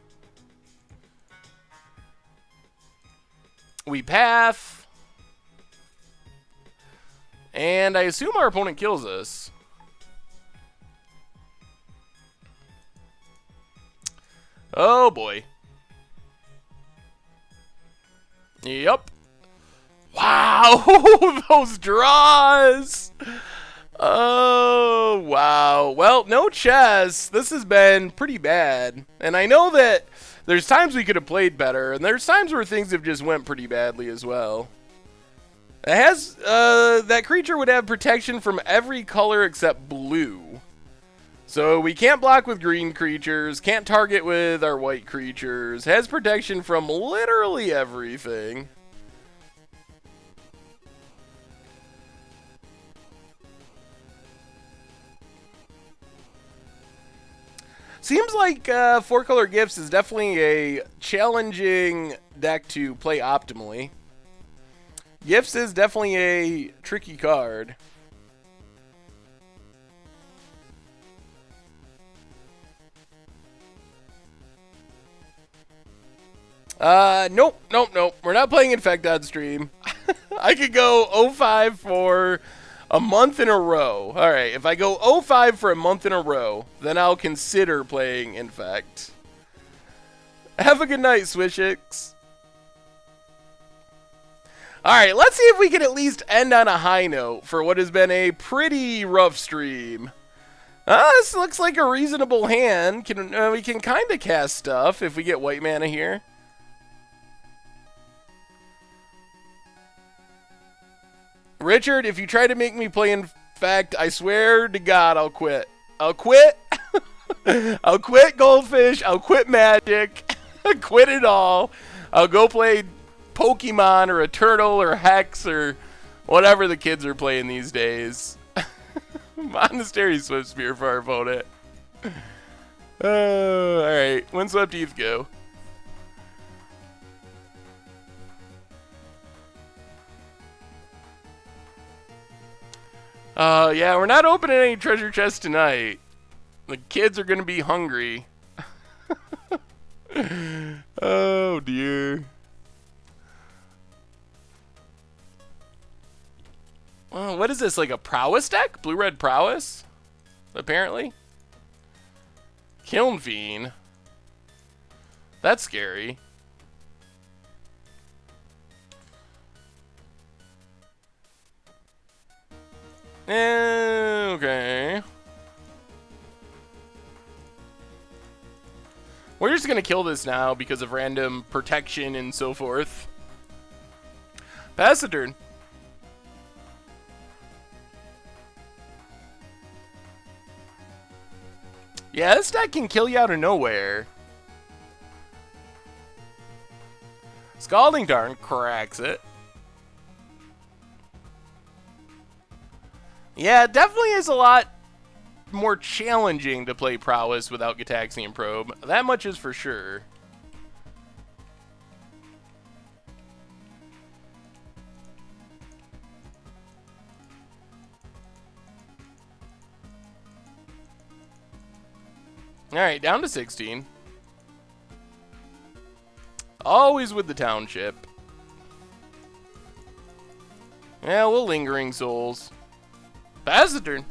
We Path. And I assume our opponent kills us. Oh boy. Yep. Wow, those draws. Oh, wow. Well, no chess. This has been pretty bad. And I know that there's times we could have played better, and there's times where things have just went pretty badly as well. It has, that creature would have protection from every color except blue. So we can't block with green creatures, can't target with our white creatures, has protection from literally everything. Seems like 4-color Gifts is definitely a challenging deck to play optimally. Gifts is definitely a tricky card. Nope. We're not playing Infect on stream. I could go 0-5 for a month in a row. Alright, if I go 0-5 for a month in a row, then I'll consider playing Infect. Have a good night, Swishix. Alright, let's see if we can at least end on a high note for what has been a pretty rough stream. This looks like a reasonable hand. We can kind of cast stuff if we get white mana here. Richard, if you try to make me play Infect, I swear to God I'll quit. I'll quit. I'll quit Goldfish. I'll quit Magic. I'll quit it all. I'll go play Pokemon or a Turtle or Hex or whatever the kids are playing these days. Monastery Swift Spear for our opponent. Alright, Windswept Eve go. Yeah, we're not opening any treasure chests tonight. The kids are gonna be hungry. Oh dear. Oh, what is this, like a prowess deck? Blue-red prowess? Apparently. Kiln Fiend. That's scary. Okay. We're just gonna kill this now because of random protection and so forth. Pass the turn. Yeah, this deck can kill you out of nowhere. Scalding Tarn cracks it. Yeah, it definitely is a lot more challenging to play Prowess without Gitaxian Probe. That much is for sure. Alright, down to 16. Always with the Township. Yeah, we'll Lingering Souls. Pass the turn.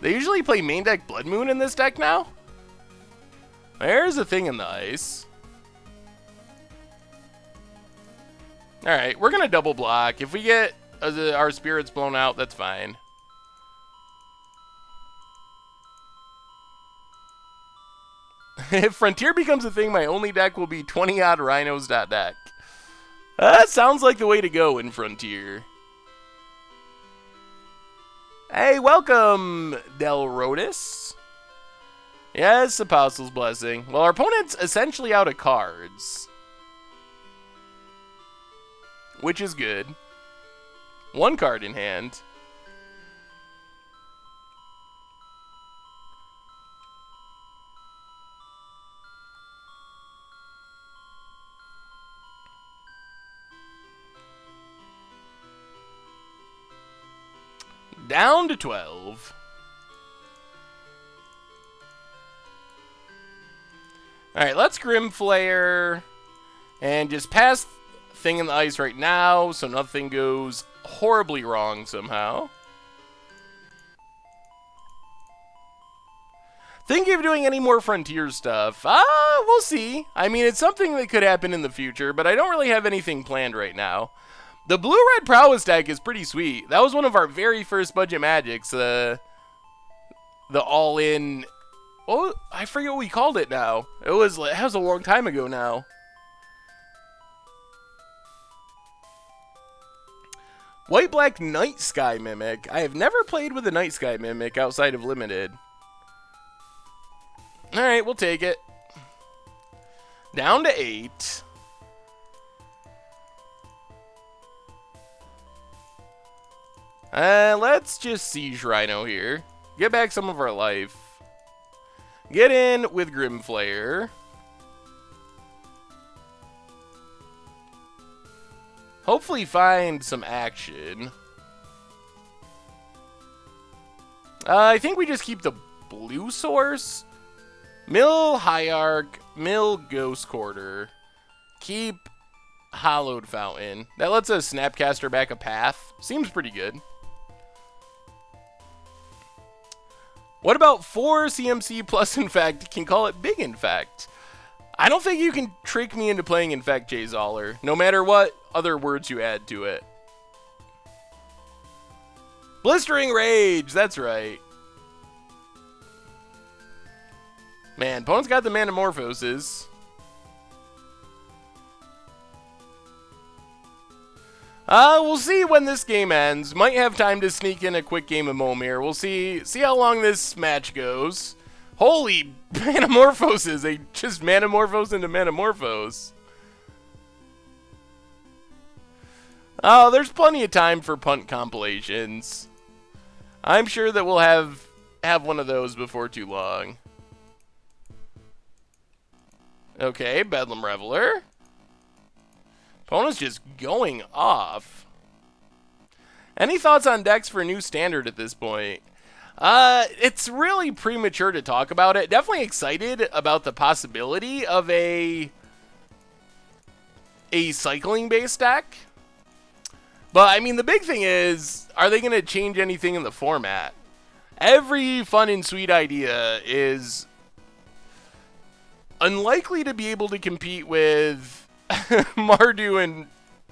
They usually play main deck Blood Moon in this deck now? There's a thing in the ice. Alright, we're going to double block. If we get our spirits blown out, that's fine. If Frontier becomes a thing, my only deck will be 20-odd Rhinos deck. That sounds like the way to go in Frontier. Hey, welcome, Del Rodis. Yes, Apostle's Blessing. Well, our opponent's essentially out of cards, which is good. One card in hand. Down to 12. Alright, let's Grimflayer and just pass thing in the ice right now so nothing goes horribly wrong somehow. Thinking of doing any more Frontier stuff? We'll see. I mean, it's something that could happen in the future, but I don't really have anything planned right now. The Blue-Red Prowess deck is pretty sweet. That was one of our very first budget magics. The all-in... Oh, I forget what we called it now. It was a long time ago now. White-Black Night Sky Mimic. I have never played with a Night Sky Mimic outside of Limited. Alright, we'll take it. Down to 8. Let's just Siege Rhino here. Get back some of our life. Get in with Grimflayer. Hopefully find some action. I think we just keep the blue source. Mill Hierarch, Mill Ghost Quarter. Keep Hallowed Fountain. That lets us Snapcaster back a path. Seems pretty good. What about 4 CMC plus Infect? Can call it Big Infect. I don't think you can trick me into playing Infect Jay Zoller, no matter what other words you add to it. Blistering Rage, that's right. Man, opponent's got the Manamorphoses. We'll see when this game ends. Might have time to sneak in a quick game of Momir. We'll see how long this match goes. Holy Manamorphoses! They just Manamorphose into Manamorphose. Oh, there's plenty of time for punt compilations. I'm sure that we'll have one of those before too long. Okay, Bedlam Reveler. Opponent's just going off. Any thoughts on decks for a new standard at this point? It's really premature to talk about it. Definitely excited about the possibility of a cycling-based deck. But, I mean, the big thing is, are they going to change anything in the format? Every fun and sweet idea is unlikely to be able to compete with Mardu and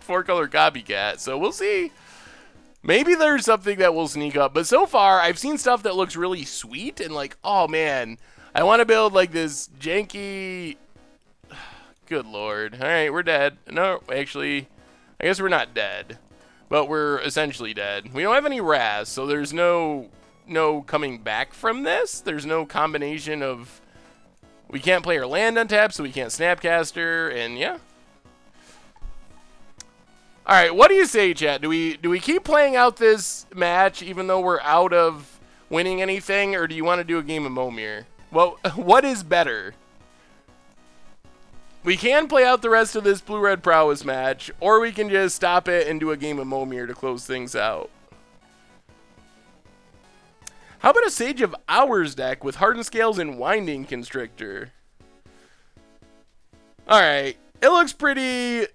4-color Copycat, so we'll see. Maybe there's something that will sneak up, but so far I've seen stuff that looks really sweet and like, oh man, I want to build like this janky... Good lord. Alright, we're dead. No, actually, I guess we're not dead. but we're essentially dead. We don't have any Raz, so there's no coming back from this. There's no combination of... We can't play our land untap, so we can't Snapcaster, and yeah. Alright, what do you say, chat? Do we keep playing out this match even though we're out of winning anything, or do you want to do a game of Momir? Well, what is better? We can play out the rest of this Blue-Red Prowess match, or we can just stop it and do a game of Momir to close things out. How about a Sage of Hours deck with Hardened Scales and Winding Constrictor? Alright, it looks pretty...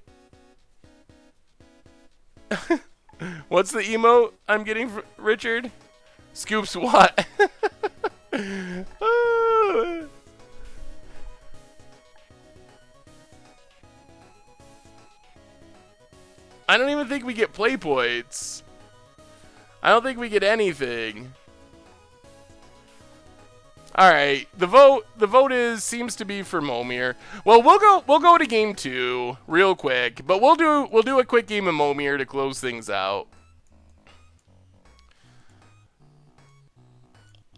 What's the emote I'm getting from Richard? Scoops what? I don't even think we get play points. I don't think we get anything. All right, the vote seems to be for Momir. Well, we'll go to game 2 real quick, but we'll do a quick game of Momir to close things out.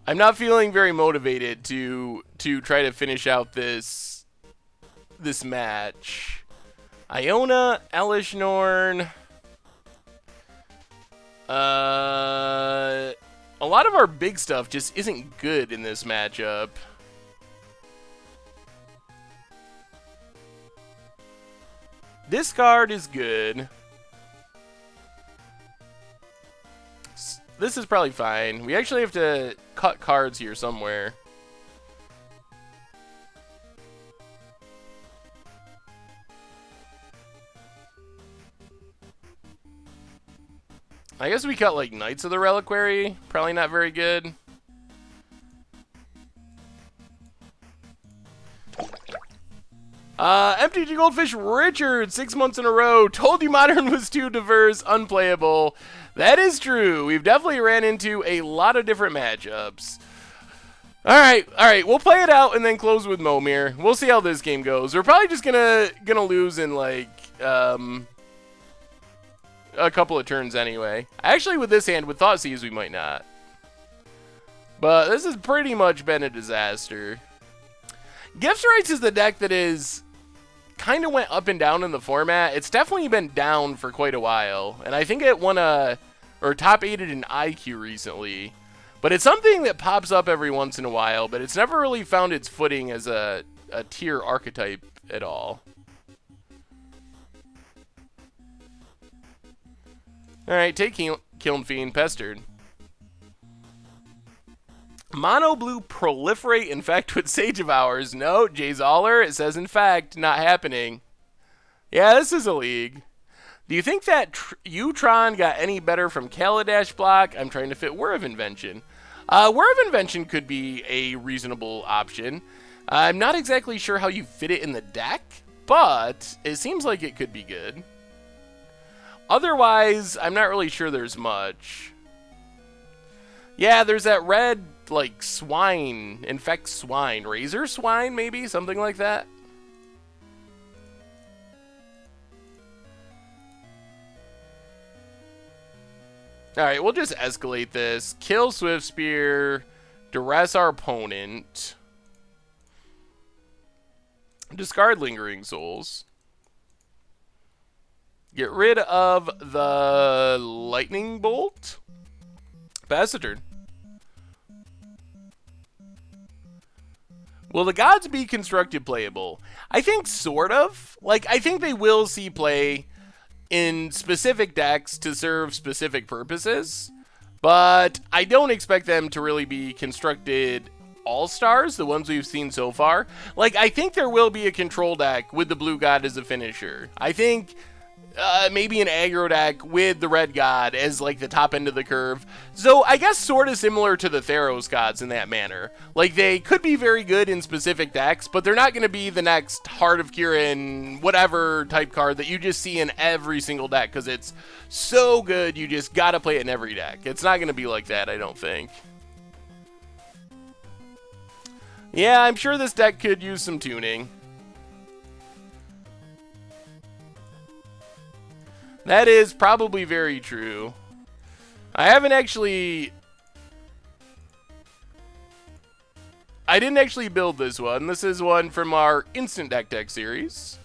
I'm not feeling very motivated to try to finish out this match. Iona, Elesh Norn. A lot of our big stuff just isn't good in this matchup. This card is good. This is probably fine. We actually have to cut cards here somewhere. I guess we cut like Knights of the Reliquary. Probably not very good. MTG Goldfish Richard, 6 months in a row. Told you Modern was too diverse, unplayable. That is true. We've definitely ran into a lot of different matchups. Alright, we'll play it out and then close with Momir. We'll see how this game goes. We're probably just gonna lose in like a couple of turns anyway. Actually, with this hand, with Thoughtseize, we might not. But this has pretty much been a disaster. Gifts Rites is the deck that is kind of went up and down in the format. It's definitely been down for quite a while, and I think it won or top 8'd in IQ recently. But it's something that pops up every once in a while, but it's never really found its footing as a tier archetype at all. Alright, take Kiln Fiend, Pestered. Mono Blue Proliferate Infect with Sage of Hours. No, Jay Zoller, it says in fact, not happening. Yeah, this is a league. Do you think that Utron got any better from Kaladesh block? I'm trying to fit Whir of Invention. Whir of Invention could be a reasonable option. I'm not exactly sure how you fit it in the deck, but it seems like it could be good. Otherwise, I'm not really sure there's much. Yeah, there's that red, like, swine, infect swine. Razor swine, maybe? Something like that. Alright, we'll just escalate this. Kill Swift Spear. Duress our opponent. Discard Lingering Souls. Get rid of the Lightning Bolt. Pass the turn. Will the gods be constructed playable? I think sort of. Like, I think they will see play in specific decks to serve specific purposes, but I don't expect them to really be constructed all-stars, the ones we've seen so far. Like, I think there will be a control deck with the blue god as a finisher. I think maybe an aggro deck with the red god as like the top end of the curve. So I guess sort of similar to the Theros gods in that manner. Like, they could be very good in specific decks, but they're not going to be the next Heart of Kirin whatever type card that you just see in every single deck because it's so good you just got to play it in every deck. It's not going to be like that, I don't think. Yeah, I'm sure this deck could use some tuning. That is probably very true. I didn't actually build this one. This is one from our Instant Deck series.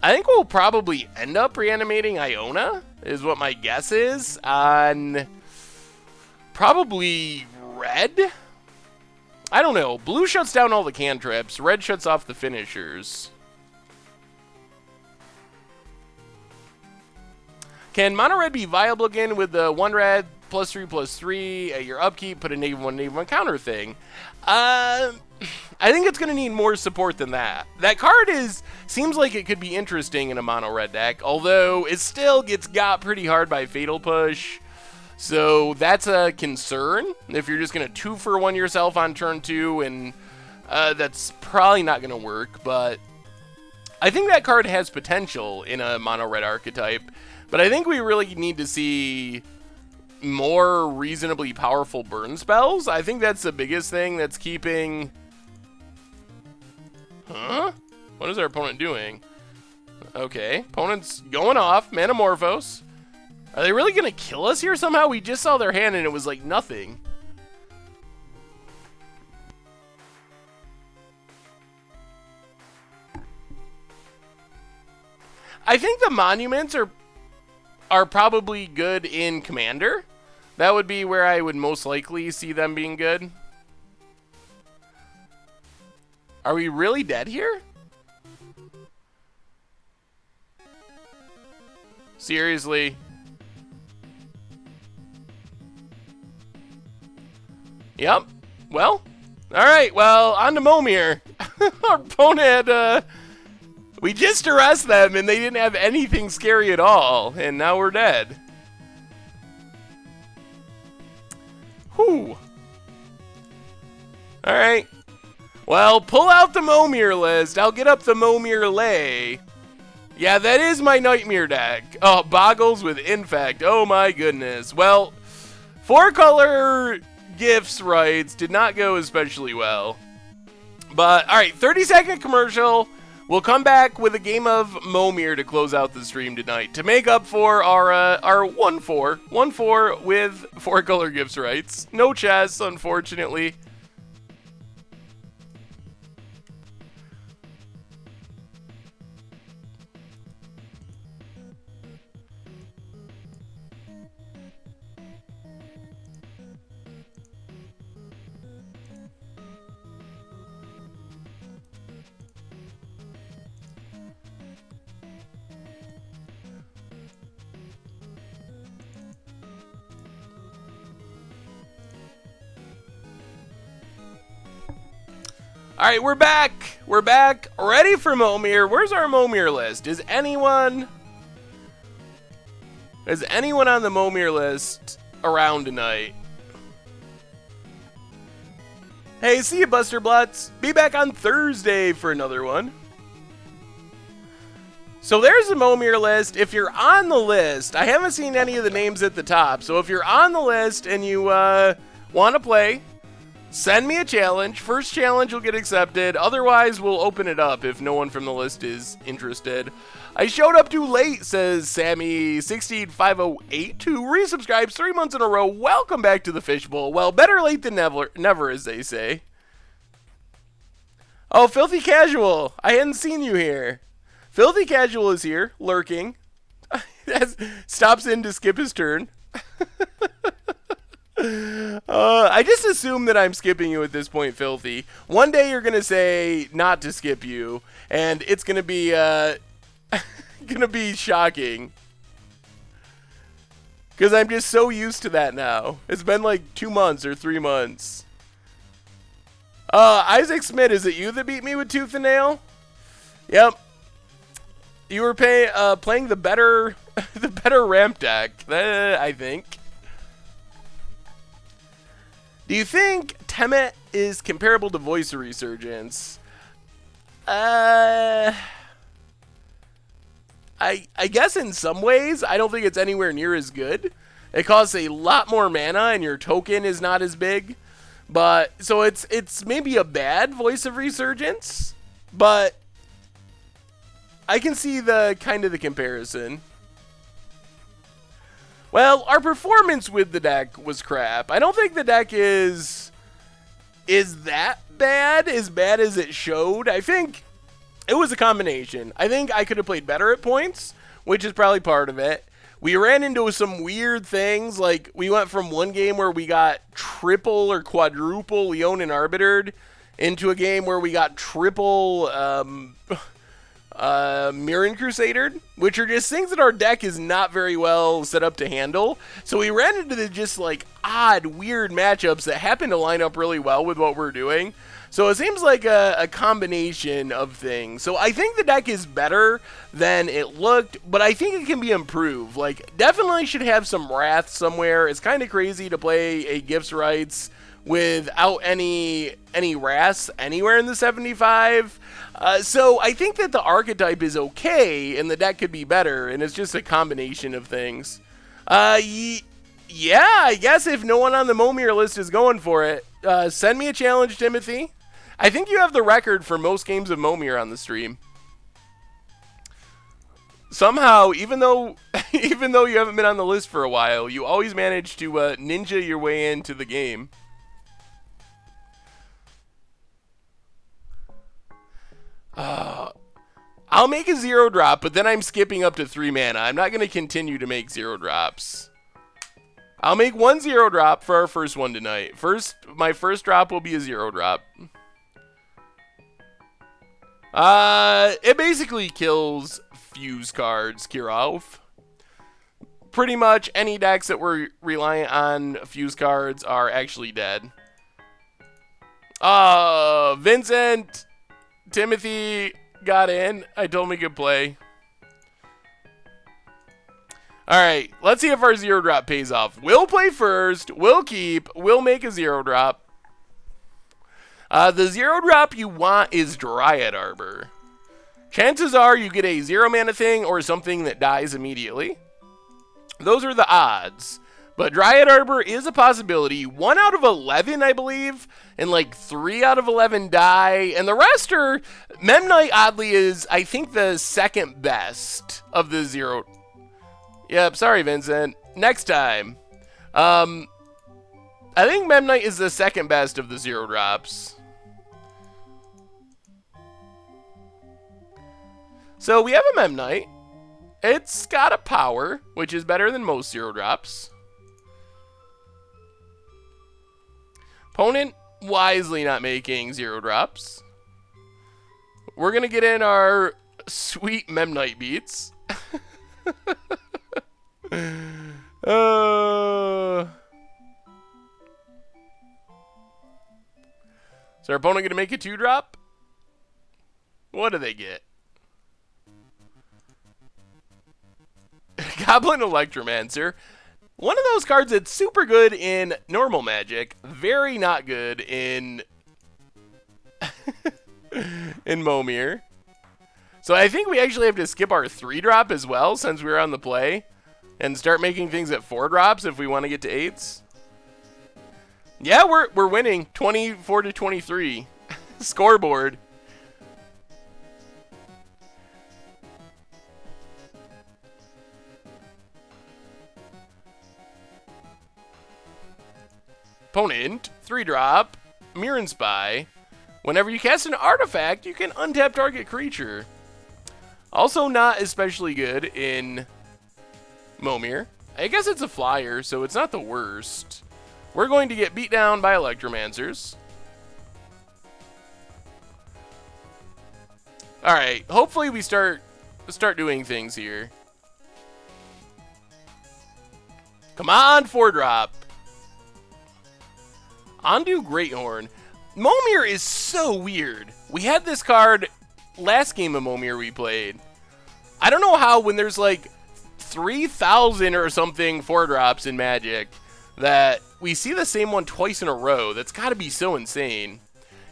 I think we'll probably end up reanimating Iona, is what my guess is, on probably red? I don't know. Blue shuts down all the cantrips. Red shuts off the finishers. Can mono red be viable again with the 1 red +3/+3 at your upkeep, put a -1/-1 counter thing? I think it's going to need more support than that. That card seems like it could be interesting in a mono red deck, although it still gets got pretty hard by Fatal Push. So that's a concern if you're just going to 2-for-1 yourself on turn 2, and that's probably not going to work. But I think that card has potential in a mono red archetype. But I think we really need to see more reasonably powerful burn spells. I think that's the biggest thing that's keeping... Huh? What is our opponent doing? Okay, opponent's going off. Manamorphose. Are they really going to kill us here somehow? We just saw their hand and it was like nothing. I think the monuments are probably good in Commander. That would be where I would most likely see them being good. Are we really dead here? Seriously? Yep. Well, alright, well, on to Momir. Our opponent had, we just arrested them and they didn't have anything scary at all, and now we're dead. Whew. Alright. Well, pull out the Momir list. I'll get up the Momir lay. Yeah, that is my nightmare deck. Oh, Boggles with Infect. Oh my goodness. Well, 4-color Gifts Rites did not go especially well. But, alright, 30-second commercial. We'll come back with a game of Momir to close out the stream tonight to make up for our 1-4. 1-4 with 4-color Gifts Rites. No chess, unfortunately. Alright, we're back. We're back. Ready for Momir. Where's our Momir list? Is anyone on the Momir list around tonight? Hey, see you, Buster Blutz. Be back on Thursday for another one. So there's the Momir list. If you're on the list, I haven't seen any of the names at the top. So if you're on the list and you want to play, send me a challenge. First challenge will get accepted. Otherwise, we'll open it up if no one from the list is interested. I showed up too late, says Sammy16508, who resubscribes 3 months in a row. Welcome back to the Fishbowl. Well, better late than never, as they say. Oh, Filthy Casual. I hadn't seen you here. Filthy Casual is here, lurking. Stops in to skip his turn. I just assume that I'm skipping you at this point, Filthy. One day you're gonna say not to skip you, and it's gonna be gonna be shocking. Because I'm just so used to that now. It's been like 2 months or 3 months. Isaac Smith, is it you that beat me with Tooth and Nail? Yep. You were playing the better ramp deck, I think. Do you think Temet is comparable to Voice of Resurgence? I guess in some ways. I don't think it's anywhere near as good. It costs a lot more mana and your token is not as big. But so it's maybe a bad Voice of Resurgence. But I can see the kind of the comparison. Well, our performance with the deck was crap. I don't think the deck is that bad as it showed. I think it was a combination. I think I could have played better at points, which is probably part of it. We ran into some weird things, like we went from one game where we got triple or quadruple Leon and Arbitered into a game where we got triple Mirren Crusader, which are just things that our deck is not very well set up to handle. So we ran into the just like odd, weird matchups that happen to line up really well with what we're doing. So it seems like a combination of things. So I think the deck is better than it looked, but I think it can be improved. Like, definitely should have some Wrath somewhere. It's kind of crazy to play a Gifts Rites without any Wraths anywhere in the 75. So I think that the archetype is okay, and the deck could be better, and it's just a combination of things. Yeah, I guess if no one on the Momir list is going for it, send me a challenge, Timothy. I think you have the record for most games of Momir on the stream. Somehow, even though you haven't been on the list for a while, you always manage to ninja your way into the game. I'll make a 0-drop, but then I'm skipping up to 3 mana. I'm not going to continue to make 0-drops. I'll make 1 0-drop for our first one tonight. My first drop will be a 0-drop. It basically kills fuse cards, Kirov. Pretty much any decks that were reliant on fuse cards are actually dead. Vincent, Timothy got in. I told him he could play. Alright, let's see if our 0-drop pays off. We'll play first. We'll keep. We'll make a 0-drop. The 0-drop you want is Dryad Arbor. Chances are you get a 0-mana thing or something that dies immediately. Those are the odds. But Dryad Arbor is a possibility. 1 out of 11, I believe, and like 3 out of 11 die. And the rest are... Memnite, oddly, is, I think, the second best of the 0... Yep, sorry, Vincent. Next time. I think Memnite is the second best of the 0-drops. So we have a Memnite. It's got a power, which is better than most 0-drops. Opponent wisely not making 0-drops. We're going to get in our sweet Memnite beats. Is our opponent going to make a 2-drop? What do they get? Goblin Electromancer. One of those cards that's super good in normal Magic, very not good in in Momir. So I think we actually have to skip our 3-drop as well, since we're on the play, and start making things at 4-drops if we want to get to 8s. Yeah, we're winning 24-23. Scoreboard. Opponent, 3-drop, Mirren Spy. Whenever you cast an artifact, you can untap target creature. Also not especially good in Momir. I guess it's a flyer, so it's not the worst. We're going to get beat down by Electromancers. Alright, hopefully we start doing things here. Come on, 4-drop. Ondu Greathorn. Momir is so weird. We had this card last game of Momir we played. I don't know how, when there's like 3,000 or something 4-drops in Magic, that we see the same one twice in a row. That's got to be so insane.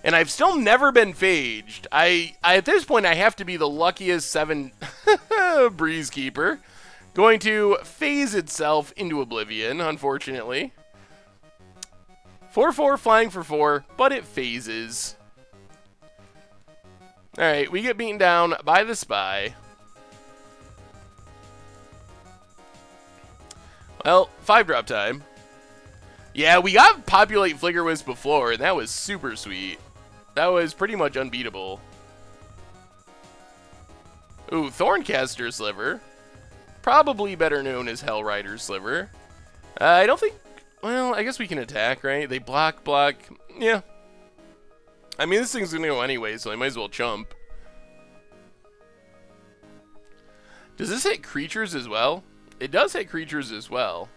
And I've still never been phaged. At this point, I have to be the luckiest 7 Breezekeeper. Going to phase itself into oblivion, unfortunately. 4/4 flying for 4, but it phases. Alright, we get beaten down by the spy. Well, 5-drop time. Yeah, we got Populate Flicker Wisp before, and that was super sweet. That was pretty much unbeatable. Ooh, Thorncaster Sliver. Probably better known as Hellrider Sliver. I don't think... Well, I guess we can attack, right? They block. Yeah. I mean, this thing's gonna go anyway, so I might as well chump. Does this hit creatures as well? It does hit creatures as well.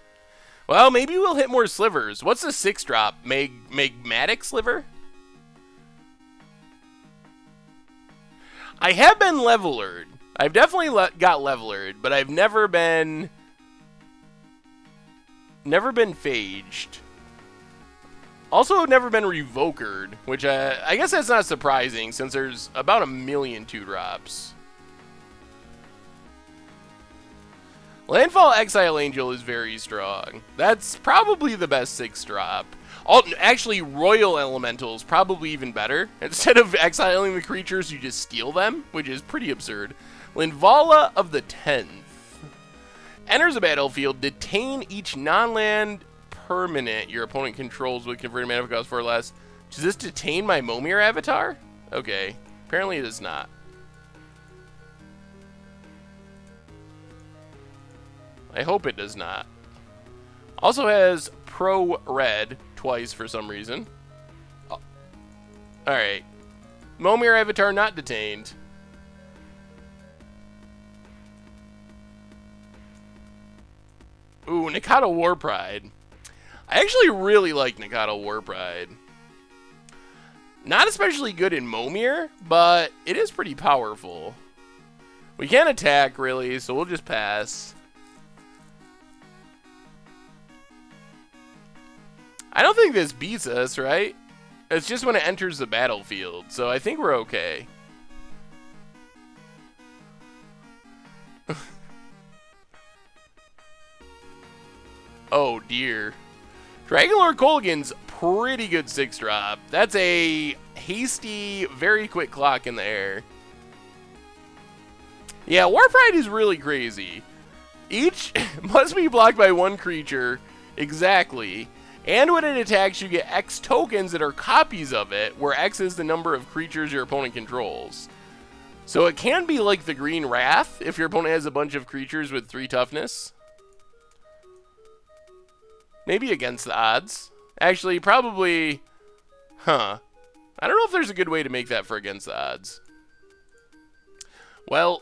Well, maybe we'll hit more slivers. What's the 6-drop? Magmatic Sliver? I have been Levelered. I've definitely got Levelered, but I've never been Phaged. Also, never been Revokered, which I guess that's not surprising since there's about 1 million 2-drops. Landfall Exile Angel is very strong. That's probably the best 6-drop. Actually, Royal Elemental is probably even better. Instead of exiling the creatures, you just steal them, which is pretty absurd. Linvala of the 10th. Enters the battlefield, detain each non-land permanent your opponent controls with converted mana cost 4 or less. Does this detain my Momir avatar? Okay. Apparently it does not. I hope it does not. Also has Pro Red twice for some reason. Oh. Alright. Momir avatar not detained. Ooh, Nikata Warpride. I actually really like Nikata Warpride. Not especially good in Momir, but it is pretty powerful. We can't attack, really, so we'll just pass. I don't think this beats us, right? It's just when it enters the battlefield, so I think we're okay. Oh, dear. Dragonlord Kolaghan's pretty good 6-drop. That's a hasty, very quick clock in the air. Yeah, Warpride is really crazy. Each must be blocked by 1 creature, exactly. And when it attacks, you get X tokens that are copies of it, where X is the number of creatures your opponent controls. So it can be like the Green Wrath, if your opponent has a bunch of creatures with 3 toughness. Maybe against the odds. Actually, probably... Huh. I don't know if there's a good way to make that for against the odds. Well,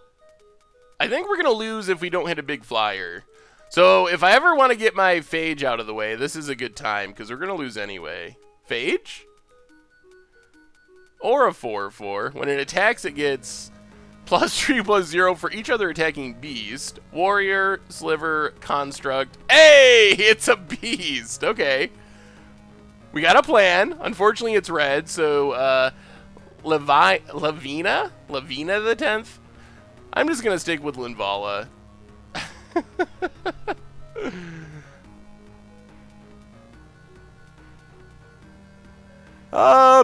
I think we're going to lose if we don't hit a big flyer. So, if I ever want to get my Phage out of the way, this is a good time, because we're going to lose anyway. Phage? Or a 4/4. When it attacks, it gets +3/+0 for each other attacking beast. Warrior, Sliver, Construct. Hey! It's a beast! Okay. We got a plan. Unfortunately, it's red, so, Lavina the 10th? I'm just going to stick with Linvala.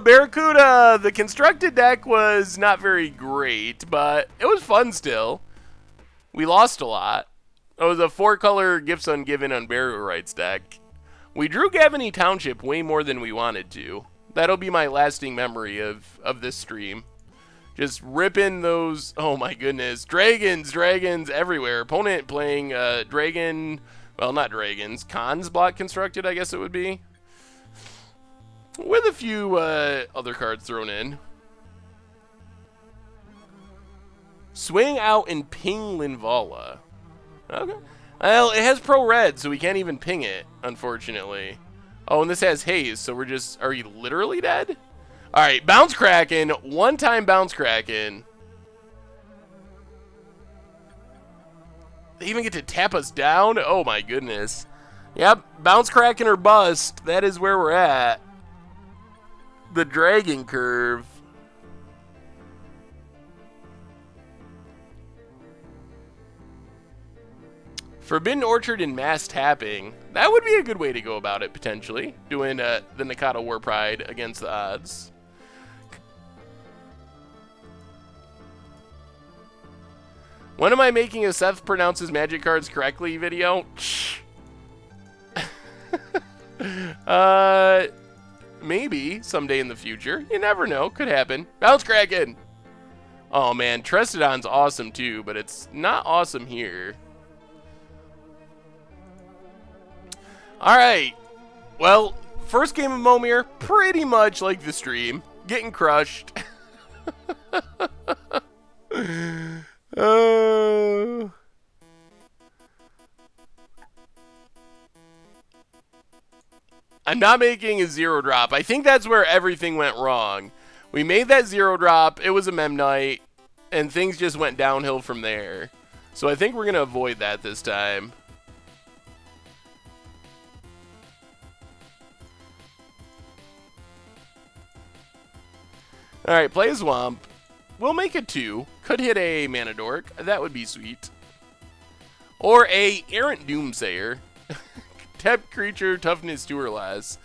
Barracuda! The constructed deck was not very great, but it was fun still. We lost a lot. It was a 4-color Gifts Ungiven Unburial Rites deck. We drew Gavany Township way more than we wanted to. That'll be my lasting memory of this stream. Just ripping those, oh my goodness, dragons everywhere. Opponent playing dragon, well, not dragons, Khans block constructed, I guess it would be. With a few other cards thrown in. Swing out and ping Linvala. Okay. Well, it has pro red, so we can't even ping it, unfortunately. Oh, and this has haze, so we're just, are we literally dead? Alright, Bounce Kraken, 1-time Bounce Kraken. They even get to tap us down? Oh my goodness. Yep, Bounce Kraken or bust, that is where we're at. The Dragon Curve. Forbidden Orchard and mass tapping. That would be a good way to go about it, potentially. Doing the Nikata Warpride against the odds. When am I making a Seth pronounces magic cards correctly video? Maybe someday in the future. You never know. Could happen. Bounce Kraken. Oh man, Trestodon's awesome too, but it's not awesome here. Alright. Well, first game of Momir, pretty much like the stream. Getting crushed. I'm not making a 0-drop. I think that's where everything went wrong. We made that 0-drop, it was a Memnite, and things just went downhill from there. So I think we're going to avoid that this time. Alright, play a Swamp. We'll make a 2. Could hit a Mana Dork. That would be sweet. Or a Errant Doomsayer. Tap creature, toughness 2 or less.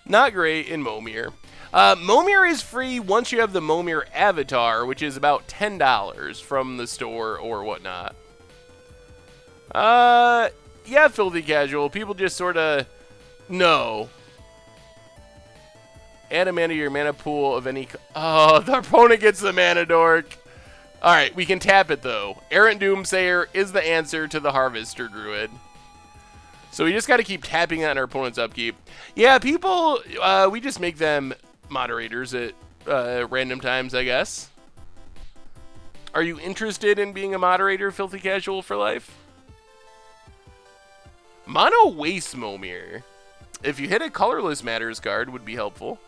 Not great in Momir. Momir is free once you have the Momir avatar, which is about $10 from the store or whatnot. Yeah, filthy casual. People just sort of... No. Add a mana to your mana pool of any... Oh, the opponent gets the Mana Dork. Alright, we can tap it, though. Errant Doomsayer is the answer to the Harvester Druid. So we just got to keep tapping on our opponent's upkeep. Yeah, people, we just make them moderators at random times, I guess. Are you interested in being a moderator, Filthy Casual, for life? Mono Waste Momir. If you hit a colorless Matters card, would be helpful.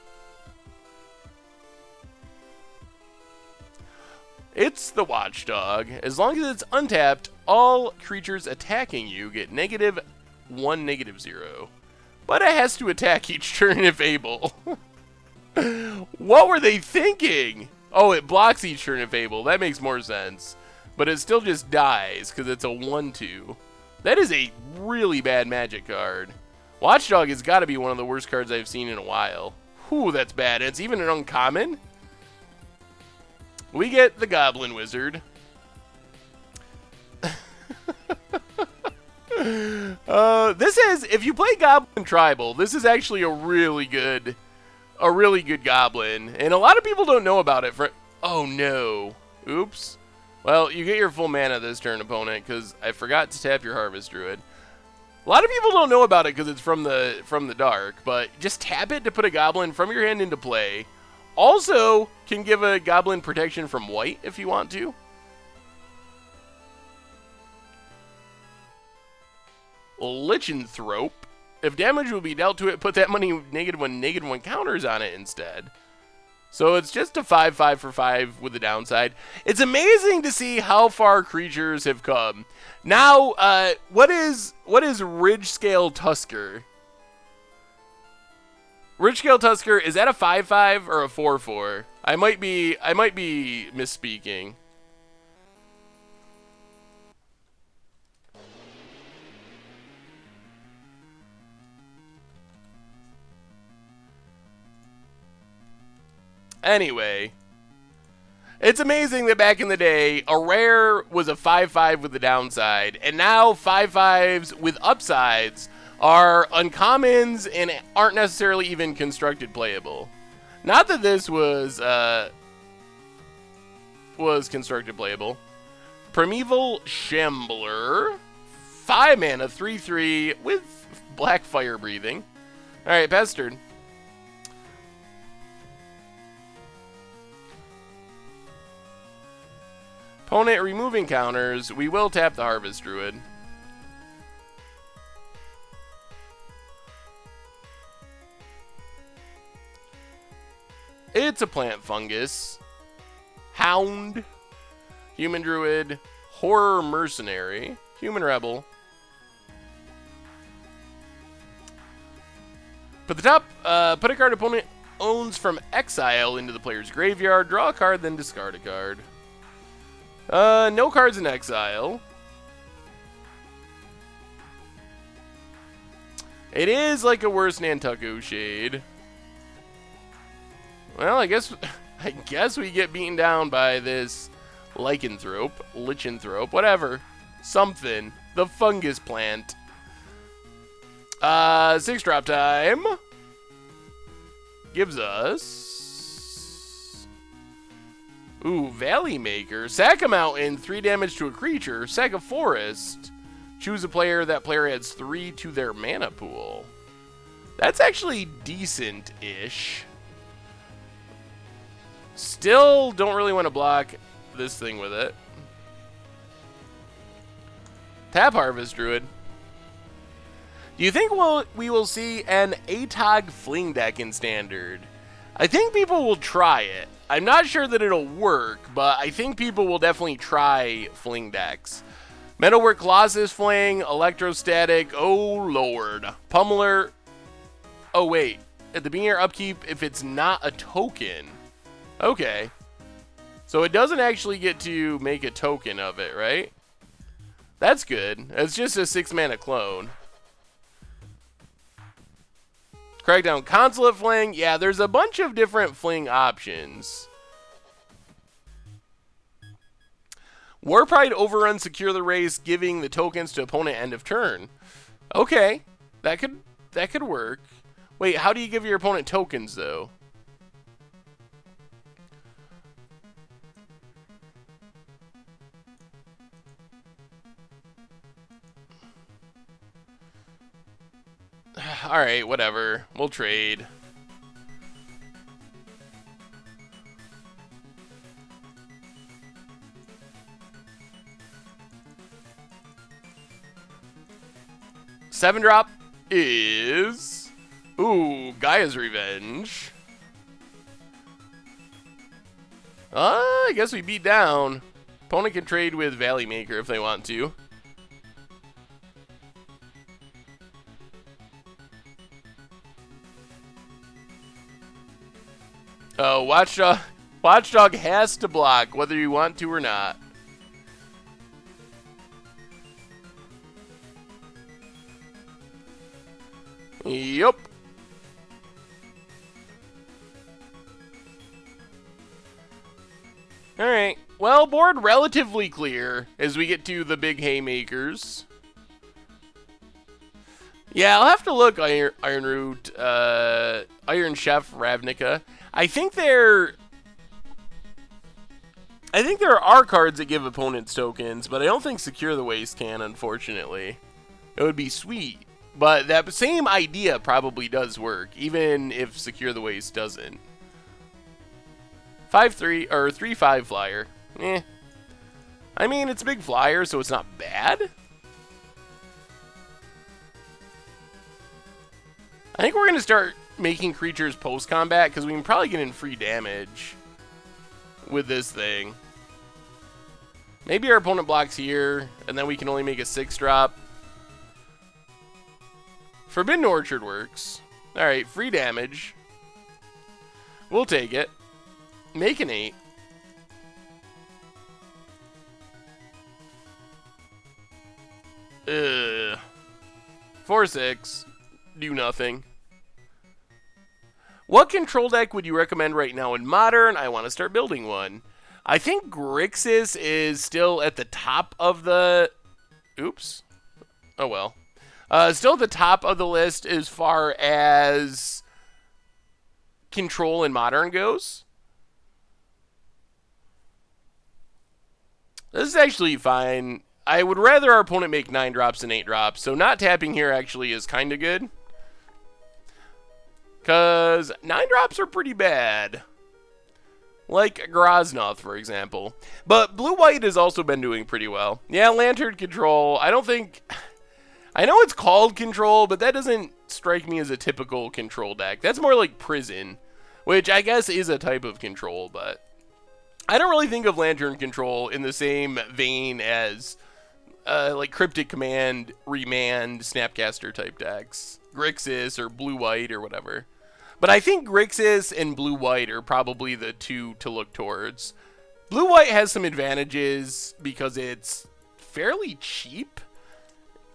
It's the Watchdog. As long as it's untapped, all creatures attacking you get -1, -0. But it has to attack each turn if able. What were they thinking? Oh, it blocks each turn if able. That makes more sense. But it still just dies because it's a 1/2. That is a really bad Magic card. Watchdog has got to be one of the worst cards I've seen in a while. Whew, that's bad. It's even an uncommon. We get the Goblin Wizard. This is, if you play Goblin Tribal, this is actually a really good Goblin, and a lot of people don't know about it. Oh no, oops. Well, you get your full mana this turn, opponent, because I forgot to tap your Harvest Druid. A lot of people don't know about it because it's from the dark, but just tap it to put a Goblin from your hand into play. Also, can give a Goblin protection from white if you want to. Lichanthrope. If damage will be dealt to it, put that money -1/-1 counters on it instead. So it's just a 5/5 for 5 with the downside. It's amazing to see how far creatures have come. Now, what is Ridge Scale Tusker? Ridge Scale Tusker, is that a 5/5 or a 4/4? I might be misspeaking. Anyway, it's amazing that back in the day, a rare was a 5/5 with the downside, and now 5/5s with upsides are uncommons and aren't necessarily even constructed playable. Not that this was constructed playable. Primeval Shambler, 5 mana, 3/3 with black fire breathing. All right, Pestered. Opponent removing counters, we will tap the Harvest Druid. It's a plant fungus. Hound. Human Druid. Horror Mercenary. Human Rebel. Put the top, put a card opponent owns from exile into the player's graveyard. Draw a card, then discard a card. No cards in exile. It is like a worse Nantucket Shade. Well, I guess we get beaten down by this Lycanthrope, whatever. Something. The fungus plant. 6 drop time. Gives us... Ooh, Valley Maker. Sack a mountain, 3 damage to a creature. Sack a forest. Choose a player. That player adds 3 to their mana pool. That's actually decent-ish. Still don't really want to block this thing with it. Tap Harvest Druid. Do you think we will see an ATOG Fling deck in Standard? I think people will try it. I'm not sure that it'll work, but I think people will definitely try Fling decks. Metalwork Colossus Fling, Electrostatic, oh lord. Pummeler, oh wait. At the beginning of your upkeep, if it's not a token. Okay. So it doesn't actually get to make a token of it, right? That's good. It's just a 6-mana clone. Crackdown Consulate Fling. Yeah, there's a bunch of different Fling options. Warpride Overrun, Secure the Race, giving the tokens to opponent end of turn. Okay, that could work. Wait, how do you give your opponent tokens though? Alright, whatever. We'll trade. Seven drop is... Ooh, Gaia's Revenge. I guess we beat down. Opponent can trade with Valley Maker if they want to. Oh, Watchdog has to block, whether you want to or not. Yup. Alright. Well, board relatively clear as we get to the big haymakers. Yeah, I'll have to look, Iron Root, Iron Chef, Ravnica. I think there are cards that give opponents tokens, but I don't think Secure the Waste can, unfortunately. It would be sweet, but that same idea probably does work, even if Secure the Waste doesn't. 5/3 or 3/5 flyer. Eh. I mean, it's a big flyer, so it's not bad. I think we're gonna start making creatures post-combat, because we can probably get in free damage with this thing. Maybe our opponent blocks here, and then we can only make a 6-drop. Forbidden Orchard works. Alright, free damage. We'll take it. Make an 8. Ugh. 4/6. Do nothing. What control deck would you recommend right now in Modern? I want to start building one. I think Grixis is still at the top of the... Oops. Oh well. Still at the top of the list as far as control in Modern goes. This is actually fine. I would rather our opponent make 9 drops than 8 drops, so not tapping here actually is kind of good. Because 9 drops are pretty bad. Like Groznoth, for example. But Blue-White has also been doing pretty well. Yeah, Lantern Control. I don't think... I know it's called Control, but that doesn't strike me as a typical Control deck. That's more like Prison, which I guess is a type of Control, but... I don't really think of Lantern Control in the same vein as... like Cryptic Command, Remand, Snapcaster type decks. Grixis or Blue-White or whatever. But I think Grixis and Blue-White are probably the two to look towards. Blue-White has some advantages because it's fairly cheap.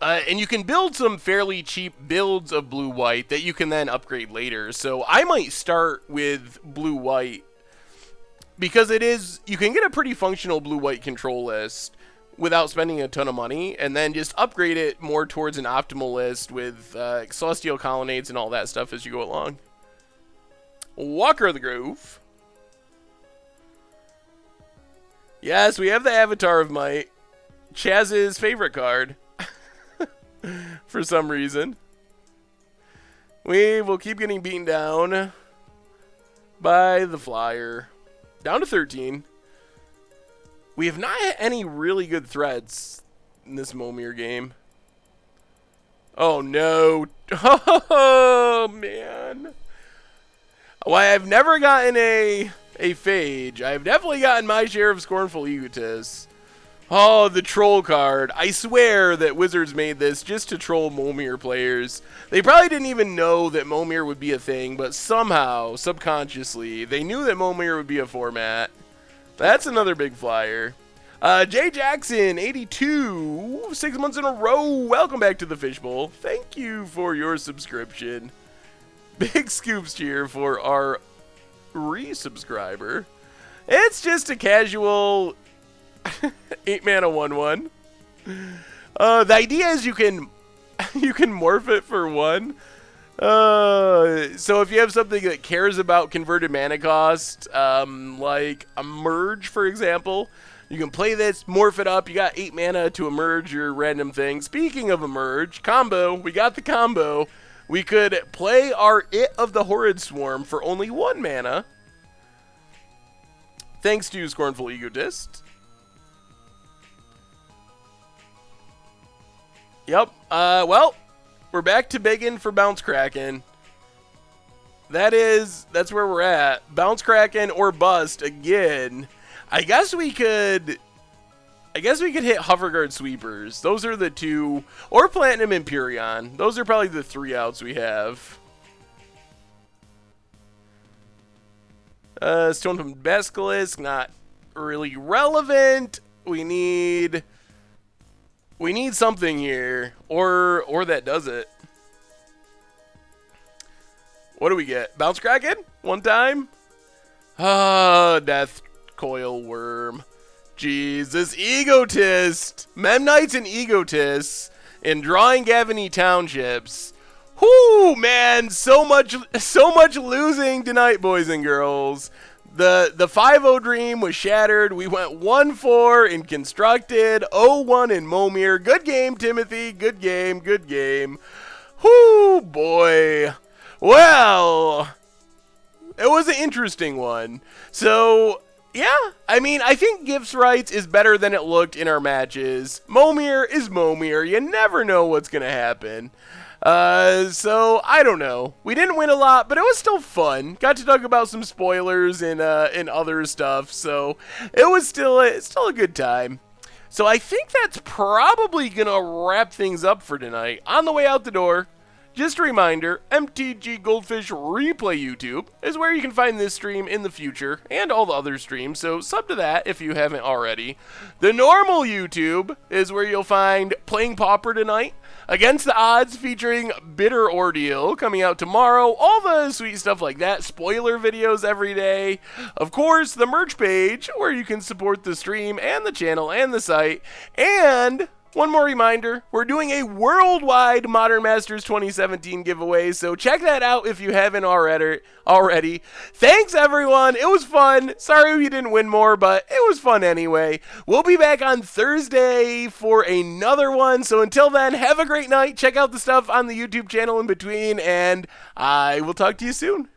And you can build some fairly cheap builds of Blue-White that you can then upgrade later. So I might start with Blue-White because it is, you can get a pretty functional blue-white control list without spending a ton of money, and then just upgrade it more towards an optimal list with Celestial Colonnades and all that stuff as you go along. Walker of the Grove. Yes, we have the Avatar of Might. Chaz's favorite card. For some reason. We will keep getting beaten down by the Flyer. Down to 13. We have not had any really good threats in this Momir game. Oh, no. Oh, man. Why, I've never gotten a Phage. I've definitely gotten my share of Scornful Egotists. Oh, the troll card. I swear that Wizards made this just to troll Momir players. They probably didn't even know that Momir would be a thing, but somehow, subconsciously, they knew that Momir would be a format. That's another big flyer. Jay Jackson, 82, 6 months in a row. Welcome back to the Fishbowl. Thank you for your subscription. Big scoops cheer for our resubscriber. It's just a casual 8-mana 1/1. The idea is you can morph it for 1. So if you have something that cares about converted mana cost, like a merge, for example, you can play this, morph it up. You got 8 mana to emerge your random thing. Speaking of emerge, combo, we got the combo. We could play our It of the Horrid Swarm for only 1 mana. Thanks to Scornful Egotist. Yep. Well, we're back to begging for Bounce Kraken. That's where we're at. Bounce Kraken or bust again. I guess we could hit Hoverguard Sweepers. Those are the 2, or Platinum Empyrean. Those are probably the 3 outs we have. Stone from Basilisk, not really relevant. We need something here, or that does it. What do we get? Bounce Kraken? 1 time? Death Coil Worm. Jesus, Egotist. Memnites and Egotists and Drawing Gavany Townships. Whoo, man, so much losing tonight, boys and girls. The 5-0 dream was shattered. We went 1-4 in Constructed, 0-1 in Momir. Good game, Timothy. Good game, good game. Whoo, boy. Well, it was an interesting one. So, yeah, I mean, I think Gifts Rites is better than it looked in our matches. Momir is Momir. You never know what's going to happen. So, I don't know. We didn't win a lot, but it was still fun. Got to talk about some spoilers and other stuff, so it was still a good time. So I think that's probably going to wrap things up for tonight. On the way out the door, just a reminder, MTG Goldfish Replay YouTube is where you can find this stream in the future and all the other streams, so sub to that if you haven't already. The normal YouTube is where you'll find Playing Pauper tonight, Against the Odds featuring Bitter Ordeal coming out tomorrow, all the sweet stuff like that, spoiler videos every day. Of course, the merch page where you can support the stream and the channel and the site, and one more reminder, we're doing a worldwide Modern Masters 2017 giveaway, so check that out if you haven't already. Thanks, everyone. It was fun. Sorry we didn't win more, but it was fun anyway. We'll be back on Thursday for another one, so until then, have a great night. Check out the stuff on the YouTube channel in between, and I will talk to you soon.